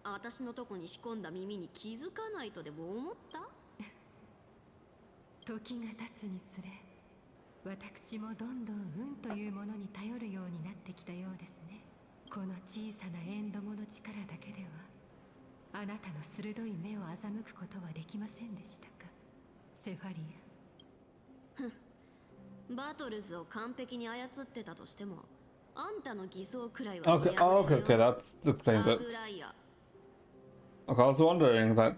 私のとこに仕込んだ耳に気づかないとでも思った？時が経つにつれ、私もどんどん運というものに頼るようになってきたようですね。この小さなエンドモの力だけではあなたの鋭い目を欺くことはできませんでしたか、セファリア。バトルズを完璧に操ってたとしても、あんたの偽装くらいは Okay. Oh, okay. Okay. That explains it. ぐらいや。 Okay. I was wondering that.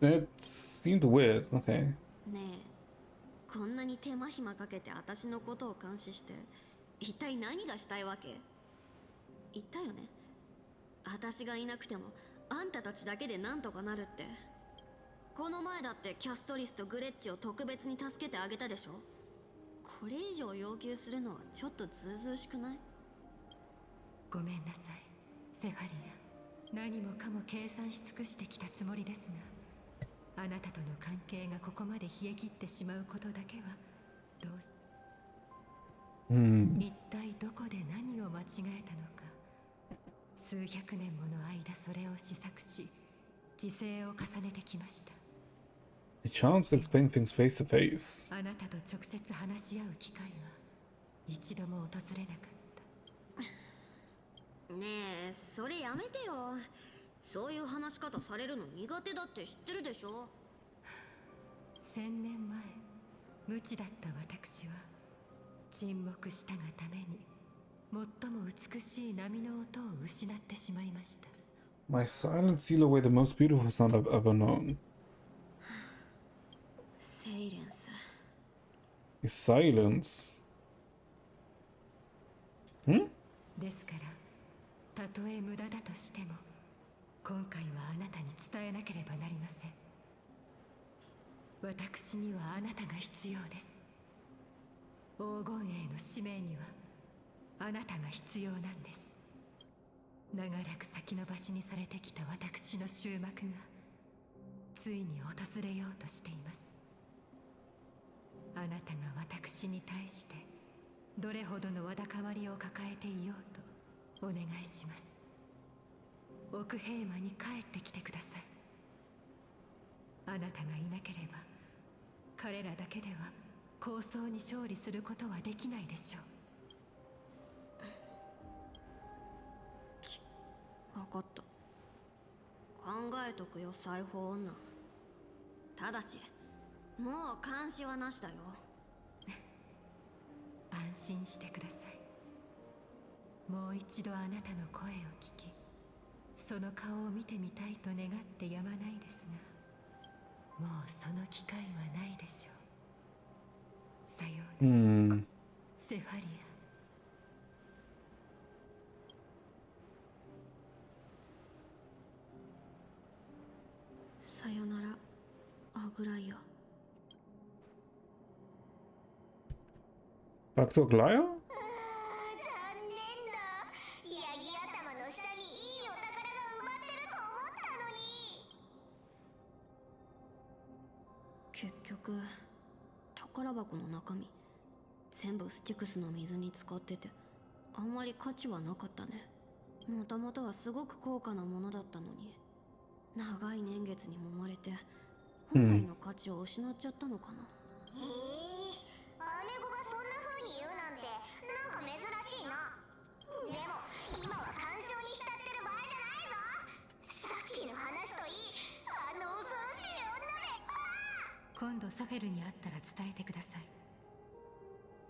It seemed weird. Okay. ねえ、こんなに手間暇かけて私のことを監視して一体何がしたいわけ？言ったよね。私がいなくてもあんたたちだけでなんとかなるって。この前だってキャストリスとグレッチを特別に助けてあげたでしょ。これ以上要求するのはちょっとずうずうしくない？ごめんなさい、セファリア。何もかも計算し尽くしてきたつもりですが、あなたとの関係がここまで冷え切ってしまうことだけはどうし、一体どこで何を間違えたのか。数百年もの間それを試作し自制を重ねてきました。 A chance to explain things face to face. あなたと直接話し合う機会は一度も訪れなかった。ねえ、それやめてよ。そういう話し方されるの苦手だって知ってるでしょ。1000年前無知だった私は沈黙したがために最も美しい波の音を失ってしまいました。 My silence sealed away the most beautiful sound I've ever known. セイレンス。 His silence. ですからたとえ無駄だとしても今回はあなたに伝えなければなりません。私にはあなたが必要です。黄金衛の使命にはあなたが必要なんです。長らく先延ばしにされてきた私の終幕がついに訪れようとしています。あなたが私に対してどれほどのわだかまりを抱えていようとお願いします。奥平間に帰ってきてください。あなたがいなければ彼らだけでは抗争に勝利することはできないでしょう。分かった。考えとくよ、裁縫女。ただしもう監視はなしだよ。安心してください。もう一度あなたの声を聞き、その顔を見てみたいと願ってやまないですが、もうその機会はないでしょう。さようなら、セファリア。さよなら、アグライア。 Back to Aglaya? 残念だ。ヤギ頭の下にいいお宝が埋まってると思ったのに。結局宝箱の中身全部スティクスの水に使ってて、あんまり価値はなかったね。もともとはすごく高価なものだったのに、長い年月に揉まれて本来の価値を失っちゃったのかな。へえ、姉子がそんな風に言うなんてなんか珍しいな。でも今は干渉に浸ってる場合じゃないぞ。さっきの話といい、あの恐ろしい女で。今度サフェルに会ったら伝えてください。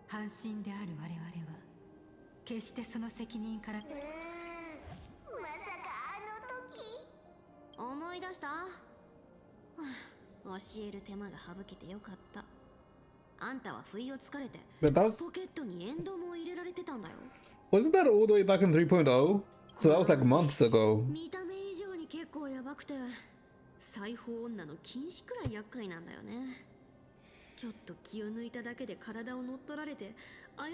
半身である我々は決してその責任から。まさかあの時。思い出した？はあ、教える手間が省けてよかった。あんたは不意をつかれて But that was ポケットにエンドも入れられてたんだよ。 wasn't that all the way back in 3.0? So that was like months ago. 見た目以上に結構やばくて、裁縫女の禁止くらい厄介なんだよね。ちょっと気を抜いただけで体を乗っ取られて操り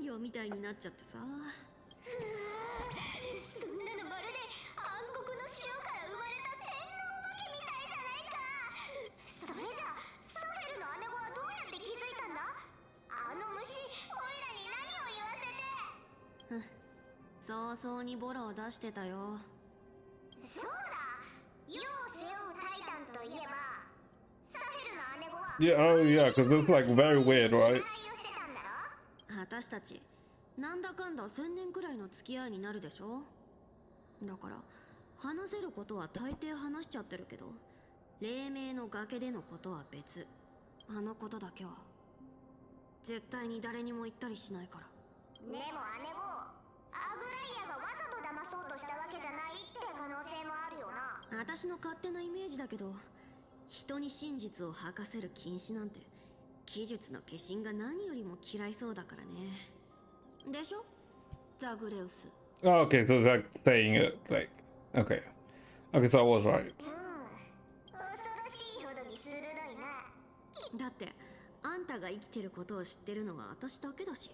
人形みたいになっちゃってさ。そんなのまるで暗黒の塩から生まれた洗脳お化けみたいじゃないか。それじゃサフェルの姉子はどうやって気づいたんだ。あの虫オイラに何を言わせて。早々にボラを出してたよ。そうだ、世を背負うタイタンといえばサフェルの姉子は Yeah, oh yeah, because it's like very weird, right? 愛をしてたんだろ。私たちなんだかんだ1000年くらいの付き合いになるでしょ。だから話せることは大抵話しちゃってるけど、黎明の崖でのことは別。あのことだけは絶対に誰にも言ったりしないから。でも姉子、アグライアがわざと騙そうとしたわけじゃないって可能性もあるよな。私の勝手なイメージだけど、人に真実を吐かせる禁止なんて技術の化身が何よりも嫌いそうだからね。でしょ、ザグレウス。 Oh, okay, so it's like saying it like okay. Okay, so I was right. 恐ろしいほどに鋭いな。だってあんたが生きてることを知ってるのは私だけだし。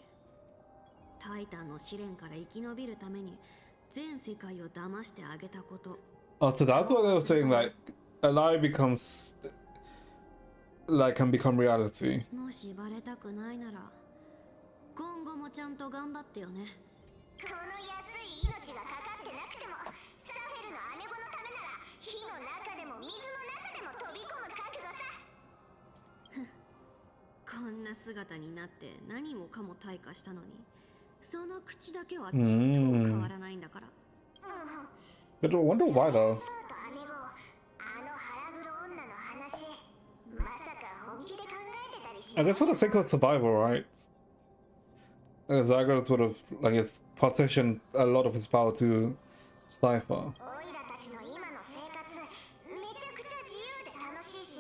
タイタンの試練から生き延びるために全世界を騙してあげたこと。 Oh, so that's what they were saying, like a lie becomes like can become reality. もしバレたくないなら今後もちゃんと頑張ってよね。この安い命がかかってなくてもサフェルの姉子のためなら火の中でも水の中でも飛び込む覚悟さ。こんな姿になって何もかも退化したのに、その口だけはちっとも変わらないんだから。But I wonder why though. そうと姉子、あの腹黒女の話、まさか本気で考えてたりし I guess for the sake of survival, right? Zagreus would have like it's partitioned a lot of his power to Cypher. オイラたちの今の生活、めちゃくちゃ自由で楽しいし、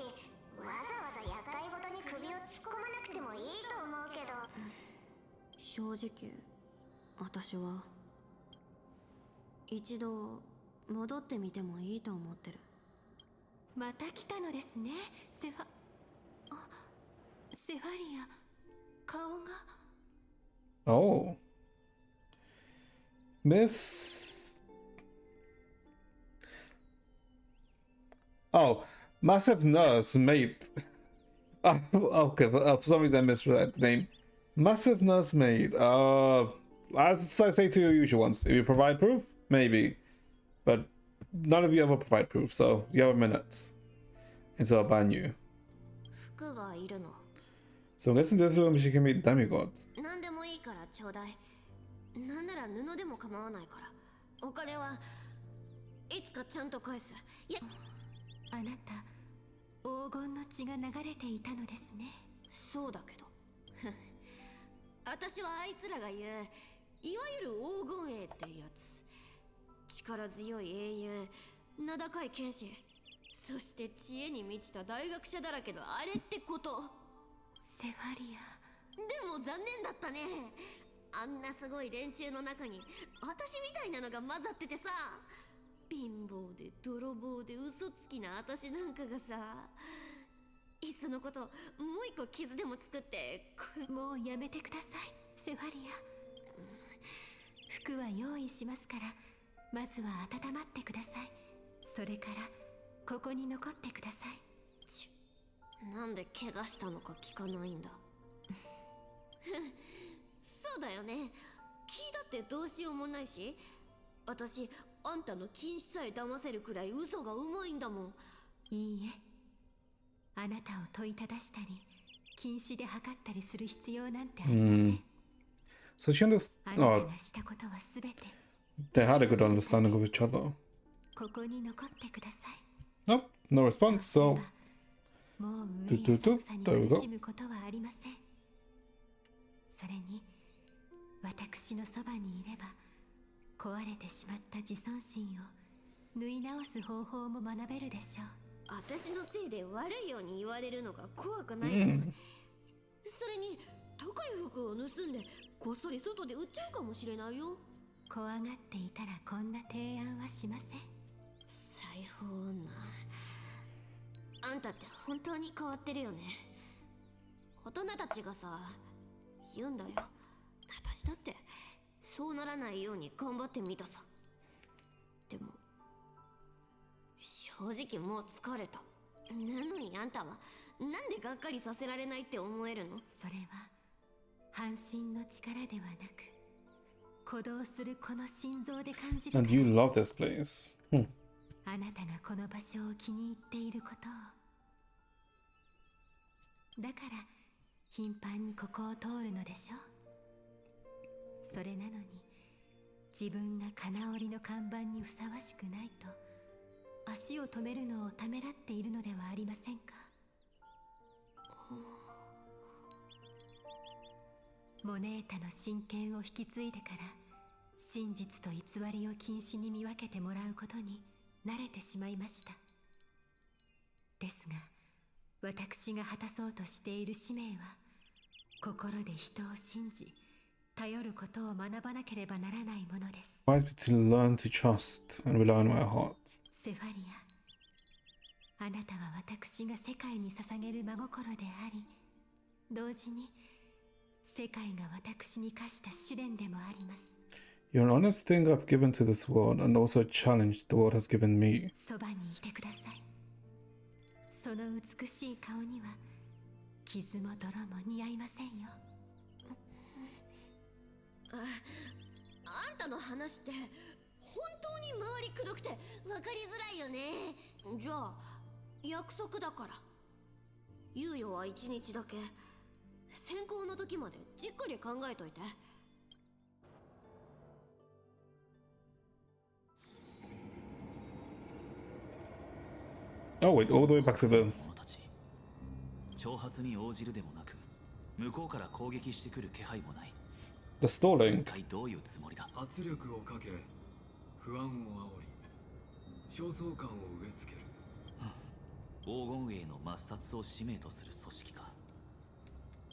わざわざ厄介ごとに首を突っ込まなくてもいいと思うけど。正直私は一度戻ってみてもいいと思ってる。また来たのですね、セファリア。顔が。 Oh. Miss. Oh, Massive Nurse Mate. Okay, for some reason I misread the name. Massive Nurse Mate. As I say to your usual ones, if you provide proof, maybe. But none of you ever provide proof, so you have a minute until I ban you. 服がいるの。 So I'm guessing this room she can be demigod. 何でもいいからちょうだい。なんなら布でも構わないから。お金はいつかちゃんと返す。いや、あなた黄金の血が流れていたのですね。そうだけど。私はあいつらが言ういわゆる黄金栄ってやつ。力強い英雄、名高い剣士、そして知恵に満ちた大学者だらけのあれってこと。セファリア。でも残念だったね。あんなすごい連中の中に私みたいなのが混ざっててさ、貧乏で泥棒で嘘つきな私なんかがさ、いっそのこともう一個傷でも作ってもうやめてくださいセファリア。服は用意しますから、まずは温まってください。それからここに残ってください。なんで怪我したのか聞かないんだ。そうだよね。気だってどうしようもないし、私あんたの禁止さえ騙せるくらい嘘がうまいんだもん。いいえ、あなたを問いただしたり禁止で測ったりする必要なんてありません。So she あなた understood. がしたことはすべて They had a good understanding of each other. ここに残ってください。 Nope, no response. So もう飢えや寒さに苦しむことはありません。それに私のそばにいれば壊れてしまった自尊心を縫い直す方法も学べるでしょう。私のせいで悪いように言われるのが怖くないの。それに高い服を盗んでこっそり外で売っちゃうかもしれないよ。怖がっていたらこんな提案はしません。裁縫女、あんたって本当に変わってるよね。大人たちがさ言うんだよ。私だってそうならないように頑張ってみたさ。でも正直もう疲れた。なのにあんたはなんでがっかりさせられないって思えるの？それは半身の力ではなく鼓動するこの心臓で感じるから and です。 you love this place. あなたがこの場所を気に入っていることを。だから頻繁にここを通るのでしょ。それなのに自分が金織りの看板にふさわしくないと足を止めるのをためらっているのではありませんか。モネータの真剣を引き継いでから真実と偽りを禁止に見分けてもらうことに慣れてしまいました。ですが私が果たそうとしている使命は心で人を信じ頼ることを学ばなければならないものです。 Wise me to learn to trust and rely on my heart. セファリア、あなたは私が世界に捧げる真心であり、同時に世界が私に課した試練でもあります。 You're an honest thing I've given to this world and also a challenge the world has given me. そばにいてください。その美しい顔には傷も泥も似合いませんよ。あんたの話って本当に回りくどくて分かりづらいよね。じゃあ約束だから猶予は1日だけ。選考の時までじっくり考えといて。Oh wait, all the way back to this. 者たち挑発に応じるでもなく向こうから攻撃してくる気配もない。 The 一 stalling. 体どういうつもりだ。圧力をかけ不安を煽り焦燥感を植え付ける。黄金栄の抹殺を使命とする組織か。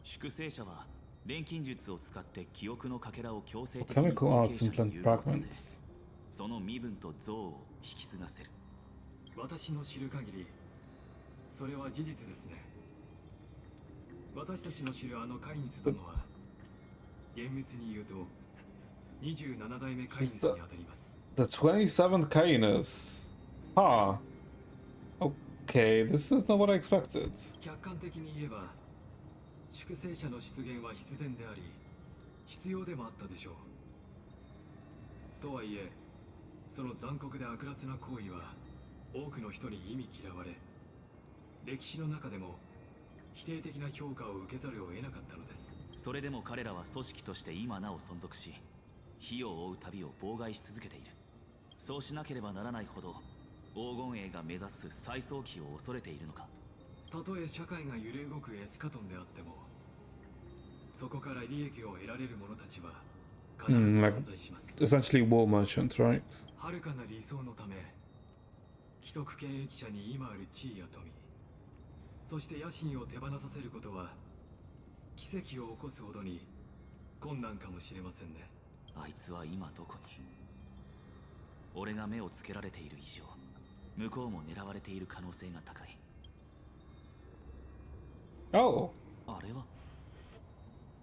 粛清者は錬金術を使って記憶のかけらを強制的に Chemical 後継 arts 者に implant 融合させ fragments. その身分と像を引き継がせる。私の知る限りそれは事実ですね。私たちの知るあのカイニツ殿は厳密に言うと27代目カイニツに当たります。 The 27th Cainus. Ah. Okay, this is not what I expected. 客観的に言えば粛清者の出現は必然であり必要でもあったでしょう。とはいえその残酷で悪辣な行為は多くの人に忌み嫌われ、歴史の中でも否定的な評価を受けざるを得なかったのです。それでも彼らは組織として今なお存続し、火を追う旅を妨害し続けている。そうしなければならないほど黄金衛が目指す再早期を恐れているのか。たとえ社会が揺れ動くエスカトンであっても、そこから利益を得られる者たちは必ず like 存在します。 essentially war merchants, right? 遥かな理想のため、既得権益者に今ある地位や富、そして野心を手放させることは奇跡を起こすほどに困難かもしれませんね。あいつは今どこに。俺が目をつけられている以上、向こうも狙われている可能性が高い。 Oh, あれは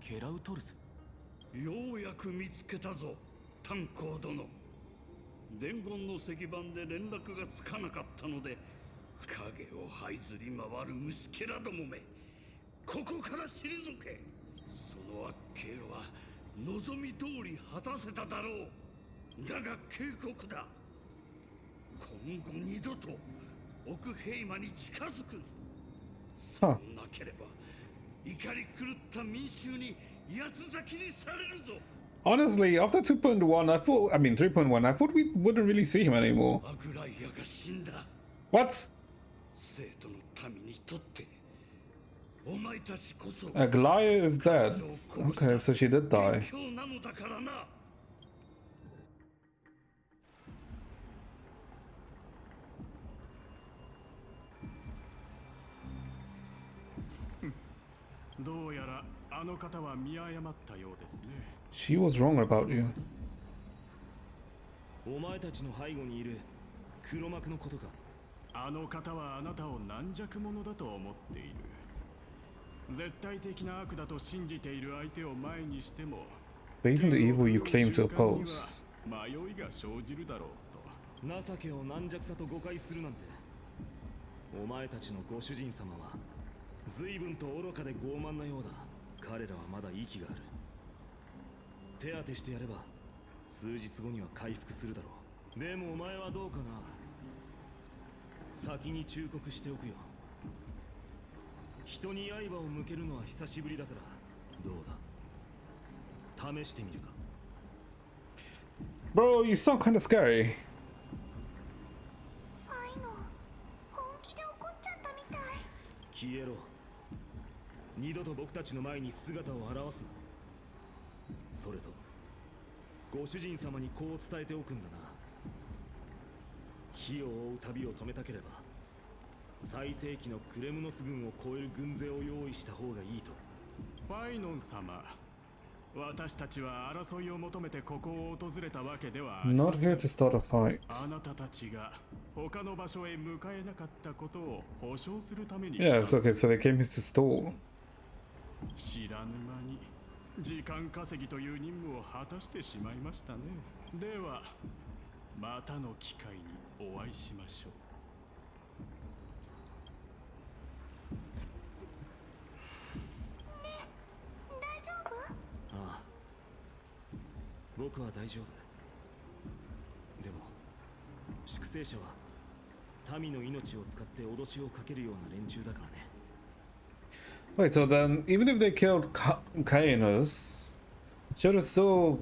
ケラウトルス。ようやく見つけたぞ、炭鉱殿。伝言の石板で連絡がつかなかったので、影を這いずり回る虫けらどもめ、ここから退け。その悪形は望み通り果たせただろう。だが警告だ。今後二度と奥平馬に近づく。そうなければ怒り狂った民衆に八つ咲きにされるぞ。 honestly, after 2.1, I thought, I mean 3.1, I thought we wouldn't really see him anymore. アグライアが死んだ。 What? 生徒の民にとってお前たちこそ Aglaya is dead. Okay, so she did die. 謙虚なのだからな。どうやらあの方は見誤ったようですね。 She was wrong about you. お前たちの背後にいる黒幕のことか。あの方はあなたを軟弱者だと思っている。絶対的な悪だと信じている相手を前にしても、 Based on the evil you claim to oppose. 迷いが生じるだろうと。情けを軟弱さと誤解するなんて。お前たちのご主人様は随分と愚かで傲慢なようだ。彼らはまだ息がある。手当てしてやれば数日後には回復するだろう。でもお前はどうかな。先に忠告しておくよ。人に刃を向けるのは久しぶりだから、どうだ、試してみるか。 Bro, you sound kind of scary. ファイノ、本気で怒っちゃったみたい。消えろ。二度と僕たちの前に姿を現すな。それとご主人様にこう伝えておくんだな。火を追う旅を止めたければ最盛期のクレムノス軍を超える軍勢を用意した方がいいと。ファイノン様、私たちは争いを求めてここを訪れたわけではありま Not せん。 here to start a fight. あなたたちが他の場所へ向かえなかったことを保証するために Yeah, it's okay, so they came here to stall. 知らぬ間に時間稼ぎという任務を果たしてしまいましたね。ではまたの機会にお会いしましょう。大丈夫？ああ、僕は大丈夫。でも粛清者は民の命を使って脅しをかけるような連中だからね。 Wait, so then, even if they killed Caenus, she would have still,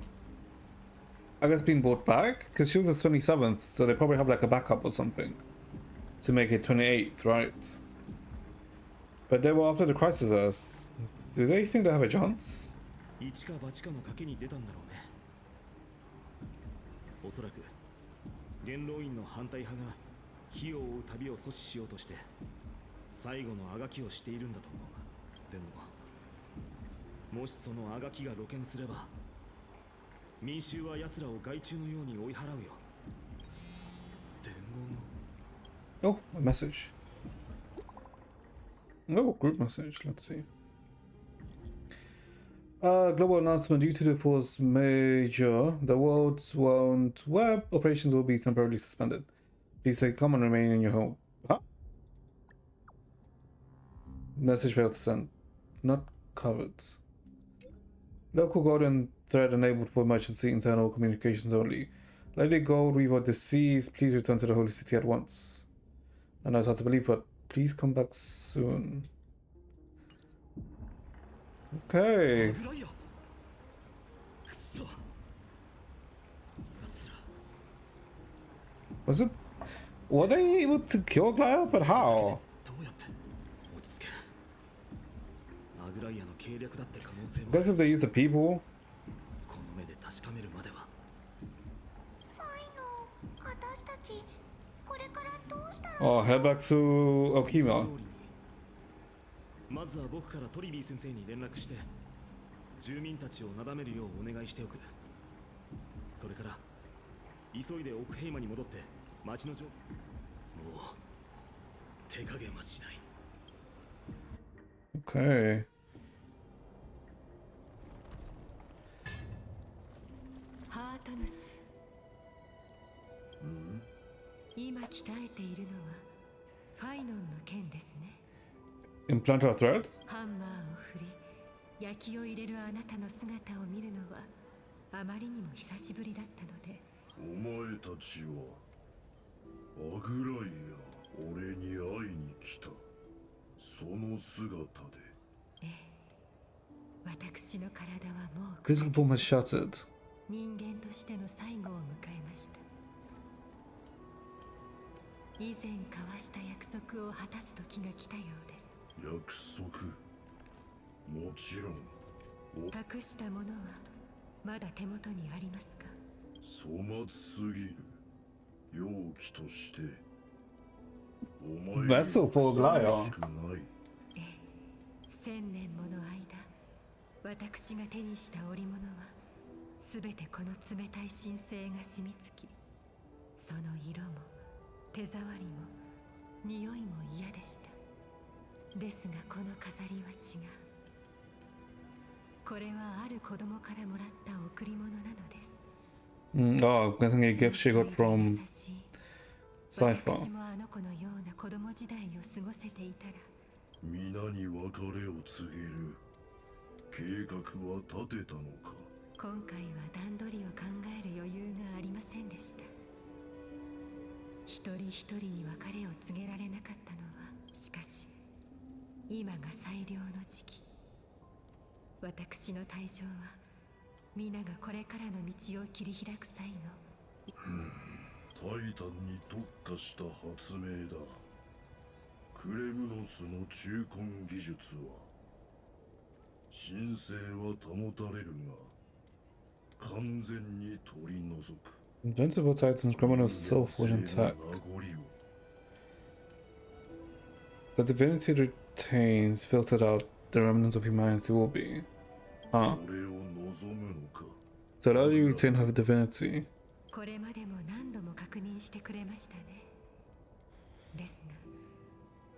I guess, been brought back? Because she was the 27th, so they probably have like a backup or something to make it 28th, right? But they were after the crisis Earth. Do they think they have a chance? 一か八かの賭けに出たんだろうね。おそらく元老院の反対派が火を追う旅を阻止しようとして最後のあがきをしているんだと思う。でももしそのあがきが露見すれば民衆は奴らを害虫のように追い払うよ。伝言の Oh, a message. Oh, group message. Let's see. Global announcement due to the force major. The world's web operations will be temporarily suspended. Please stay calm and remain in your home. Huh? Message failed to send. Not covered. Local Guardian thread enabled for emergency internal communications only. Lady Gold Weaver deceased. Please return to the Holy City at once. I know it's hard to believe, but please come back soon. Okay. Was it? Were they able to kill Glaive? But how? 落ち着け。アグライアの計略だって可能性も Because if they use the people. この目で確かめるまでは。ファイノ、私たちこれからどうしたら Oh, head back to Okima. まずは僕からトリビー先生に連絡して住民たちをなだめるようお願いしておく。それから急いでオークヘイマに戻って町の情報もう手加減はしない。 Okay. ハートヌス。今鍛えているのはファイノンの剣ですね。 Implant a thread? ハンマーを振り焼きを入れるあなたの姿を見るのはあまりにも久しぶりだったので。お前たちはアグライア、俺に会いに来た。その姿で。ええ、私の体はもう Physical form has shattered. 人間としての最後を迎えました。以前交わした約束を果たす時が来たようです。約束。もちろん。託したものはまだ手元にありますか？粗末すぎる。容器としてお前 Vessel for Glaive. 欲しくない。ええ、1000年もの間私が手にした織物はすべてこの冷たい神聖が染みつき、その色も手触りも匂いも嫌でした。ですがこの飾りは違う。これはある子供からもらった贈り物なのです。Oh, I'm guessing a gift she got from Cypher. 私もあの子のような子供時代を過ごせていたら。皆に別れを告げる計画は立てたのか。今回は段取りを考える余裕がありませんでした。一人一人に別れを告げられなかったのは、しかし今が最良の時期。私の退場は皆がこれからの道を切り開く際のタイタンに特化した発明だ。クレムノスの中根技術は神聖は保たれるが完全に取り除く。 Invincible Titan's criminal self was intact. The divinity retains, filtered out, the remnants of humanity will be. Ah. So how do you retain her divinity? これまでも何度も確認してくれましたね。です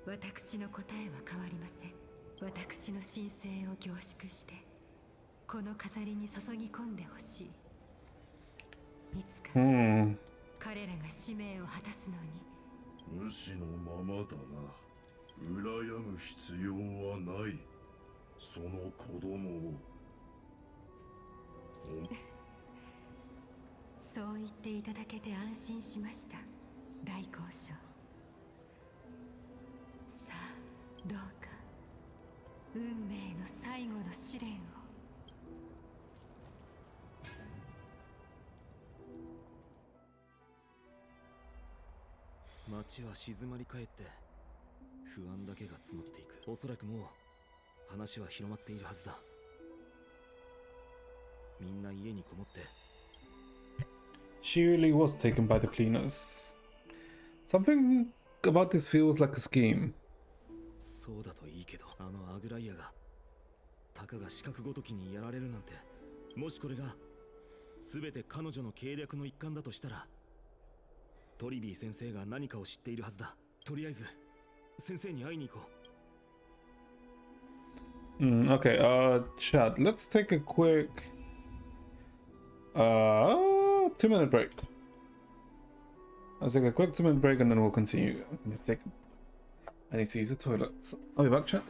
が、私の答えは変わりません。私の神聖を凝縮して、この飾りに注ぎ込んでほしい。いつか、彼らが使命を果たすのに。無視のままだな。羨む必要はない。その子供を。そう言っていただけて安心しました。大交渉。さあ、どうか運命の最後の試練を。街は静まり返って不安だけが募っていく。おそらくもう話は広まっているはずだ。みんな家にこもって。 She really was taken by the cleaners. Something about this feels like a scheme. そうだといいけど、あのアグライアがたかが四角ごときにやられるなんて、もしこれが全て彼女の計略の一環だとしたら、トリビー先生が何かを知っているはずだ。とりあえず先生に会いに行こう。Okay, chat, let's take a quick 2-minute break. Let's take a quick 2-minute break and then we'll continue. I need to use the toilet. I'll be back, chat.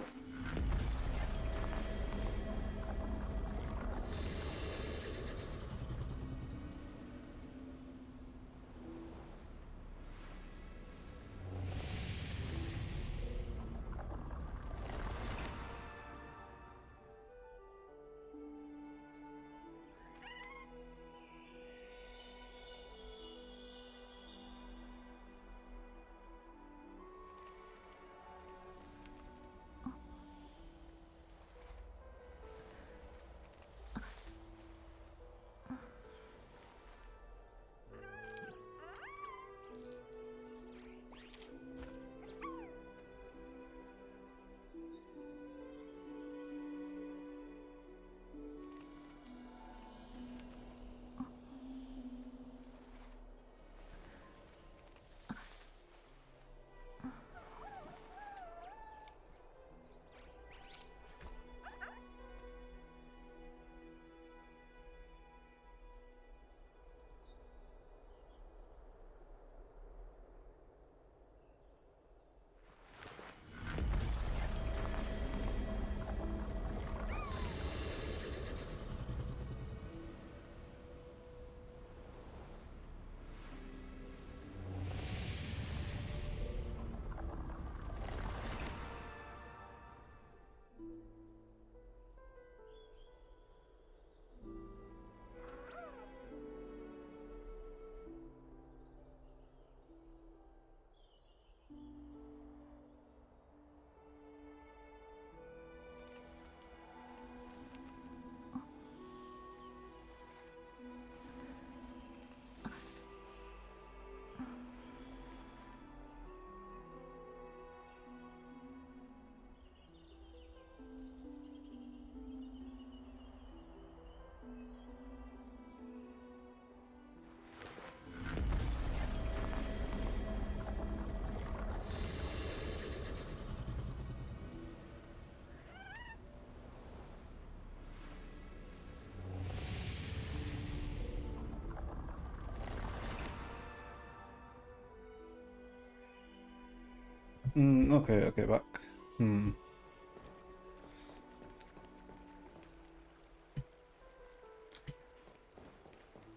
Okay, okay, back.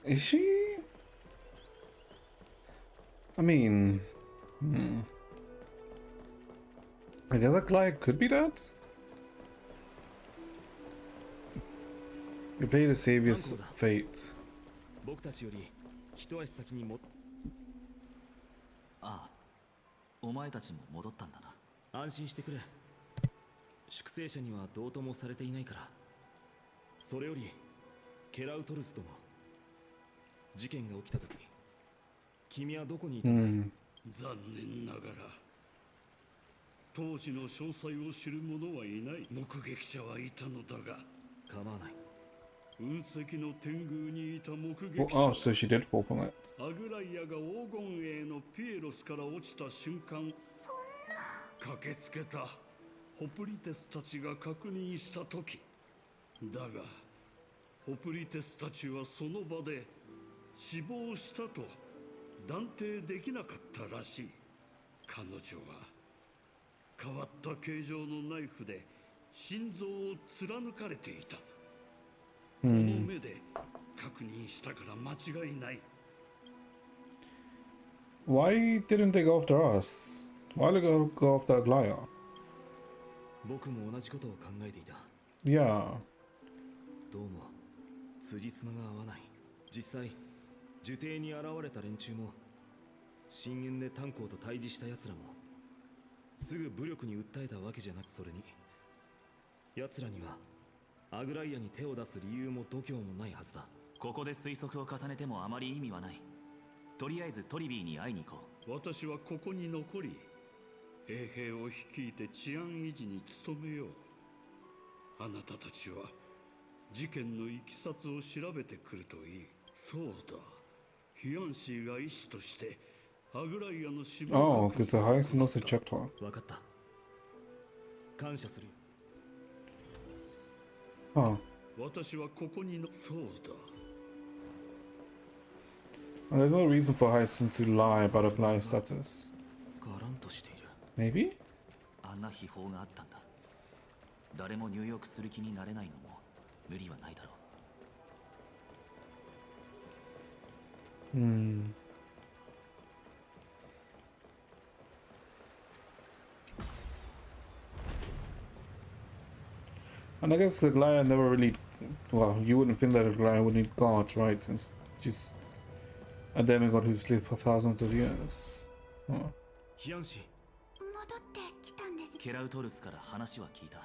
Is she? I mean, I guess a Glyde could be that. You play the Savior's fate. 僕たちより一足先にも。ああ、お前たちも戻ったんだな。安心してくれ。粛清者にはどうともされていないから。それよりケラウトルス殿、事件が起きた時君はどこにいたんだ。残念ながら当時の詳細を知る者はいない。目撃者はいたのだが構わない。雲石の天宮にいた目撃 Oh, 者 so she did fall from it. アグライアが黄金栄のピエロスから落ちた瞬間、そんな。駆けつけたホプリテスたちが確認した時だが、ホプリテスたちはその場で死亡したと断定できなかったらしい。彼女は変わった形状のナイフで心臓を貫かれていた。この目で確認したから間違いない。Why didn't they go after us? Why did they go after Aglaya? 僕も同じことを考えていた。Yeah. どうも辻褄が合わない。実際樹底に現れた連中も深淵で炭鉱と対峙した奴らもすぐ武力に訴えたわけじゃなく、それに奴らにはアグライアに手を出す理由も度胸もないはずだ。ここで推測を重ねてもあまり意味はない。とりあえずトリビーに会いに行こう。私はここに残り衛兵を率いて治安維持に努めよう。あなたたちは事件のいきさつを調べてくるといい。そうだ、ヒアンシーが医師としてアグライアの死亡 Oh, because the highest also checked her. 分かった。感謝する。Huh. 私はここにの。そうだ。There's no reason for Hyacinth to lie about Aglaya's status. ガランとしている。Maybe? あんな秘宝があったんだ。誰も入浴する気になれないのも無理はないだろう。And I guess Aglaya never really, well, you wouldn't think that Aglaya would need guards, right? Since she's a demigod who's lived for thousands of years. Huh. ヒアンシー。戻ってきたんです。ケラウトルスから話は聞いた。は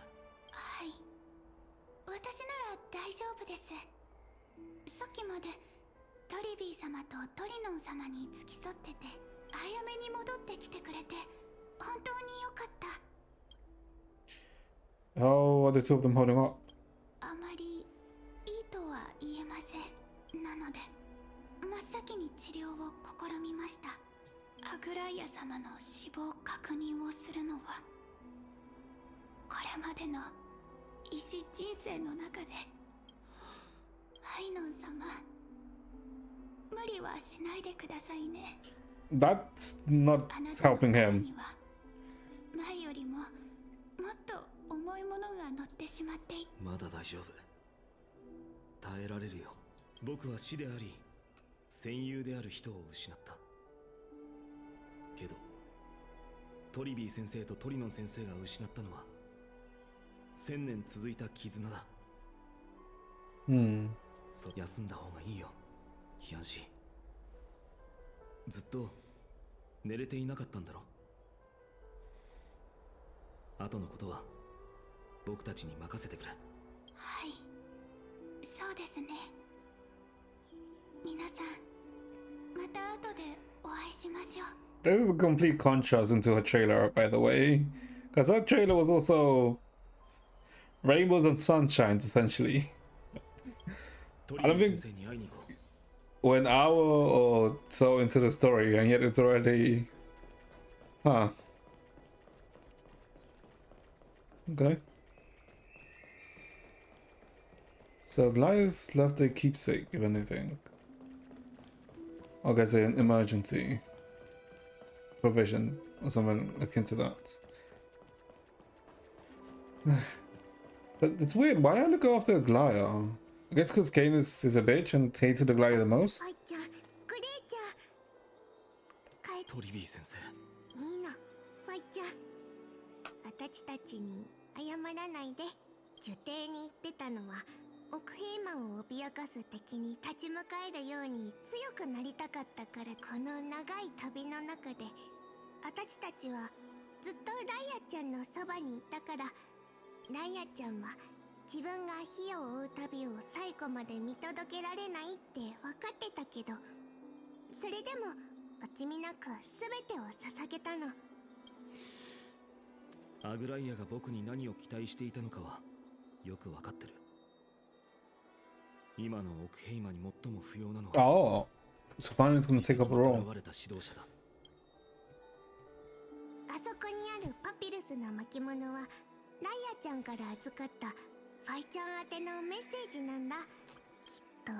い。私なら大丈夫です。さっきまでトリビー様とトリノン様に付き添ってて、早めに戻ってきてくれて本当に良かった。How are the two of them holding up? あまりいいとは言えません。なので真っ先に治療を試みました。アグライア様の死亡確認をするのはこれまでの医師人生の中で。ハイノン様、無理はしないでくださいね。 That's not helping him. 前よりももっと重いものが乗ってしまってい。まだ大丈夫。耐えられるよ。僕は死であり戦友である人を失った。けどトリビー先生とトリノン先生が失ったのは1000年続いた絆だ。休んだ方がいいよ、ヒアンシー。ずっと寝れていなかったんだろ。後のことは僕たちに任せてくれ。はい、そうですね。皆さん、また後でお会いしましょう。 This is a complete contrast into her trailer, by the way. Because her trailer was also rainbows and sunshines, essentially. I don't think we're an hour or so into the story, and yet it's already... Huh. Okay. So Glyas left a keepsake, if anything. I guess an emergency. provision or something akin to that. But it's weird. Why only go after Aglaya? I guess because Kane is a bitch and hated Aglaya the most. ファイちゃん、クレイちゃん。帰っトリビー先生。いいの、ファイちゃん。私たちに謝らないで。受刑に言ってたのは、奥平満を脅かす敵に立ち向かえるように強くなりたかったから、この長い旅の中で、私たちはずっとライアちゃんのそばにいたから、ライアちゃんは自分が火を追う旅を最後まで見届けられないって分かってたけど、それでも惜しみなく全てを捧げたの。アグライアが僕に何を期待していたのかはよく分かってる。今の奥ヘイマに最も不要なのは、Oh, so Final's gonna take up a role. 現れた指導者だ。あそこにあるパピルスの巻物はライアちゃんから預かったファイちゃん宛てのメッセージなんだ。きっと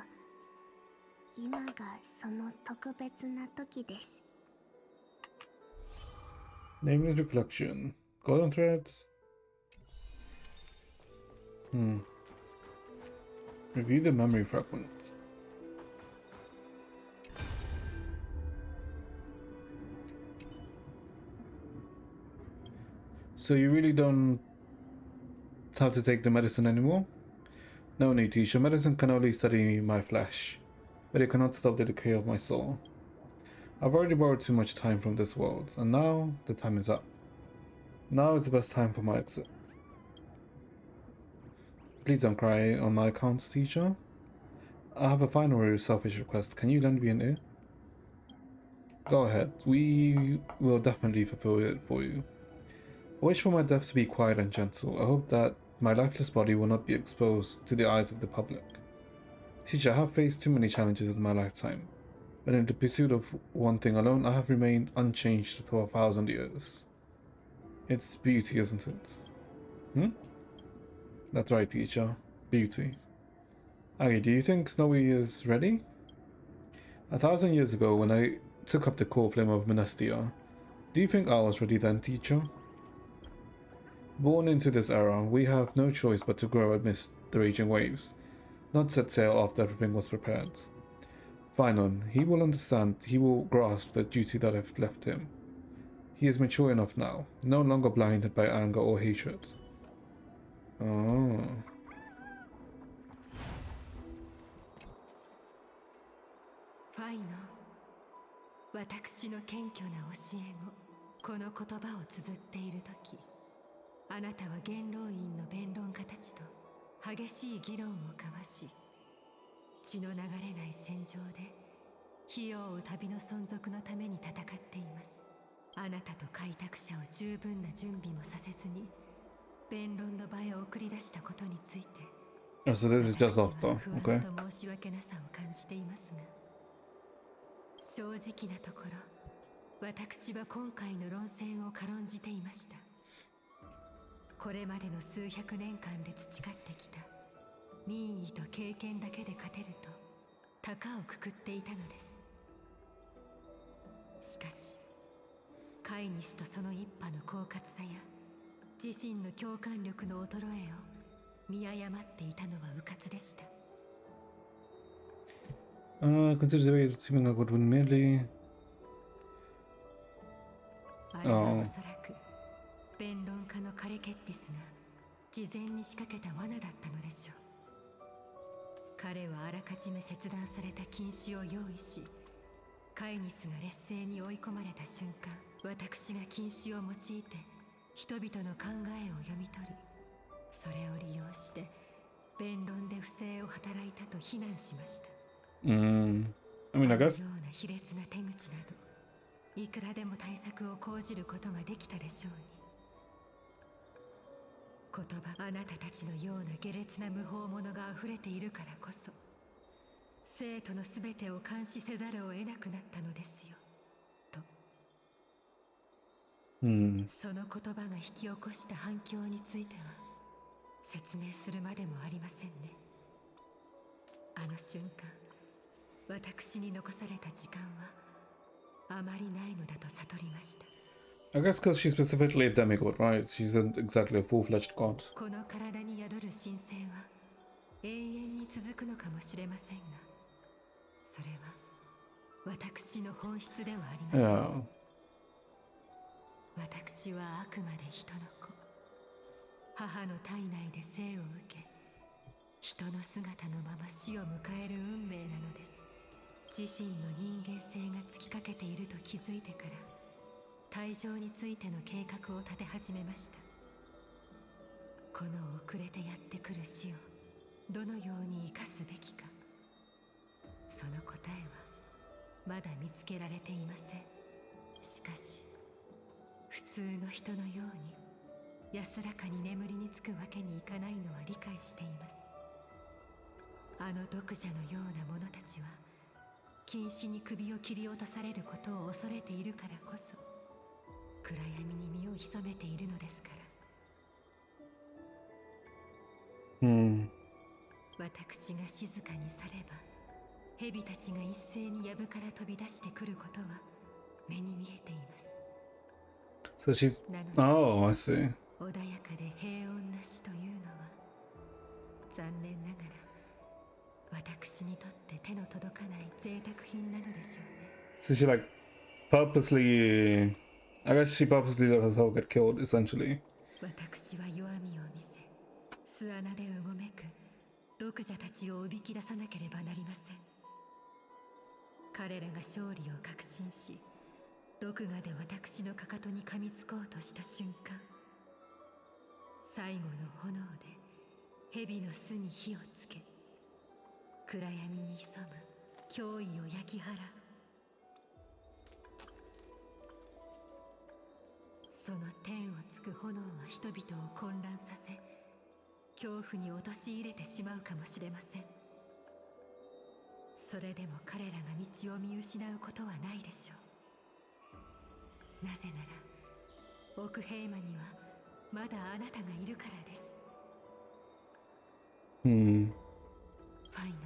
今がその特別な時です。 Nameless recollection. Golden threads. Review the memory fragments. So you really don't have to take the medicine anymore? No need, teacher. Medicine can only study my flesh, but it cannot stop the decay of my soul. I've already borrowed too much time from this world, and now the time is up. Now is the best time for my exit. Please don't cry on my account, teacher. I have a final very selfish request. Can you lend me an ear? Go ahead. We will definitely fulfill it for you. I wish for my death to be quiet and gentle. I hope that my lifeless body will not be exposed to the eyes of the public. Teacher, I have faced too many challenges in my lifetime, but in the pursuit of one thing alone, I have remained unchanged for 1,000 years. It's beauty, isn't it? That's right, teacher. Beauty. Aggie, do you think Snowy is ready? 1,000 years ago, when I took up the core flame of Menestia, do you think I was ready then, teacher? Born into this era, we have no choice but to grow amidst the raging waves, not set sail after everything was prepared. Finon, he will understand, he will grasp the duty that I've left him. He is mature enough now, no longer blinded by anger or hatred. Oh. ファイの私の謙虚な教え子、この言葉を綴っている時、あなたは元老院の弁論家たちと激しい議論を交わし、血の流れない戦場で火を追う旅の存続のために戦っています。あなたと開拓者を十分な準備もさせずに弁論の場へ送り出したことについて、 So this is just after, 不 okay. 安と申し訳なさを感じていますが、正直なところ、私は今回の論戦を軽んじていました。これまでの数百年間で培ってきた民意と経験だけで勝てると高をくくっていたのです。しかしカイニスとその一派の狡猾さや自身の共感力の衰えを見誤っていたのは迂闊でした。Consider the way that seeming like would win merely. あれはおそらく弁論家のカレケッティスが事前に仕掛けた罠だったのでしょう。彼はあらかじめ切断された禁止を用意し、カイニスが劣勢に追い込まれた瞬間、私が禁止を用いて人々の考えを読み取り、それを利用して弁論で不正を働いたと非難しました。I mean, I guess. ような卑劣な手口など、いくらでも対策を講じることができたでしょうに。言葉、あなたたちのような下劣な無法者が溢れているからこそ、生徒のすべてを監視せざるを得なくなったのですよ、と。その言葉が引き起こした反響については説明するまでもありませんね。あの瞬間、私に残された時間はあまりないのだと悟りました。 I guess because she's specifically a demigod, right? She isn't exactly a full-fledged god. この体に宿る神聖は永遠に続くのかもしれませんが、それは私の本質ではありません。 Yeah. 私はあくまで人の子。母の体内で生を受け、人の姿のまま死を迎える運命なのです。自身の人間性が尽きかけていると気づいてから、退場についての計画を立て始めました。この遅れてやってくる死をどのように生かすべきか、その答えはまだ見つけられていません。しかし普通の人のように安らかに眠りにつくわけにいかないのは理解しています。あの毒蛇のような者たちは禁止に首を切り落とされることを恐れているからこそ、暗闇に身を潜めているのですから。私が静かにされば、蛇たちが一斉に藪から飛び出してくることは目に見えています。 So she's... Oh, I see. 穏やかで平穏な死というのは、残念ながら私にとって手の届かない贅沢品なのでしょうね。 So she like purposely... I guess she purposely let herself get killed, essentially. 私は弱みを見せ、巣穴でうごめく毒蛇たちをおびき出さなければなりません。彼らが勝利を確信し、毒牙で私のかかとに噛みつこうとした瞬間、最後の炎で蛇の巣に火をつけ、暗闇に潜む脅威を焼き払う。その天をつく炎は人々を混乱させ、恐怖に陥れてしまうかもしれません。それでも彼らが道を見失うことはないでしょう。なぜなら奥平間にはまだあなたがいるからです。ファイノ、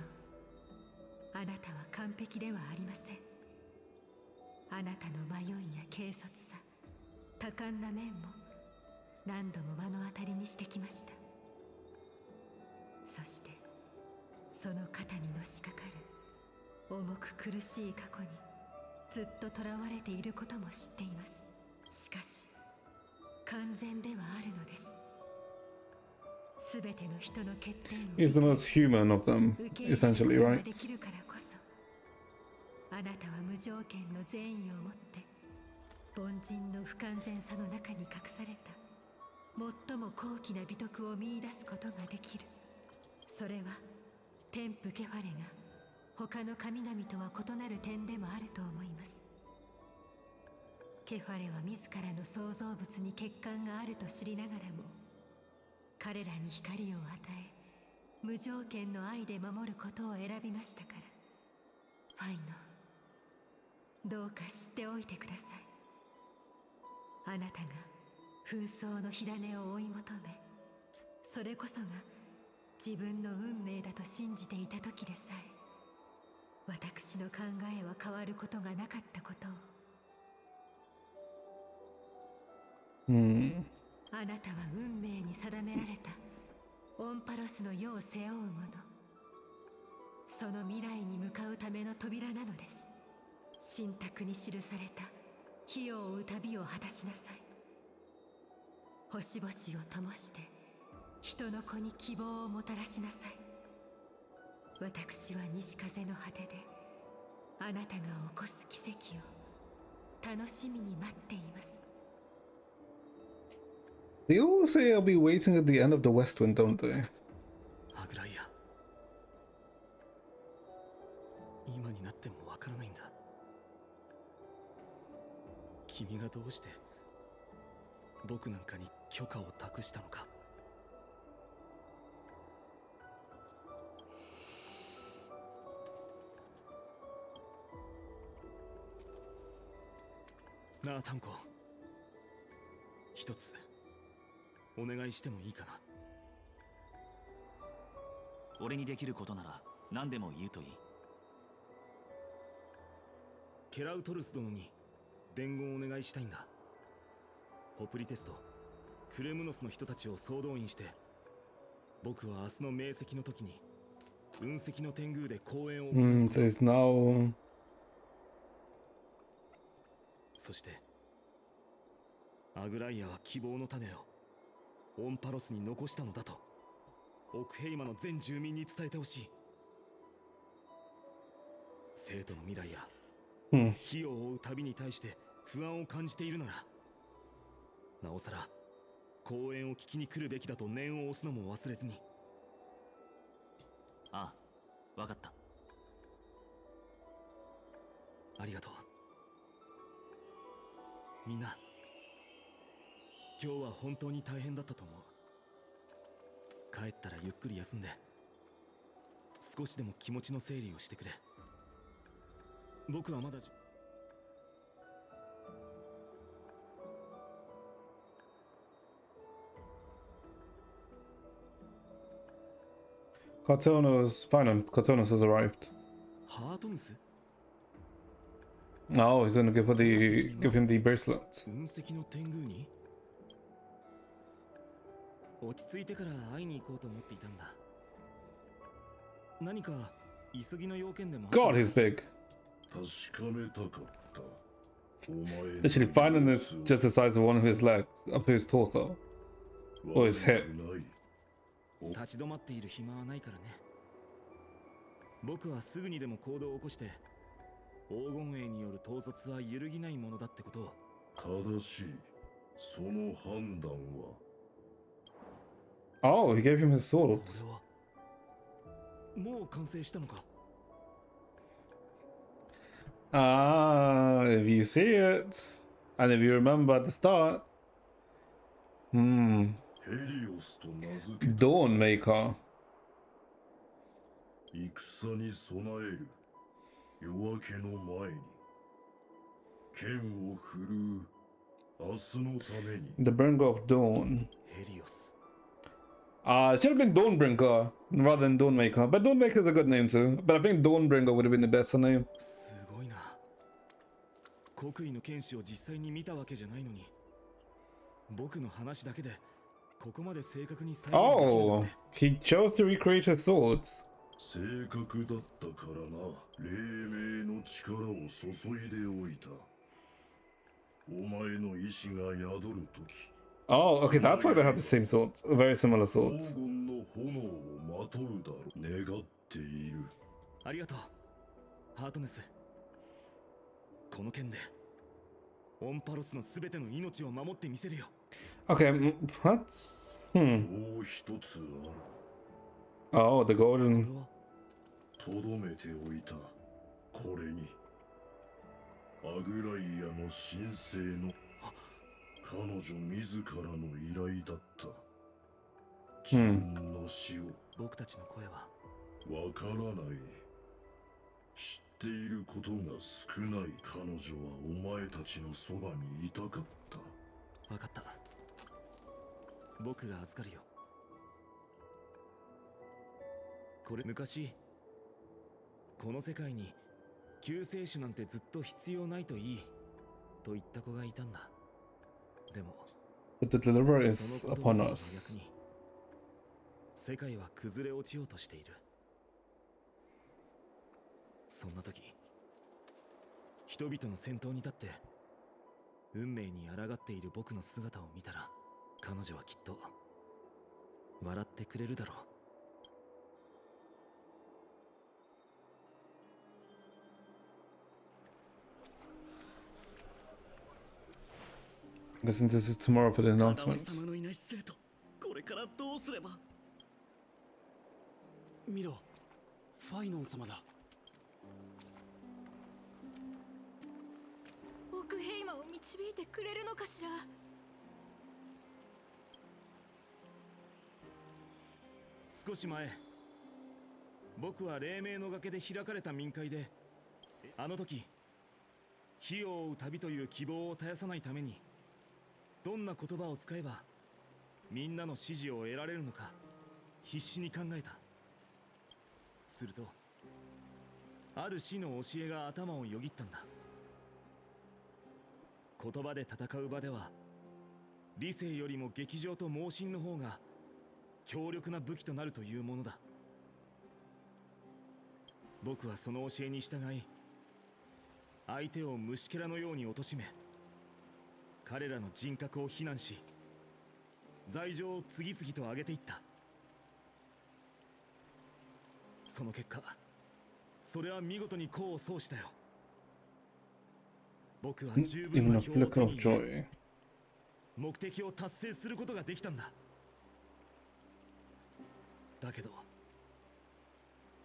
あなたは完璧ではありません。あなたの迷いや軽率さ、多感な面も何度も目の当たりにしてきました。そしてその肩にのしかかる重く苦しい過去にずっと囚われていることも知っています。しかし完全ではあるのです。すべての人の欠点を He's the most human of them, essentially, right? できるからこそ、あなたは無条件の善意を持って凡人の不完全さの中に隠された最も高貴な美徳を見出すことができる。それは天賦ケファレが他の神々とは異なる点でもあると思います。ケファレは自らの創造物に欠陥があると知りながらも、彼らに光を与え無条件の愛で守ることを選びましたから。ファイノ、どうか知っておいてください。あなたが紛争の火種を追い求め、それこそが自分の運命だと信じていた時でさえ、私の考えは変わることがなかったことを。あなたは運命に定められたオンパロスの世を背負う者、その未来に向かうための扉なのです。神託に記された火を追う旅を果たしなさい。星々を灯して人の子に希望をもたらしなさい。私は西風の果てであなたが起こす奇跡を楽しみに待っています。 They all say I'll be waiting at the end of the West Wind, don't they? アグライア、今になってもわからないんだ。君がどうして僕なんかに許可を託したのか。なあタンコ、一つお願いしてもいいかな。俺にできることなら何でも言うといい。ケラウトルス殿に伝言をお願いしたいんだ。ホプリテスト、クレムノスの人たちを総動員して、僕は明日の明晰の時に雲石の天宮で公演を行う。So it's now. そしてアグライアは希望の種をオンパロスに残したのだとオクヘイマの全住民に伝えてほしい。生徒の未来や火を追う旅に対して不安を感じているなら、なおさら公演を聞きに来るべきだと念を押すのも忘れずに。ああ、わかった。ありがとう。みんな、今日は本当に大変だったと思う。帰ったらゆっくり休んで、少しでも気持ちの整理をしてくれ。僕はまだCartonos has arrived. ハートヌス？ Oh, he's gonna give him the bracelet. 雲石の天宮に？落ち着いてから会いに行こうと思っていたんだ。何か急ぎの要件でも。 God, he's big. 確かめたかった。お前 Literally, finding is just the size of one of his legs, of his torso, or his hip. 立ち止まっている暇はないからね。僕はすぐにでも行動を起こして黄金衛による統率は揺るぎないものだってことを。正しい。その判断は。 Oh, he gave him his sword. これはもう完成したのか。 Ah, if you see it, and if you remember at the start, ヘリオスと名付け Dawnmaker. 戦に備える夜明けの前に剣を振るう明日のために。 The Bringer of Dawn. ヘリオス。 It should have been Dawnbringer rather than Dawnmaker, but Dawnmaker is a good name too. But I think Dawnbringer would have been the better name. すごいな。国威の剣士を実際に見たわけじゃないのに、僕の話だけでここまで正確に再現できるなんて。 He chose to recreate his swords. 正確だったからな。黎明の力を注いでおいた。お前の意志が宿るとき。 Oh, okay, that's why they have the same swords, very similar 黄 swords. 金の炎をまとうだろう。願っている。ありがとう、ハートネス。この剣でオンパロスのすべての命を守ってみせるよ。 Okay, what? もう一つある。 Oh, the golden. とどめておいた。これにアグライアの神聖の彼女自らの依頼だった。自分の死を。僕たちの声はわからない。知っていることが少ない。彼女はお前たちのそばにいたかった。分かった。僕が預かるよ。これ昔この世界に救世主なんてずっと必要ないといいと言った子がいたんだ。でも But the deliverer そ is の言葉 upon とは us. 逆に世界は崩れ落ちようとしている。そんな時、人々の先頭に立って運命に抗っている僕の姿を見たら、彼女はきっと笑ってくれるだろう。 I'm guessing this is tomorrow for the 様 announcement. のいない生徒、これからどうすれば。見ろ、ファイノン様だ。オクヘイマを導いてくれるのかしら。少し前、僕は黎明の崖で開かれた民会で、あの時火を追う旅という希望を絶やさないために、どんな言葉を使えばみんなの支持を得られるのか必死に考えた。するとある師の教えが頭をよぎったんだ。言葉で戦う場では理性よりも激情と猛進の方が強力な武器となるというものだ。僕はその教えに従い、相手を虫けらのように貶め、彼らの人格を非難し、罪状を次々と上げていった。その結果、それは見事に功を奏したよ。僕は十分 Even な a 票を flicker 手 of に入れ、 joy. 目的を達成することができたんだ。だけど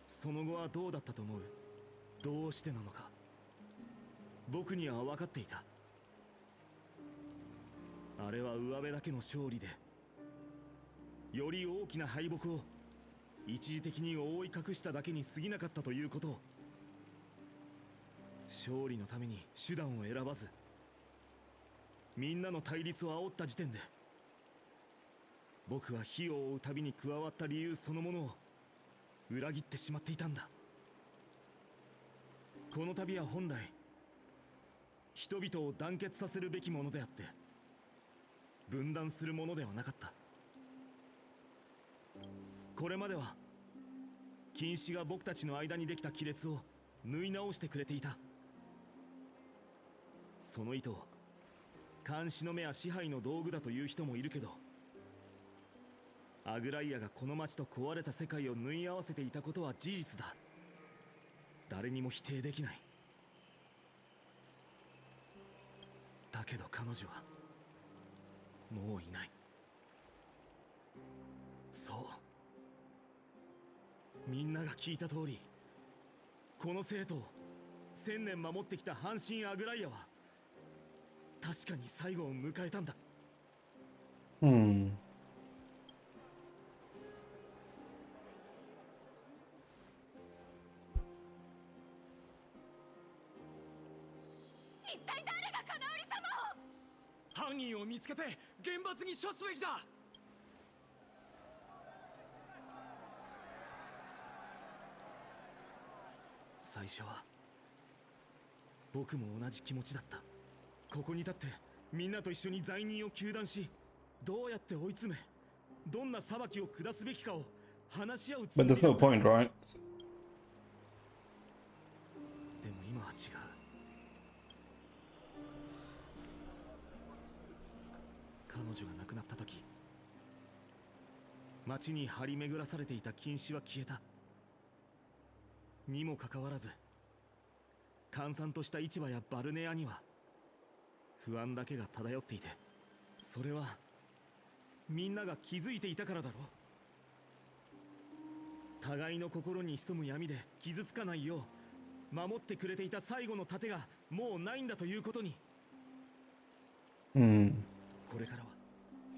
その後はどうだったと思う？どうしてなのか僕には分かっていた。あれは上辺だけの勝利で、より大きな敗北を一時的に覆い隠しただけに過ぎなかったということを。勝利のために手段を選ばず、みんなの対立を煽った時点で、僕は火を追う旅に加わった理由そのものを裏切ってしまっていたんだ。この旅は本来人々を団結させるべきものであって、分断するものではなかった。これまでは禁止が僕たちの間にできた亀裂を縫い直してくれていた。その意図を監視の目や支配の道具だという人もいるけど、アグライアがこの町と壊れた世界を縫い合わせていたことは事実だ。誰にも否定できない。だけど彼女はもういない。そう、みんなが聞いた通り、この生徒を1000年守ってきた阪神アグライアは確かに最後を迎えたんだ。一体誰が金織様を？犯人を見つけて厳罰に処すべきだ。最初は僕も同じ気持ちだった。ここに立ってみんなと一緒に罪人を糾弾し、どうやって追い詰め、どんな裁きを下すべきかを話し合うつも But り there's だ no った。 point, right? でも今は違う。彼女が亡くなった時、街に張り巡らされていた禁止は消えた。にもかかわらず、閑散とした市場やバルネアには不安だけが漂っていて、それはみんなが気づいていたからだろう。互いの心に潜む闇で傷つかないよう守ってくれていた最後の盾がもうないんだということに。これからは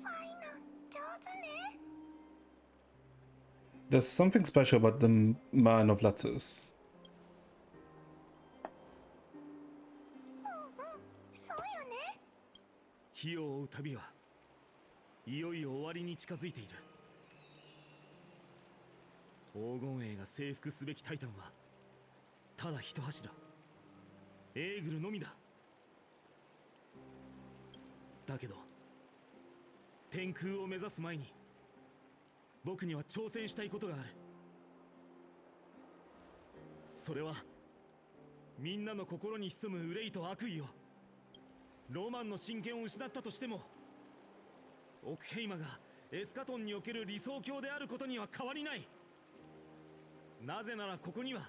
ファイナン上手ね。 There's something special about the Man of Letters. そうよね。火を追う旅はいよいよ終わりに近づいている。黄金衛が征服すべきタイタンはただ一柱、エーグルのみだ。だけど天空を目指す前に僕には挑戦したいことがある。それはみんなの心に潜む憂いと悪意を、ロマンの真剣を失ったとしても、オクヘイマがエスカトンにおける理想郷であることには変わりない。なぜならここには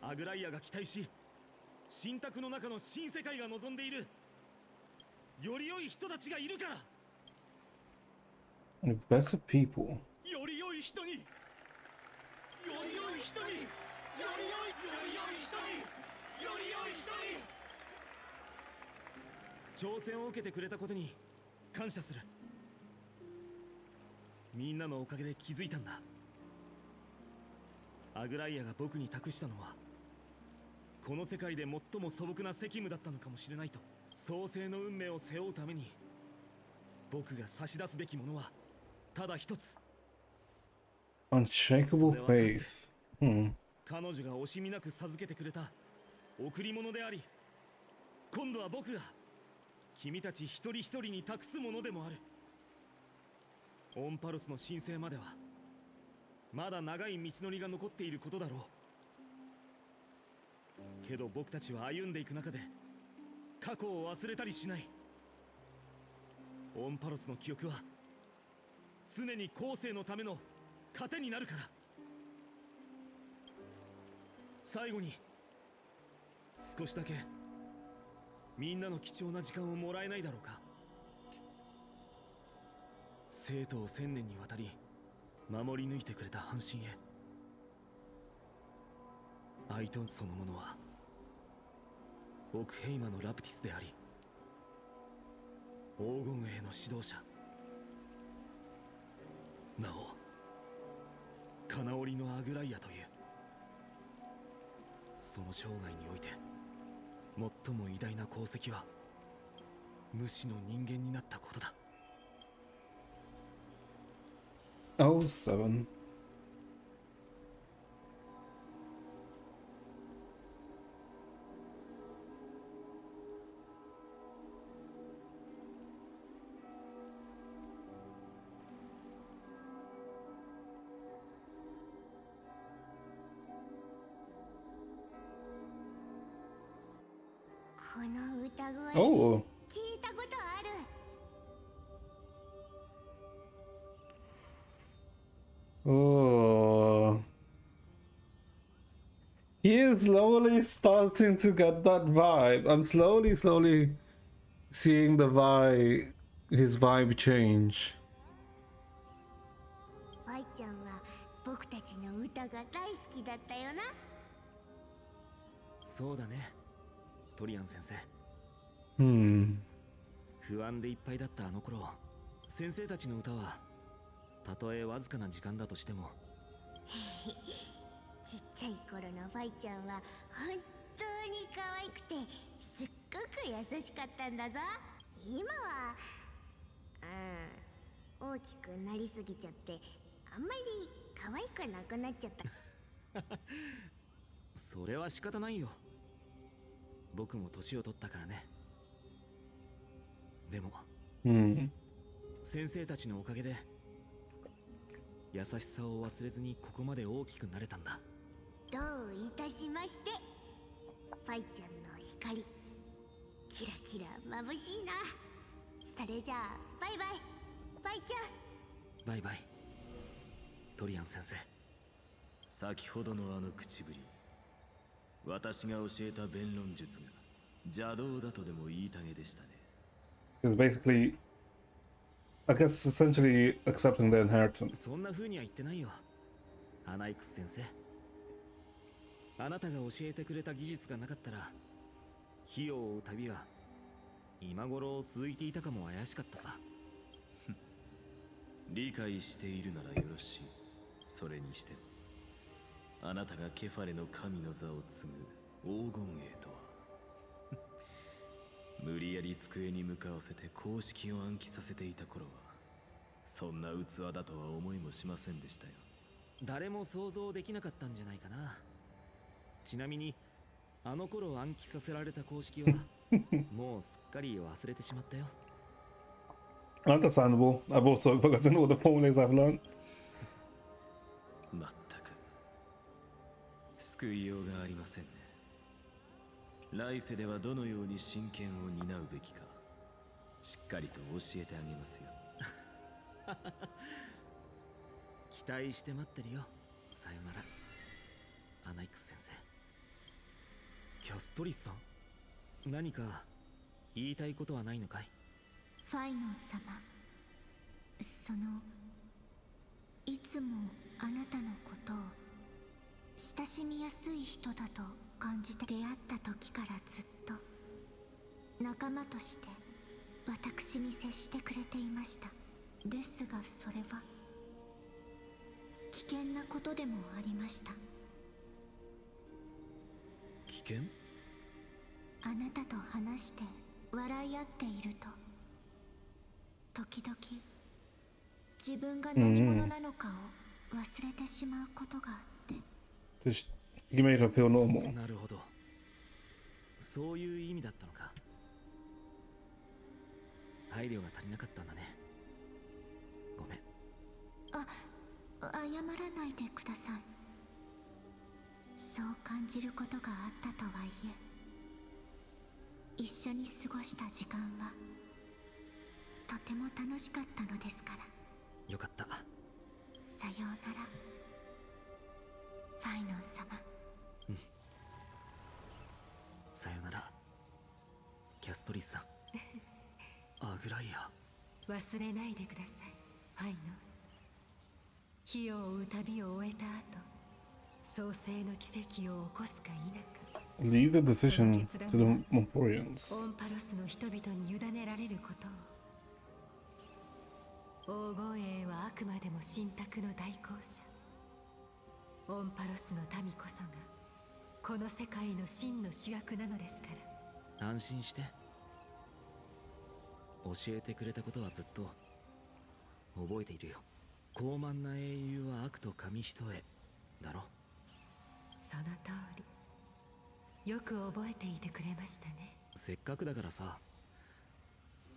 アグライアが期待し、神託の中の新世界が望んでいるより良い人たちがいるから。 The best of people. より良い人に、より良い人に、より良い人に、より良い人に、より良い人に。挑戦を受けてくれたことに感謝する。みんなのおかげで気づいたんだ。アグライアが僕に託したのは、この世界で最も素朴な責務だったのかもしれないと。創世の運命を背負うために僕が差し出すべきものはただ一つ。 Unshakable faith. 彼女が惜しみなく授けてくれた贈り物であり、今度は僕が君たち一人一人に託すものでもある。オンパロスの神聖まではまだ長い道のりが残っていることだろう。けど僕たちは歩んでいく中で過去を忘れたりしない。オンパロスの記憶は常に後世のための糧になるから。最後に少しだけみんなの貴重な時間をもらえないだろうか。生徒を1000年にわたり守り抜いてくれた半神へ、アイトンそのものはオクヘイマのラプティスであり、黄金衛の指導者、なおカナオリのアグライアという、その生涯において最も偉大な功績は無視の人間になったことだ。Oh, 7. Oh. Oh. He is slowly starting to get that vibe. I'm slowly seeing his vibe change. ファイちゃんは僕たちの歌が大好きだったよな。そうだね、トリアン先生。不安でいっぱいだったあの頃、先生たちの歌はたとえわずかな時間だとしてもちっちゃい頃のファイちゃんは本当に可愛くてすっごく優しかったんだぞ。今は大きくなりすぎちゃってあんまり可愛くなくなっちゃった。それは仕方ないよ。僕も年を取ったからね。でも、先生たちのおかげで優しさを忘れずにここまで大きくなれたんだ。どういたしまして。ファイちゃんの光キラキラ眩しいな。それじゃあバイバイファイちゃん。バイバイトリアン先生。先ほどのあの口ぶり、私が教えた弁論術が邪道だとでも言いたげでしたね。Is basically, I guess, essentially accepting the inheritance. そんな風には言ってないよ、アナイクス先生。あなたが教えてくれた技術がなかったら、火を追う旅は今頃続いていたかも怪しかったさ。理解しているならよろしい。それにしてもあなたがケファレの神の座を継ぐ黄金衛とは無理やり机に向かわせて公式を暗記させていた頃はそんな器だとは思いもしませんでしたよ。誰も想像できなかったんじゃないかな。ちなみにあの頃暗記させられた公式はもうすっかり忘れてしまったよ。Understandable. I've also forgotten all the formulas I've learned. まったく救いようがありませんね。来世ではどのように真剣を担うべきかしっかりと教えてあげますよ。期待して待ってるよ。さよならアナイクス先生。キャストリスさん、何か言いたいことはないのかい？ファイノン様、いつもあなたのことを親しみやすい人だと感じて、出会った時からずっと仲間として私に接してくれていました。ですがそれは危険なことでもありました。危険？あなたと話して笑い合っていると時々自分が何者なのかを忘れてしまうことがあって。Just, you made her feel normal. なるほど、そういう意味だったのか。配慮が足りなかったんだね。ごめん。謝らないでください。そう感じることがあったとはいえ、一緒に過ごした時間はとても楽しかったのですから。よかった。さようなら、ファイノン様。さよなら、キャストリスさん。アグライア。忘れないでください、ファイノ。火を追う旅を終えた後、創世の奇跡を起こすか否か、 Leave the decision to the Montforians. オンパロスの人々に委ねられることを。黄金栄はあくまでも神託の代行者。オンパロスの民こそがこの世界の真の主役なのですから。安心して。教えてくれたことはずっと覚えているよ。高慢な英雄は悪と紙一重だろ。その通り。よく覚えていてくれましたね。せっかくだからさ、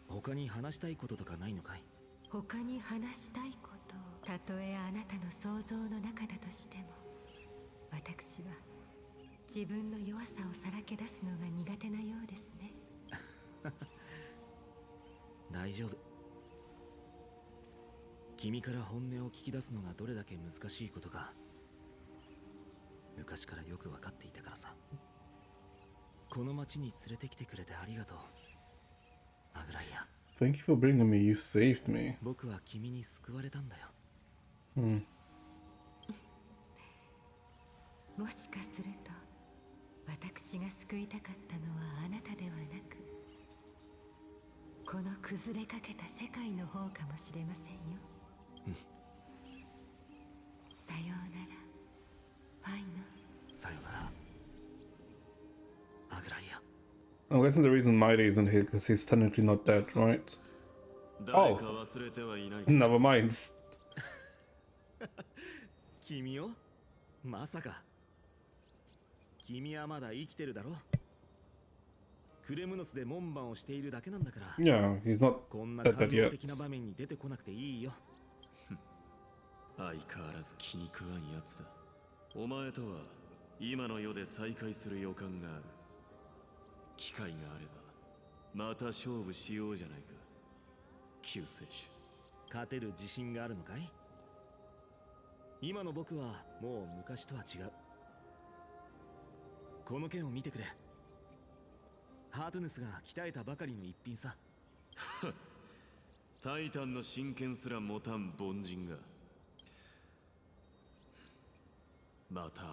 他に話したいこととかないのかい？他に話したいこと、たとえあなたの想像の中だとしても、私は自分の弱さをさらけ出すのが苦手なようですね。大丈夫。君から本音を聞き出すのがどれだけ難しいことか昔からよく分かっていたからさ。この町に連れてきてくれてありがとう、アグライア。 Thank you for bringing me. You saved me. 僕は君に救われたんだよ。もしかすると私が救いたかったのはあなたではなく、この崩れかけた世界の方かもしれませんよ。さようなら、ファイノ。さよなら、アグライア。 I'm guessing the reason Maide isn't here because he's technically not dead, right? 誰か忘れてはいない。 Never mind. 君を？まさか。君はまだ生きてるだろ。クレムノスで門番をしているだけなんだから。Yeah, he's not こんな dead 感 yet. 動的な場面に出てこなくていいよ。相変わらず気に食わんやつだ。お前とは今の世で再会する予感がある。機会があればまた勝負しようじゃないか、救世主。勝てる自信があるのかい？今の僕はもう昔とは違う。この剣を見てくれ。ハートネスが鍛えたばかりの一品さ。タイタンの真剣すら持たん凡人が。また会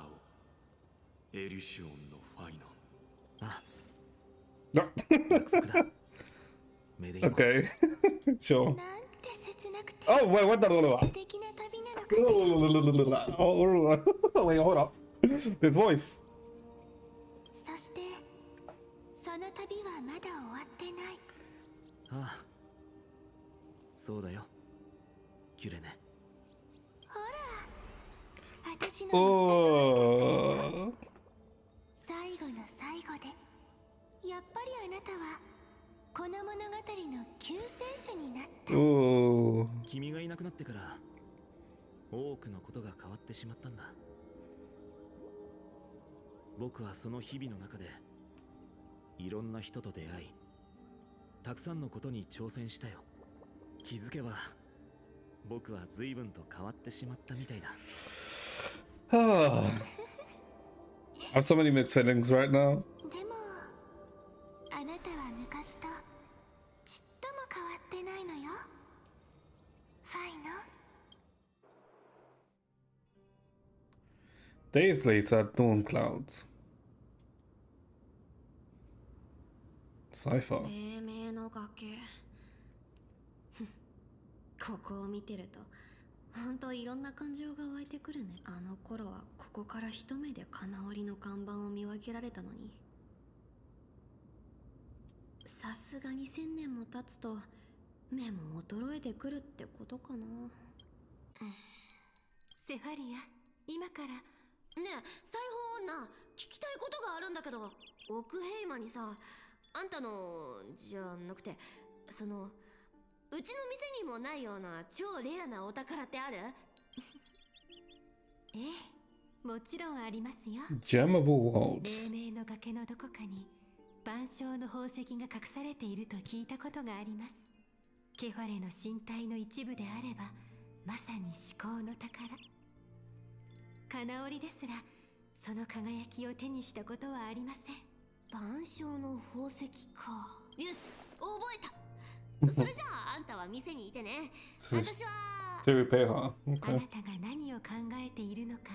おう、エリュシオンのファイノン。あ、約束だ。めでいます。Okay, sure. なんて切なくて Oh, wait, what the? 素敵な旅なのかしら。 Oh, wait, hold up. This voice. そしてその旅はまだ終わってない。ああ、そうだよ、キュレネ。ほら、私の言った通りだったでしょ。 Oh. 最後の最後でやっぱりあなたはこの物語の救世主になった。 Oh. 君がいなくなってから多くのことが変わってしまったんだ。僕はその日々の中でいろんな人と出会い、たくさんのことに挑戦したよ。気づけば僕は随分と変わってしまったみたいだ。I have so many mixed feelings right now. でもあなたは昔とちっとも変わってないのよ、ファイノ。 Days later at Dawn Clouds. Cypher. 黎明の崖。ここを見てるとほんといろんな感情が湧いてくるね。あの頃はここから一目で金織りの看板を見分けられたのに、さすがに1000年も経つと目も衰えてくるってことかな。セファリア、今から。ねえ、裁縫女、聞きたいことがあるんだけど。奥ヘイマにさ、あんたのじゃなくて、そのうちの店にもないような超レアなお宝ってある？ええ、もちろんありますよ。 Gem of all 黎 worlds. 明の崖のどこかに万象の宝石が隠されていると聞いたことがあります。ケファレの身体の一部であればまさに至高の宝。カナオリですらその輝きを手にしたことはありません。万象の宝石か。よし、覚えた。それじゃああんたは店にいてね。私は To repair her. あな Okay. たが何を考えているのか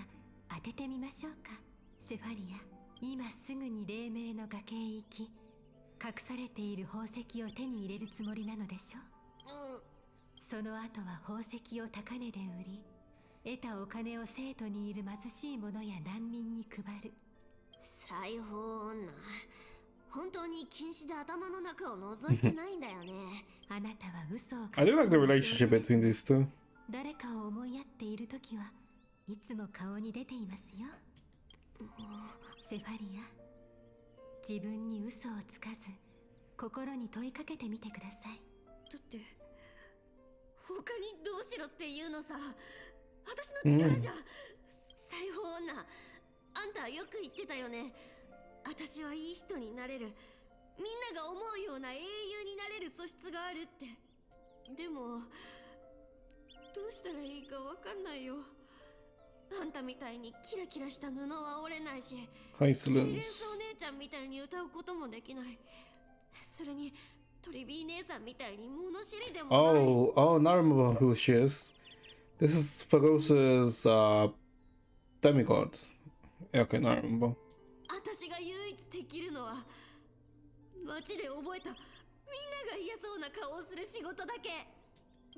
当ててみましょうか。セファリア、今すぐに黎明の崖へ行き、隠されている宝石を手に入れるつもりなのでしょう。その後は宝石を高値で売り、得たお金を生徒にいる貧しい者や難民に配る。裁縫女、本当に禁止で頭の中を覗いてないんだよね。あなたは嘘を I do 隠 like す the のが上手 relationship です between these two. 誰かを思いやっているときはいつも顔に出ていますよ。セファリア、自分に嘘をつかず心に問いかけてみてください。だって他にどうしろっていうのさ。私の力じゃ、裁縫女、あんたよく言ってたよね。私はいい人になれる、みんなが思うような英雄になれる素質があるって。でもどうしたらいいかわかんないよ。あんたみたいにキラキラした布は折れないし、 High セイレン salutes. スお姉ちゃんみたいに歌うこともできない。それにトリビー姉さんみたいに物知りでもない。 Oh, now I remember who she is. This is Phagosa's demigod. Yeah, okay, now I remember. 私が唯一できるのは街で覚えたみんなが嫌そうな顔をする仕事だけ。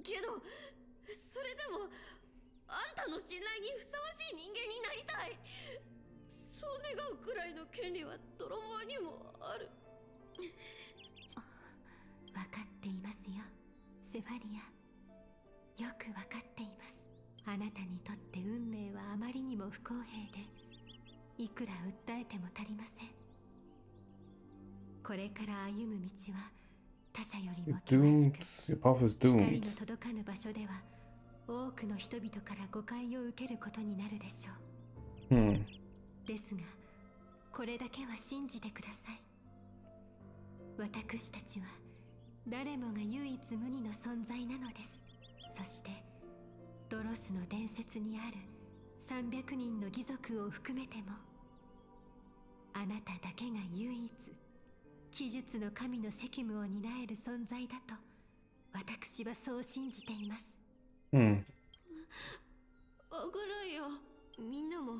けどそれでもあんたの信頼にふさわしい人間になりたい。そう願うくらいの権利は泥棒にもある。分かっていますよ、セファリア。よく分かっています。あなたにとって運命はあまりにも不公平で、いくら訴えても足りません。これから歩む道は他者よりも険し Doomed. く、 Your path is 光 doomed. の届かぬ場所では多くの人々から誤解を受けることになるでしょう。 Hmm. ですが、これだけは信じてください。私たちは誰もが唯一無二の存在なのです。そしてドロスの伝説にある300人の義族を含めても、あなただけが唯一奇術の神の責務を担える存在だと私はそう信じています。 Hmm. あぐらいよ。みんなも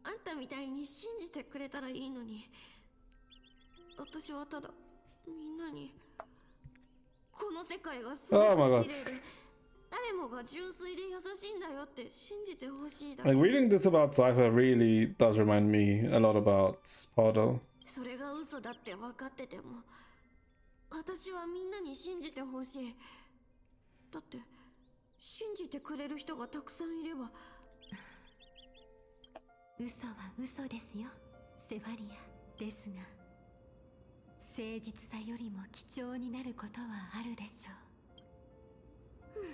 あんたみたいに信じてくれたらいいのに。私はただみんなにこの世界がすご Oh my く god. 綺麗で誰もが純粋で優しいんだよって信じてほしいだ Like け。 reading this about Cypher really does remind me a lot about Sparta. それが嘘だって分かってても私はみんなに信じてほしい。だって信じてくれる人がたくさんいれば。嘘は嘘ですよ、セファリア。ですが誠実さよりも貴重になることはあるでしょう。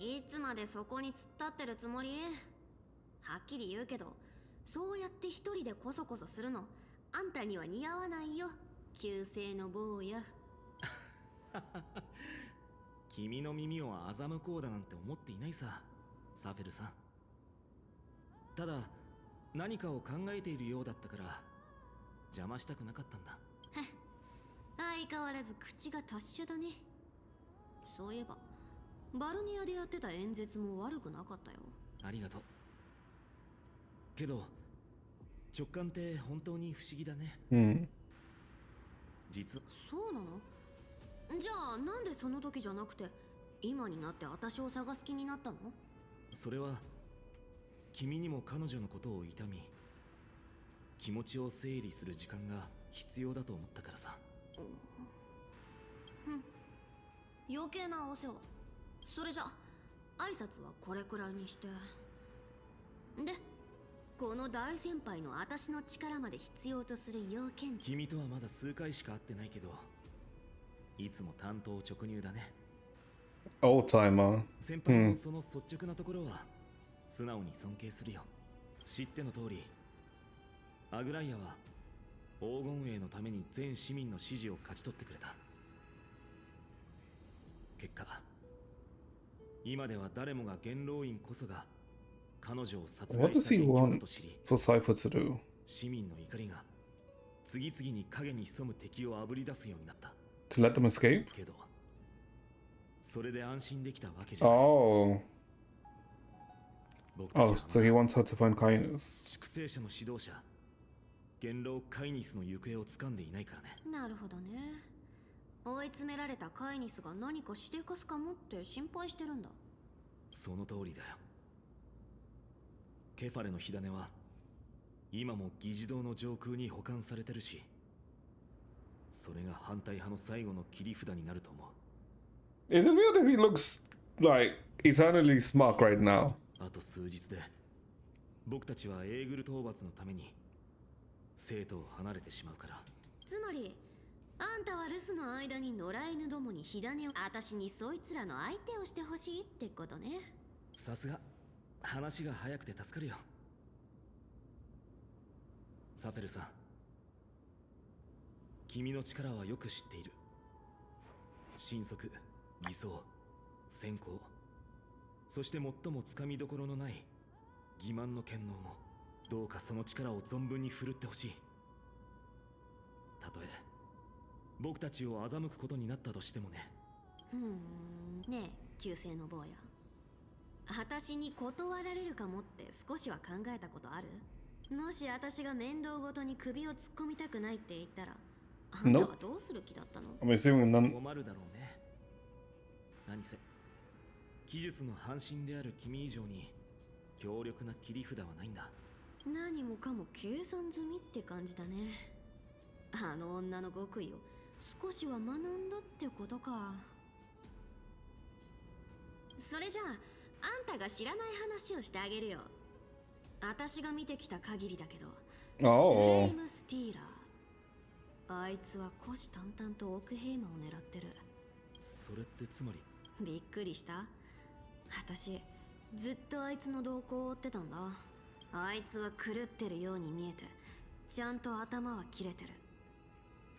いつまでそこに突っ立ってるつもり？はっきり言うけど、そうやって一人でコソコソするのあんたには似合わないよ、旧姓の坊や。君の耳を欺こうだなんて思っていないさ、サフェルさん。ただ何かを考えているようだったから邪魔したくなかったんだ。相変わらず口が達者だね。そういえばバルニアでやってた演説も悪くなかったよ。ありがとう。けど直感って本当に不思議だね。Hmm. 実はそうなの？じゃあなんでその時じゃなくて今になって私を探す気になったの？それは君にも彼女のことを痛み、気持ちを整理する時間が必要だと思ったからさ。余計なお世話。それじゃ挨拶はこれくらいにして。で、この大先輩の私の力まで必要とする要件。君とはまだ数回しか会ってないけど、いつも単刀直入だね。Old timer. 先輩のその率直なところは素直に尊敬するよ。知っての通りアグライアは黄金衛のために全市民の支持を勝ち取ってくれた。結果今では誰もが元老院こそが彼女を殺 What 害 does した he 元凶だ want と知り、 for Cypher to do? 市民の怒りが次々に影に潜む敵をあぶり出すようになった。 To let them escape? けどそれで安心できたわけじゃない。 Oh. 僕たち Oh, は so he wants her to find kindness. 粛清者の指導者元老カイニスの行方をつかんでいないからね。なるほどね。追い詰められたカイニスが何かしでかすかもって心配してるんだ。その通りだよ。ケファレの火種は今も議事堂の上空に保管されてるし、それが反対派の最後の切り札になると思う。 Is it weird that he looks like eternally smug right now? あと数日で僕たちはエーグル討伐のために生徒を離れてしまうから。つまりあんたは留守の間に野良犬どもに火種を私にそいつらの相手をしてほしいってことね。さすが話が早くて助かるよ。サフェルさん、君の力はよく知っている。神速、偽装、先行、そして最もつかみどころのない欺瞞の権能も、どうかその力を存分に振るってほしい。たとえ僕たちを欺くことになったとしてもね。ねえ旧姓の坊や、私に断られるかもって少しは考えたことある？もし私が面倒ごとに首を突っ込みたくないって言ったら、あんたはどうする気だったの？ I'm assuming none. 困るだろうね。何せ技術の半身である君以上に強力な切り札はないんだ。何もかも計算済みって感じだね。あの女の極意を少しは学んだってことか。それじゃああんたが知らない話をしてあげるよ。私が見てきた限りだけど、フレ Oh. イムスティーラー、あいつは虎視眈々と奥ヘイマを狙ってる。それってつまり。びっくりした？私ずっとあいつの動向を追ってたんだ。あいつは狂ってるように見えて、ちゃんと頭は切れてる。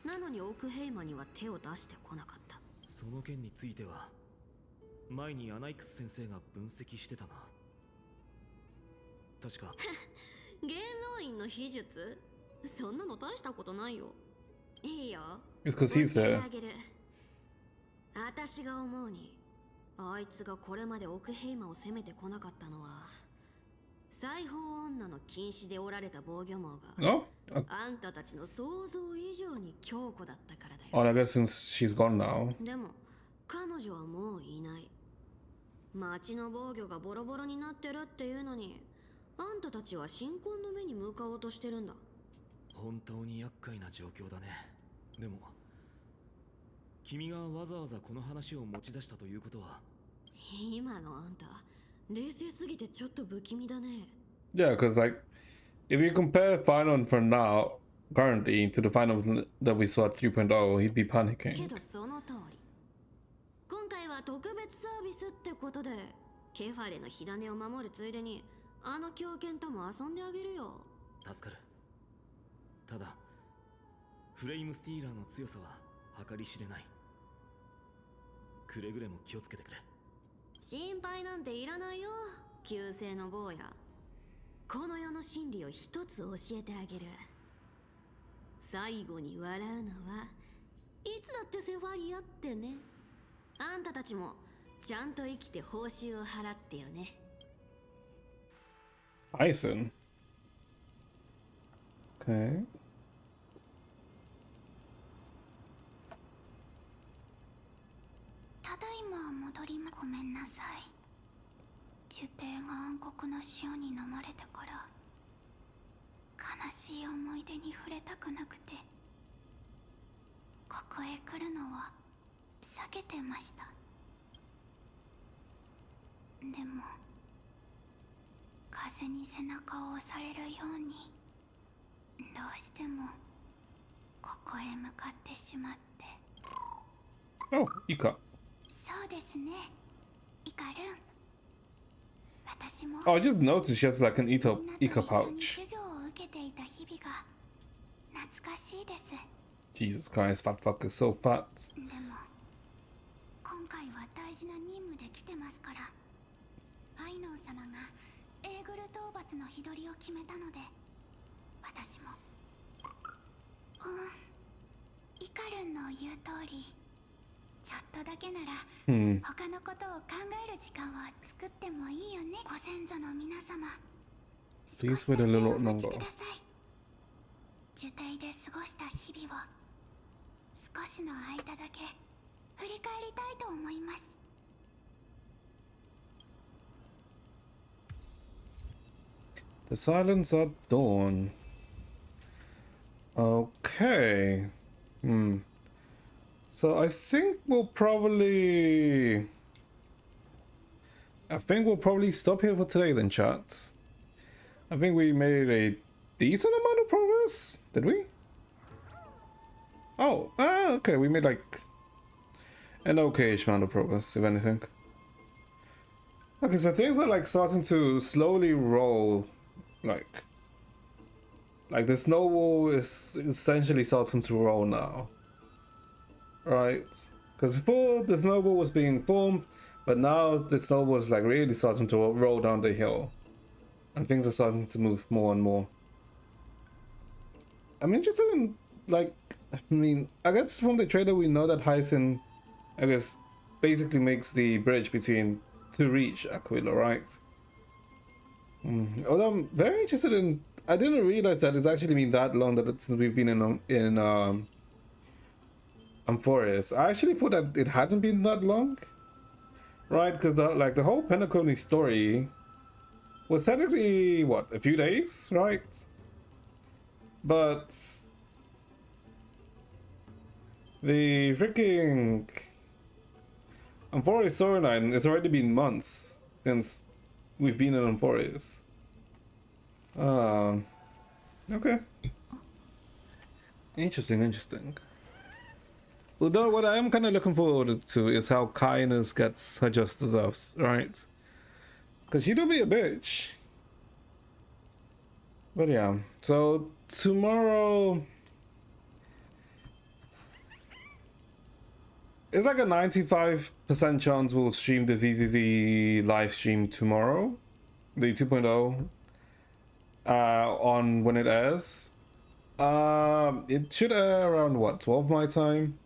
なのにオークヘイマには手を出してこなかった。その件については前にアナイクス先生が分析してたな。確か元老院の秘術、そんなの大したことないよ。いいよ、 It's because he's 教えて there. あげる。私が思うに、あいつがこれまでオクヘイマを攻めてこなかったのは、裁縫女の禁止でおられた防御網が Oh? あんたたちの想像以上に強固だったからだよ。 Oh, I guess since she's gone now. でも彼女はもういない。町の防御がボロボロになってるっていうのに、あんたたちは新婚の目に向かおうとしてるんだ。本当に厄介な状況だね。でも君がわざわざこの話を持ち出したということは。今のあんた冷静すぎてちょっと不気味だね。 Yeah, because like, if you compare Final for now, currently, to the Final that we saw at 3.0, he'd be け panicking. どその通り、今回は特別サービスってことでケファレの火種を守るついでにあの狂犬とも遊んであげるよ。助かる。ただフレイムスティーラーの強さは計り知れない。くれぐれも気をつけてくれ。心配なんていらないよ、旧姓の坊や。この世の真理を一つ教えてあげる。最後に笑うのはいつだってセファリアってね。あんたたちもちゃんと生きて報酬を払ってよね。Bison. Okay. ただいま戻りま。ごめんなさい。呪帝が暗黒の潮に飲まれてから悲しい思い出に触れたくなくて、ここへ来るのは避けてました。でも風に背中を押されるようにどうしてもここへ向かってしまって。 Oh, Ika. そうそうですね、イカルン。私も Oh, I just noticed she has like an みん eco なと一 eco 緒に pouch. 授業を受けていた日々が懐かしいです。 Jesus Christ, fat fucker, so fat. でも今回は大事な任務で来てますから、アイノン様がエーグル討伐の日取りを決めたので、私もイカルンの言う通り、ちょっとだけなら 他のことを考える時間を作ってもいいよね。ご先祖の皆様、 Please 少し wait だ a け little お待ち longer. ください。受胎で過ごした日々を少しの間だけ振り返りたいと思います。 The silence at dawn. Okay. So I think we'll probably stop here for today then, chat. I think we made a decent amount of progress. Did we? Oh, okay. We made like an okay-ish amount of progress, if anything. Okay, so things are like starting to slowly roll. Like the snowball is essentially starting to roll now, right? Because before the snowball was being formed, but now the snowball is like really starting to roll down the hill, and things are starting to move more and more. I'm interested in, like, I mean, I guess from the trailer we know that Hyacin, I guess, basically makes the bridge between to reach Aquila, right? Although I'm very interested in, I didn't realize that it's actually been that long since we've been in Amphorius. I actually thought that it hadn't been that long, right? Because the whole Penacony story was technically what, a few days, right? But the freaking Amphorius storyline, it's already been months since we've been in Amphorius. Okay. Interesting. Although what I am kind of looking forward to is how Kindness gets her just deserves, right? Because she do be a bitch. But yeah, so tomorrow it's like a 95% chance we'll stream the ZZZ live stream tomorrow, the 2.0, on when it airs. It should air around what, 12 my time,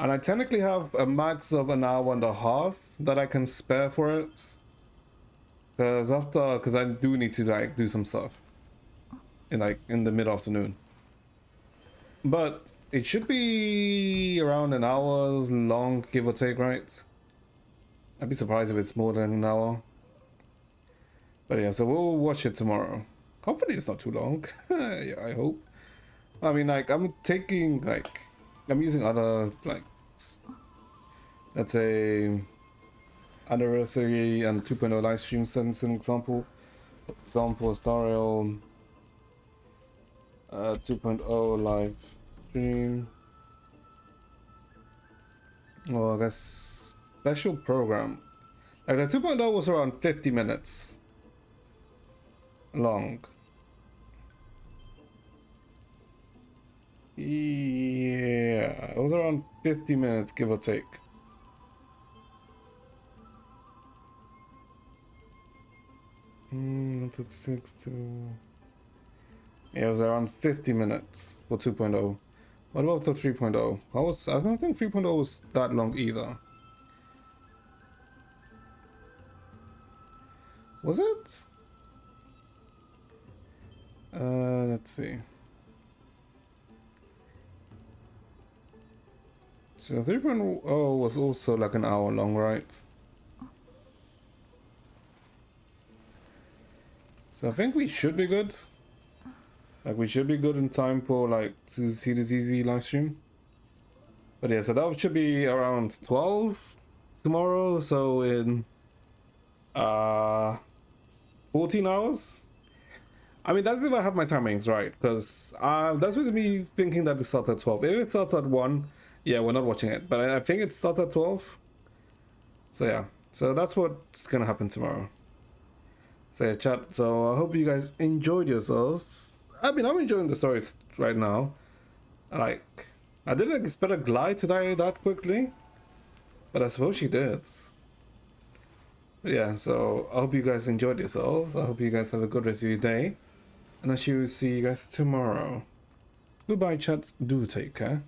and I technically have a max of an hour and a half that I can spare for it, because I do need to like do some stuff in the mid-afternoon, but it should be around an hour long, give or take, right? I'd be surprised if it's more than an hour. But yeah, so we'll watch it tomorrow. Hopefully it's not too long. Yeah, I hope. I mean, like, I'm using other, like, let's say, anniversary and 2.0 live streams as an example. For example, Star Rail 2.0 live stream. Well, I guess special program. Like the 2.0 was around 50 minutes long. Yeah, it was around 50 minutes, give or take. That's 6 to... Yeah, it was around 50 minutes for 2.0. What about the 3.0? I don't think 3.0 was that long either. Was it? Let's see. So 3.0 was also like an hour long, right? So I think we should be good. Like, we should be good in time for, like, to see the ZZ live stream. But yeah, so that should be around 12 tomorrow, so in 14 hours. I mean, that's if I have my timings right, because that's with me thinking that it starts at 12. If it starts at 1, yeah, we're not watching it, but I think it starts at 12. So yeah, so that's what's gonna happen tomorrow. So yeah, chat. So I hope you guys enjoyed yourselves. I mean, I'm enjoying the stories right now. Like, I didn't expect a glide to die that quickly, but I suppose she did. But yeah, so I hope you guys enjoyed yourselves. I hope you guys have a good rest of your day, and I shall see you guys tomorrow. Goodbye, chat. Do take care.